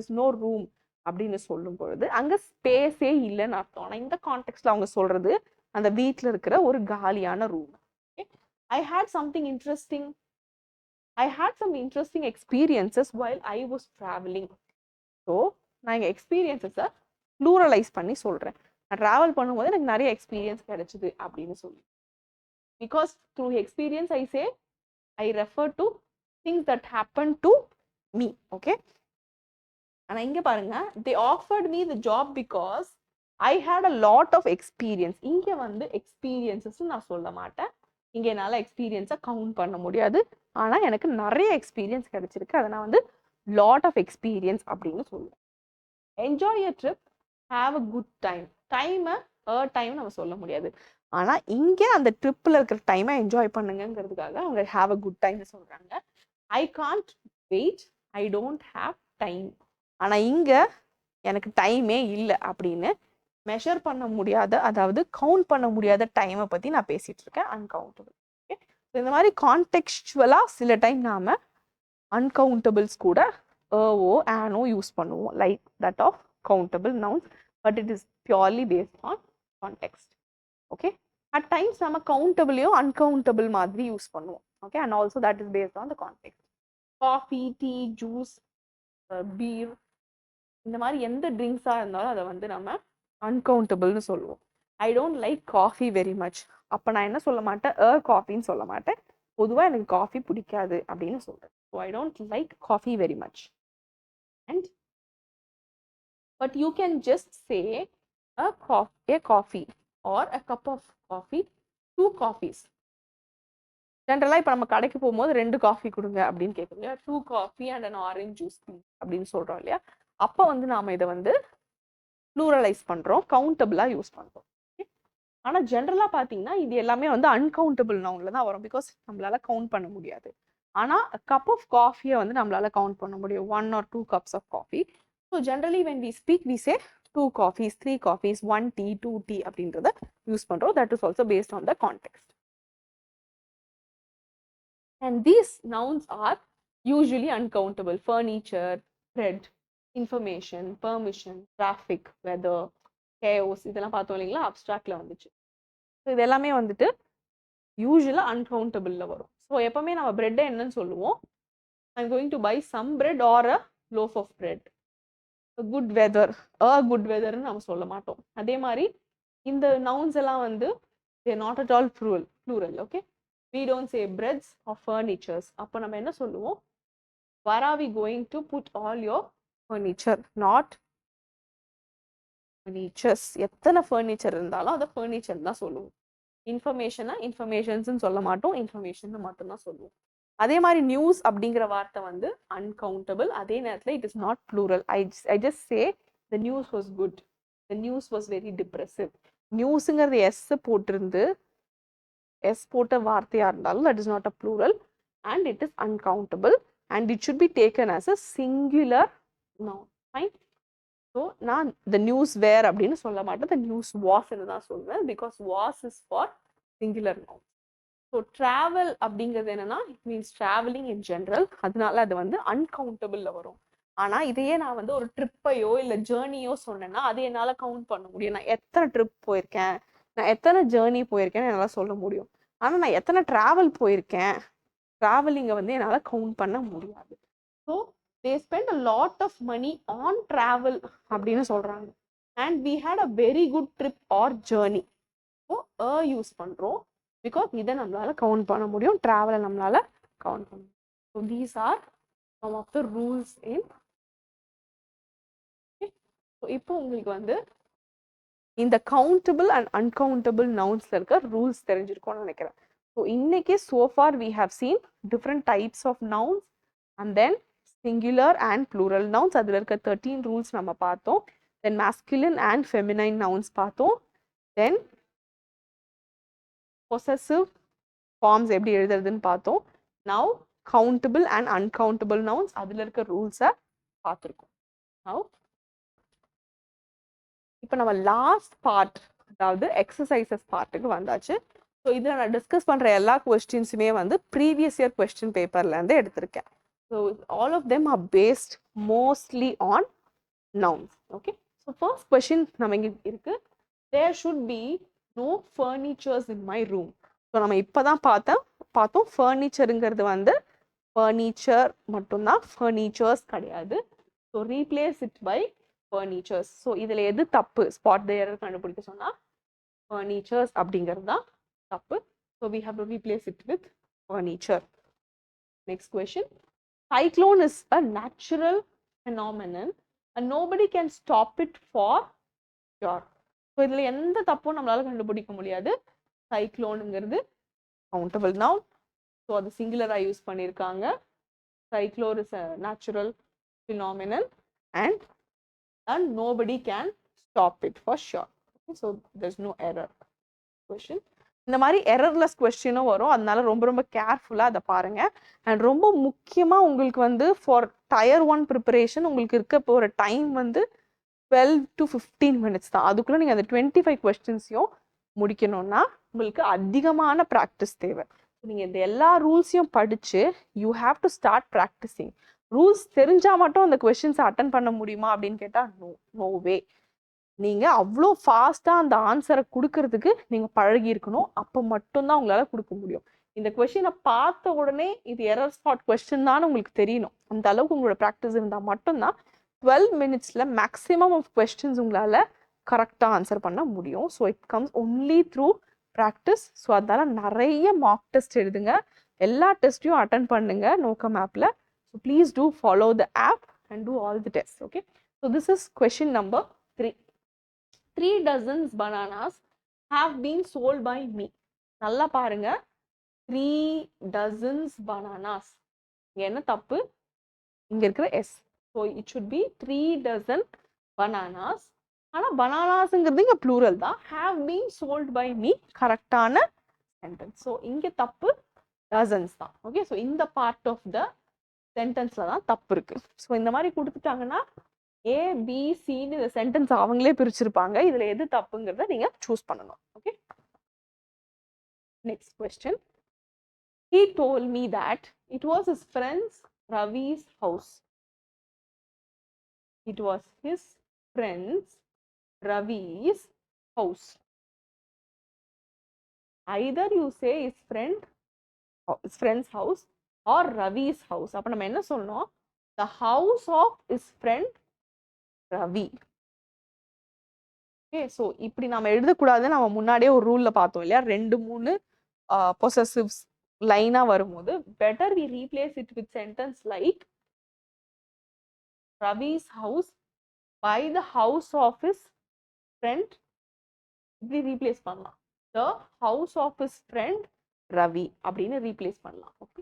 is no room அப்படின்னு சொல்லும் பொழுது அங்க ஸ்பேஸே இல்லைன்னு அர்த்தம். ஆனா இந்த கான்டெக்ட்ல அவங்க சொல்றது அந்த வீட்ல இருக்கிற ஒரு காலியான room. I had something interesting, I had some interesting experiences while I was travelling. So நான் இங்க எக்ஸ்பீரியன்சஸை ப்ளூரலைஸ் பண்ணி சொல்றேன். நான் ட்ராவல் பண்ணும்போது எனக்கு நிறைய எக்ஸ்பீரியன்ஸ் கிடைச்சிது அப்படின்னு சொல்லி. Because through experience I say I refer to things that happen to me. Okay, ஆனா இங்க பாருங்க, they offered me the job because I had a lot of experience. இங்க வந்து எக்ஸ்பீரியன்சஸ் நான் சொல்ல மாட்டேன், இங்க என்னால எக்ஸ்பீரியன்ஸை கவுண்ட் பண்ண முடியாது. ஆனா எனக்கு நிறைய எக்ஸ்பீரியன்ஸ் கிடைச்சிருக்கு, அதை நான் வந்து lot of experience அப்படின்னு சொல்லுவேன். enjoy your trip, have a good time. டைமை டைம் நம்ம சொல்ல முடியாது, ஆனா இங்க அந்த ட்ரிப்ல இருக்கிற டைமை என்ஜாய் பண்ணுங்கிறதுக்காக அவங்க have a good time சொல்றாங்க. I can't wait, I don't have time. ஆனா இங்க எனக்கு டைமே இல்லை அப்படின்னு மெஷர் பண்ண முடியாத, அதாவது கவுண்ட் பண்ண முடியாத டைமை பத்தி நான் பேசிட்டு இருக்கேன், அன்கவுண்டபிள். ஓகே, இந்த மாதிரி கான்டெக்ஸ்டுவலா சில டைம் நாம அன்கவுண்டபிள்ஸ் கூட ஓ ஆனோ யூஸ் பண்ணுவோம், like that of countable nouns, but it is purely based on context. Okay, at times நம்ம கவுண்டபிளையும் அன்கவுண்டபிள் மாதிரி யூஸ் பண்ணுவோம். Okay, and also that is based on the context. Coffee, tea, juice, beer, இந்த மாதிரி எந்த ட்ரிங்க்ஸாக இருந்தாலும் அதை வந்து நம்ம அன்கவுண்டபிள்னு சொல்லுவோம். I don't like coffee very much, அப்போ நான் என்ன சொல்ல மாட்டேன், காஃபின்னு சொல்ல மாட்டேன், பொதுவாக எனக்கு காஃபி பிடிக்காது அப்படின்னு சொல்கிறேன். So I don't like coffee very much. And but you can just say a coffee or a cup of coffee 2 coffees. ஜென்ரலாக இப்போ நம்ம கடைக்கு போகும்போது 2 காஃபி கொடுங்க அப்படின்னு கேட்குறோம் இல்லையா, 2 coffee and an orange juice அப்படின்னு சொல்கிறோம் இல்லையா. அப்போ வந்து நாம் இதை வந்து ப்ளூரலைஸ் பண்ணுறோம், கவுண்டபிளாக யூஸ் பண்ணுறோம். ஆனால் ஜென்ரலாக பார்த்தீங்கன்னா இது எல்லாமே வந்து அன்கவுண்டபிள் நவுனில் தான் வரும், பிகாஸ் நம்மளால கவுண்ட் பண்ண முடியாது. ஆனால் கப் ஆஃப் காஃபியை வந்து நம்மளால கவுண்ட் பண்ண முடியும், 1 or 2 cups of coffee. So generally when we speak we say 2 coffees, 3 coffees, 1 tea, 2 tea அப்படின்றத யூஸ் பண்ணுறோம். That is also based on the context. And these nouns are usually uncountable: furniture, bread, information, permission, traffic, weather, chaos. இதெல்லாம் பார்த்தோம் இல்லைங்களா, அப்ட்ராக்ட்ல வந்துச்சு. So இது எல்லாமே வந்துட்டு யூஸ்வலாக அன்கவுண்டபிள்ல வரும். ஸோ எப்பவுமே நம்ம பிரெட்டை என்னன்னு சொல்லுவோம், I'm going to buy some bread or a loaf of bread. Good weather, good வெதர்னு நம்ம சொல்ல மாட்டோம். அதே மாதிரி இந்த நவுன்ஸ் எல்லாம் வந்து they're not at all plural. Okay, we don't say breads or furnitures. அப்போ நம்ம என்ன சொல்லுவோம், where are we going to put all your furniture, not furnitures. எத்தனை ஃபர்னிச்சர் இருந்தாலும் அதை ஃபர்னிச்சர் தான் சொல்லுவோம். இன்ஃபர்மேஷனா இன்ஃபர்மேஷன்ஸ்னு சொல்ல மாட்டோம், இன்ஃபர்மேஷன் மட்டும்தான் சொல்லுவோம். அதே மாதிரி நியூஸ் அப்படிங்கிற வார்த்தை வந்து அன்கவுண்டபிள், அதே நேரத்தில் it is not plural. I just say the news was good, the news was very depressive. நியூஸுங்கிறது எஸ் போட்டிருந்து எஸ் போட்ட வார்த்தையாக இருந்தாலும் that is not a plural and it is uncountable and it should be taken as a singular noun. Fine. So நான் the news வேர் அப்படின்னு சொல்ல மாட்டேன், the news வாஸ்ன்னு தான் சொல்லுவேன், because was is for singular noun. So travel அப்படிங்கிறது என்னன்னா it means travelling in general, அதனால அது வந்து அன்கவுண்டபிளில் வரும். ஆனால் இதையே நான் வந்து ஒரு ட்ரிப்பையோ இல்லை ஜேர்னியோ சொன்னேன்னா அது என்னால் கவுண்ட் பண்ண முடியும். நான் எத்தனை ட்ரிப் போயிருக்கேன், நான் எத்தனை ஜேர்னி போயிருக்கேன்னு என்னால் சொல்ல முடியும். ஆனால் நான் எத்தனை ட்ராவல் போயிருக்கேன், ட்ராவலிங்கை வந்து என்னால் கவுண்ட் பண்ண முடியாது. So they spend a lot of money on travel அப்படின்னு சொல்கிறாங்க. and we had a very good trip or journey. So use பண்ணுறோம் பிகாஸ் இதை நம்மளால கவுண்ட் பண்ண முடியும், ட்ராவலை நம்மளால கவுண்ட் பண்ண முடியும். So these are some of the rules in. இப்போ உங்களுக்கு வந்து இந்த கவுண்டபிள் அண்ட் அன்கவுண்டபிள் நவுன்ஸ்ல இருக்க ரூல்ஸ் தெரிஞ்சிருக்கும்னு நினைக்கிறேன். ஸோ இன்னைக்கு so far we have seen different types of nouns and then singular and plural nouns. அதில் இருக்க 13 ரூல்ஸ் நம்ம பார்த்தோம். Then masculine and feminine nouns பார்த்தோம். தென் பொசசிவ் ஃபார்ம்ஸ் எப்படி எழுதுறதுன்னு பார்த்தோம். Now countable and uncountable nouns அதில் இருக்க ரூல்ஸை பார்த்துருக்கோம். நவ் இப்போ நம்ம லாஸ்ட் பார்ட், அதாவது எக்ஸசைசஸ் பார்ட்டுக்கு வந்தாச்சு. ஸோ இதில் நான் டிஸ்கஸ் பண்ணுற எல்லா கொஸ்டின்ஸுமே வந்து ப்ரீவியஸ் இயர் கொஸ்டின் பேப்பர்லேருந்து எடுத்திருக்கேன். So all of them are based mostly on nouns. Okay, so first question நம்ம இங்கே இருக்கு, there should be no furnitures in my room. So நம்ம இப்போ தான் பார்த்தோம் ஃபர்னிச்சருங்கிறது வந்து ஃபர்னிச்சர் மட்டும்தான், ஃபர்னிச்சர்ஸ் கிடையாது. So replace it by furnitures. So இதில் எது தப்பு, ஸ்பாட் த எரர் கண்டுபிடிக்க சொன்னால் ஃபர்னிச்சர்ஸ் அப்படிங்கிறது தான் தப்பு. So we have to replace it with furniture. Next question, cyclone is a natural phenomenon and nobody can stop it for sure. So இதில் எந்த தப்பும் நம்மளால கண்டுபிடிக்க முடியாது. சைக்ளோனுங்கிறது கவுண்டபிள் நவுன், ஸோ அது சிங்குலராக யூஸ் பண்ணியிருக்காங்க. cyclone is a natural phenomenon and nobody can stop it for sure. Okay, so there's no error question. இந்த மாதிரி எரர்லெஸ் கொஸ்டினும் வரும், அதனால ரொம்ப ரொம்ப கேர்ஃபுல்லாக அதை பாருங்க. அண்ட் ரொம்ப முக்கியமாக உங்களுக்கு வந்து ஃபார் டயர் 1 ப்ரிப்பரேஷன் உங்களுக்கு இருக்க இப்போ ஒரு டைம் வந்து 12 to 15 minutes தான். அதுக்குள்ளே நீங்கள் அந்த 25 கொஸ்டின்ஸையும் முடிக்கணும்னா உங்களுக்கு அதிகமான ப்ராக்டிஸ் தேவை. நீங்கள் இந்த எல்லா ரூல்ஸையும் படித்து you have to start practising. Rules தெரிஞ்சால் மட்டும் அந்த கொஸ்டின்ஸை அட்டன் பண்ண முடியுமா அப்படின்னு கேட்டால் நோ வே. நீங்கள் அவ்வளோ ஃபாஸ்ட்டாக அந்த ஆன்சரை கொடுக்கறதுக்கு நீங்கள் பழகி இருக்கணும், அப்போ மட்டும்தான் உங்களால் கொடுக்க முடியும். இந்த கொஸ்டினை பார்த்த உடனே இது எரர் ஸ்பாட் கொஸ்டின் தான் உங்களுக்கு தெரியணும். அந்த அளவுக்கு உங்களோட ப்ராக்டிஸ் இருந்தால் மட்டும்தான் 12 minutesல மேக்ஸிமம் ஆஃப் கொஸ்டின்ஸ் உங்களால் கரெக்டாக ஆன்சர் பண்ண முடியும். So it comes only through practice. So அதனால் நிறைய மார்க் டெஸ்ட் எழுதுங்க, எல்லா டெஸ்ட்டையும் அட்டன் பண்ணுங்க நோக்கம் ஆப்பில். So please do follow the app and do all the test. Okay, so this is question number 3. 3 dozens bananas have been sold by me. நல்லா பாருங்க. 3 dozens bananas. இங்க என்ன தப்பு? இங்க இருக்கிற S. So it should be 3 dozen bananas. ஆனா பனானாஸ்ங்கிறது இங்க plural தான். have been sold by me கரெக்டான சென்டென்ஸ். ஸோ இங்க தப்பு dozens தான். ஓகே, ஸோ இந்த பார்ட் ஆஃப் த சென்டென்ஸ்ல தான் தப்பு இருக்கு. ஸோ இந்த மாதிரி கொடுத்துட்டாங்கன்னா ஏ பி சின்னு இந்த சென்டென்ஸ் அவங்களே பிரிச்சிருப்பாங்க. இதுல எது தப்புங்கிறத நீங்க சூஸ் பண்ணணும். Okay, next question. He told me that it was his friend's Ravi's house. It was his friend's Ravi's house. Either you say his friend's house or Ravi's house. அப்ப நம்ம என்ன சொல்லணும்? The house of his friend Ravi. Okay, so இப்படி நாம எழுதக்கூடாதுன்னு நம்ம முன்னாடியே ஒரு ரூல்ல பார்த்தோம் இல்லையா? 2-3 possessives லைனா வரும்போது better we replace it with sentence like Ravi's house by the house of his friend. இப்படி ரீப்ளேஸ் பண்ணலாம். The house of his friend Ravi அப்படின்னு ரீப்ளேஸ் பண்ணலாம். ஓகே,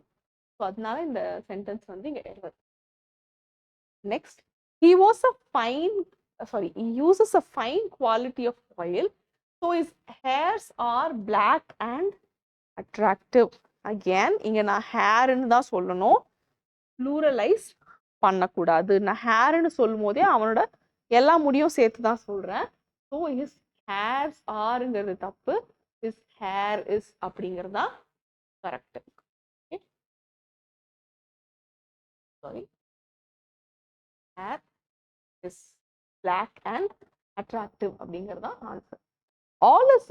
ஸோ அதனால இந்த சென்டென்ஸ் வந்து இங்க எழுது. Next, he uses a fine quality of oil, so his hairs are black and attractive. Again இங்க நான் ஹேர்னு தான் சொல்லணும், ப்ளூரலைஸ் பண்ணக்கூடாது. நான் ஹேர்னு சொல்லும் போதே அவனோட எல்லா முடியும் சேர்த்து தான் சொல்றேன். ஸோ his hairs areங்கிறது தப்பு, his hair is அப்படிங்கிறது தான் correct. Okay, sorry, hair is black and attractive அப்படிங்கிறது தான் answer. All his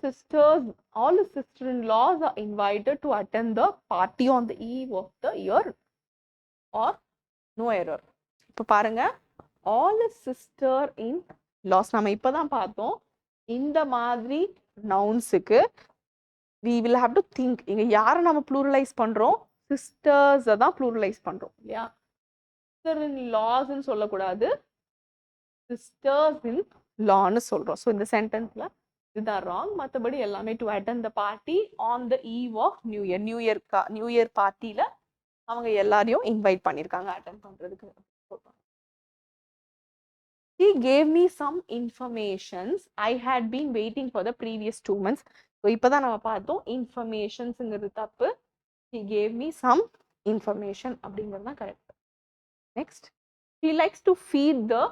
sister-in-laws are invited to attend the party on the eve of the year or no error. இப்போ பாருங்க, all his sister-in-laws நம்ம இப்பதான் பார்த்தோம். இந்த மாதிரி நவுன்ஸுக்கு we will have to think. இங்க யாரை நம்ம ப்ளூரலைஸ் பண்றோம்? சிஸ்டர்ஸை தான் ப்ளூரலைஸ் பண்றோம் இல்லையா? sister-in-laws சொல்லக்கூடாது, sisters-in-lawன்னு சொல்றோம். ஸோ இந்த சென்டென்ஸ்ல இதுதான் ராங். மற்றபடி எல்லாமே to attend the party on the eve of new year பார்ட்டியில அவங்க எல்லாரையும் இன்வைட் பண்ணியிருக்காங்க அட்டெண்ட் பண்றதுக்கு. He gave me some informations I had been waiting for the previous 2 months. So இப்போதான் நம்ம பார்த்தோம் இன்ஃபர்மேஷன்ஸுங்கிறது தப்பு, he gave me some information அப்படிங்கிறது தான் correct. Next, he likes to feed the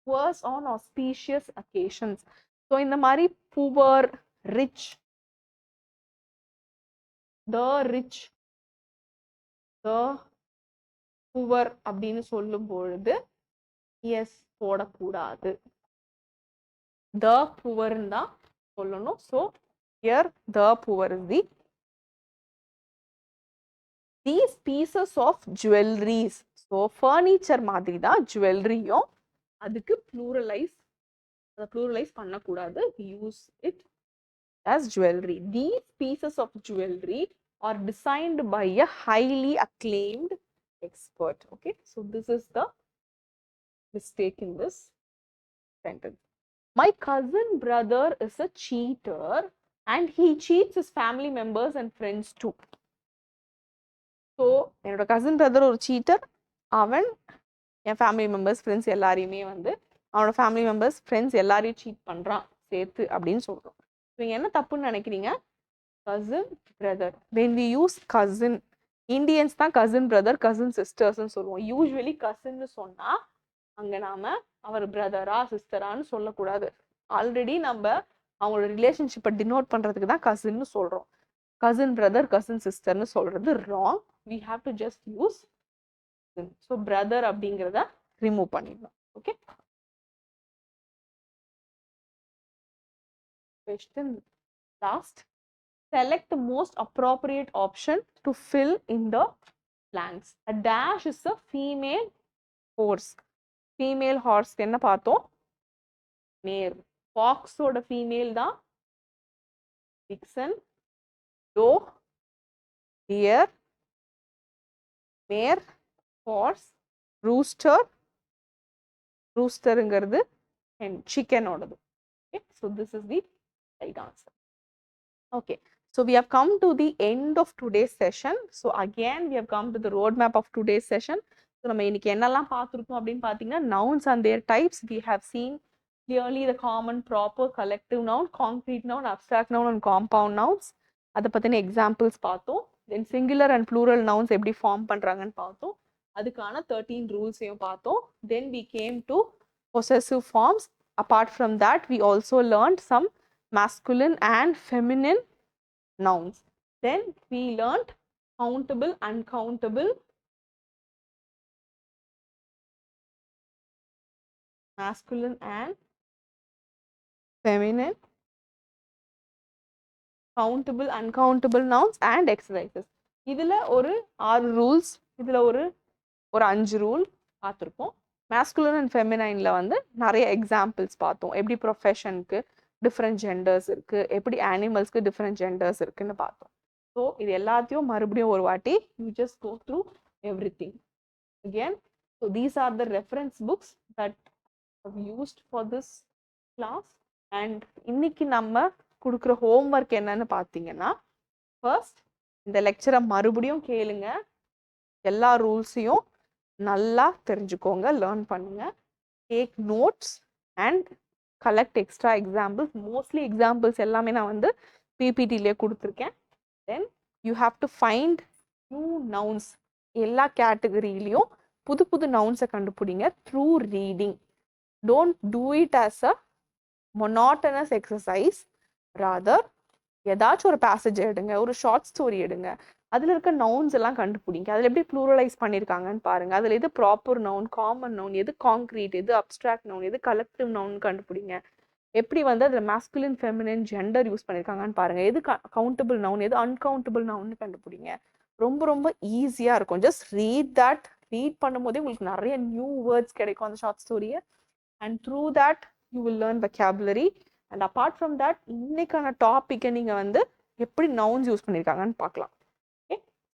poor on auspicious occasions. So இந்த மாதிரி poor, rich, the rich, the poor அப்படின்னு சொல்லும் பொழுது எஸ் போடக்கூடாது, the poor தான் சொல்லணும். So here the poor is these pieces of jewelries. So furniture மாதிரி தான் ஜுவல்லரியும், அதுக்கு ப்ளூரலைஸ் பண்ணக்கூடாது, use it as jewelry. These pieces of jewelry are designed by a highly acclaimed expert. Okay, so this is the mistake in this sentence. My cousin brother is a cheater and he cheats his family members and friends too. So என்னோட cousin brother ஒரு cheater, அவன் என் family members friends எல்லாரையுமே வந்து அவனோட family members friends எல்லாரையும் seat பண்றான் சேர்த்து அப்படின்னு சொல்றோம். நீங்க என்ன தப்புன்னு நினைக்கிறீங்க? Cousin brother. when we use cousin, Indians தான் கசின் பிரதர் கசின் சிஸ்டர்ஸ்ன்னு சொல்லுவோம். யூஸ்வலி கசின்னு சொன்னா அங்க நாம அவர் பிரதரா சிஸ்டரான்னு சொல்லக்கூடாது. ஆல்ரெடி நம்ம அவங்களோட ரிலேஷன்ஷிப்பை டினோட் பண்றதுக்கு தான் கசின்னு சொல்றோம். கசின் பிரதர் கசின் சிஸ்டர்னு சொல்றது wrong. we have to just use so brother அப்படிங்கிறத ரிமூவ் பண்ணிடலாம். Okay, question last. Select the most appropriate option to fill in the blanks. A dash is a female horse. Female horse என்ன பார்த்தோம்? மேர். fox ஓட female தான் vixen, doe, deer, mare, horse, rooster. ரூஸ்டருங்கிறது chicken ஓடது. Okay, so this is the right answer. Okay, So we have come to the end of today's session. So again, we have come to the roadmap of today's session. So நம்ம இன்னைக்கு என்னெல்லாம் பார்த்துருக்கோம் அப்படின்னு பார்த்தீங்கன்னா, nouns and their types. We have seen clearly the common, proper, collective noun, concrete noun, abstract noun and compound nouns. அதை பற்றின examples பார்த்தோம். Then singular and plural nouns எப்படி form பண்றாங்கன்னு பார்த்தோம். அதுக்கான 13 ரூல்ஸையும் பார்த்தோம். Then we came to possessive forms. Apart from that, we also learned some masculine and feminine nouns. Then we learnt countable, uncountable, masculine and feminine, countable, uncountable nouns and exercises. இதில் ஒரு 6 rules, இதில் ஒரு 5 rule பார்த்துருப்போம். Masculine and ஃபெமினைனில் வந்து நிறைய examples பார்த்தோம். எப்படி ப்ரொஃபஷனுக்கு different genders இருக்குது, எப்படி அனிமல்ஸ்க்கு டிஃப்ரெண்ட் ஜெண்டர்ஸ் இருக்குன்னு பார்த்தோம். ஸோ இது எல்லாத்தையும் மறுபடியும் ஒரு வாட்டி you just go through everything again. So these are the reference books that have used for this class. And இன்னைக்கு நம்ம கொடுக்குற ஹோம்ஒர்க் என்னன்னு பார்த்தீங்கன்னா, ஃபர்ஸ்ட் இந்த லெக்சரை மறுபடியும் கேளுங்க, எல்லா ரூல்ஸையும் நல்லா தெரிஞ்சுக்கோங்க, லேர்ன் பண்ணுங்க, take notes and collect extra examples. Mostly examples எல்லாமே நான் வந்து பிபிடிலே கொடுத்துருக்கேன். Then you have to find new nouns. எல்லா கேட்டகரியிலையும் புது புது நவுன்ஸை கண்டுபிடிங்க through reading. Don't do it as a monotonous exercise. Rather ஏதாச்சும் ஒரு பேசேஜ் எடுங்க, ஒரு ஷார்ட் ஸ்டோரி எடுங்க, அதில் இருக்க நவுன்ஸ் எல்லாம் கண்டுபிடிங்க. அதில் எப்படி ப்ளூரலைஸ் பண்ணியிருக்காங்கன்னு பாருங்க. அதில் எது ப்ராப்பர் நவுன், காமன் நவுன், எது காங்க்ரீட், எது அப்ட்ராக்ட் நவுன், எது கலெக்டிவ் நவுன் கண்டுபிடிங்க. எப்படி வந்து அதில் மேஸ்குலின் ஃபெமினின் ஜெண்டர் யூஸ் பண்ணியிருக்காங்கன்னு பாருங்க. எது கவுண்டபிள் நவுன், எது அன்கவுண்டபிள் நவுன்னு கண்டுபிடிங்க. ரொம்ப ரொம்ப ஈஸியாக இருக்கும். Just read that. ரீட் பண்ணும்போதே உங்களுக்கு நிறைய நியூ வேர்ட்ஸ் கிடைக்கும் அந்த ஷார்ட் ஸ்டோரியை. And through that you will learn vocabulary. And apart from that இன்னைக்கான டாப்பிக்கை நீங்கள் வந்து எப்படி நவுன்ஸ் யூஸ் பண்ணியிருக்காங்கன்னு பார்க்கலாம்.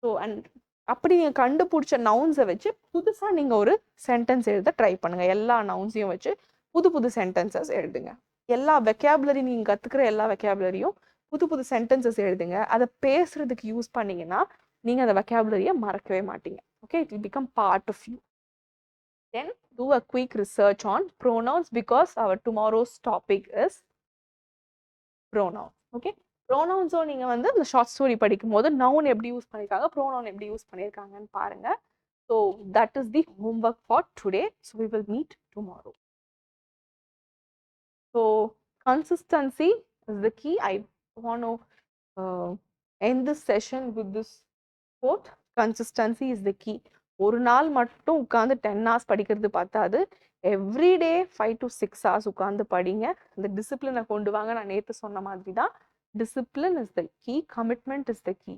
ஸோ அண்ட் அப்படி நீங்கள் கண்டுபிடிச்ச நவுன்ஸை வச்சு புதுசாக நீங்கள் ஒரு சென்டென்ஸ் எழுத ட்ரை பண்ணுங்கள். எல்லா நவுன்ஸையும் வச்சு புது புது சென்டென்சஸ் எழுதுங்க. எல்லா வெக்காபுலரி நீங்கள் கற்றுக்கிற எல்லா வெக்காபுலரியும் புது புது சென்டென்சஸ் எழுதுங்க. அதை பேசுறதுக்கு யூஸ் பண்ணிங்கன்னா நீங்கள் அந்த வெக்காபுலரியை மறக்கவே மாட்டீங்க. Okay, it will become part of you. Then do a quick research on pronouns because our tomorrow's topic is pronoun. Okay, ப்ரோனவுன்ஸோ நீங்கள் வந்து இந்த ஷார்ட் ஸ்டோரி படிக்கும் போது நவுன் எப்படி யூஸ் பண்ணியிருக்காங்க, ப்ரோனவுன் எப்படி யூஸ் பண்ணியிருக்காங்கன்னு பாருங்க. So that is the homework for today. So we will meet tomorrow. So consistency is the key. I want to end this session with this quote. Consistency is the key. ஒரு நாள் மட்டும் உட்காந்து 10 hours படிக்கிறது பார்த்தாது. Everyday 5 to 6 hours உட்காந்து படிங்க. இந்த டிசிப்ளினை கொண்டு வாங்க. நான் நேற்று சொன்ன மாதிரி தான், discipline is the key, commitment is the key.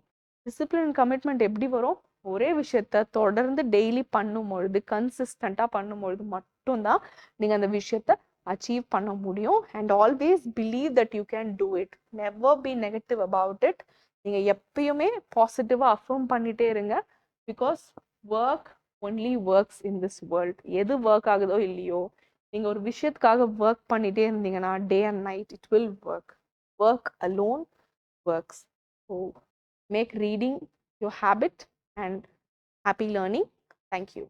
Discipline commitment எப்படி வரும்? ஒரே விஷயத்த தொடர்ந்து டெய்லி பண்ணும்பொழுது, கன்சிஸ்டண்ட்டாக பண்ணும்பொழுது மட்டும்தான் நீங்கள் அந்த விஷயத்த அச்சீவ் பண்ண முடியும். And always believe that you can do it. Never be negative about it. நீங்கள் எப்பயுமே பாசிட்டிவாக அஃபர்ம் பண்ணிகிட்டே இருங்க. Because work only works in this world. எது ஒர்க் ஆகுதோ இல்லையோ, நீங்கள் ஒரு விஷயத்துக்காக ஒர்க் பண்ணிகிட்டே இருந்தீங்கன்னா day and night it will work. Work alone works. So make reading your habit and happy learning. Thank you.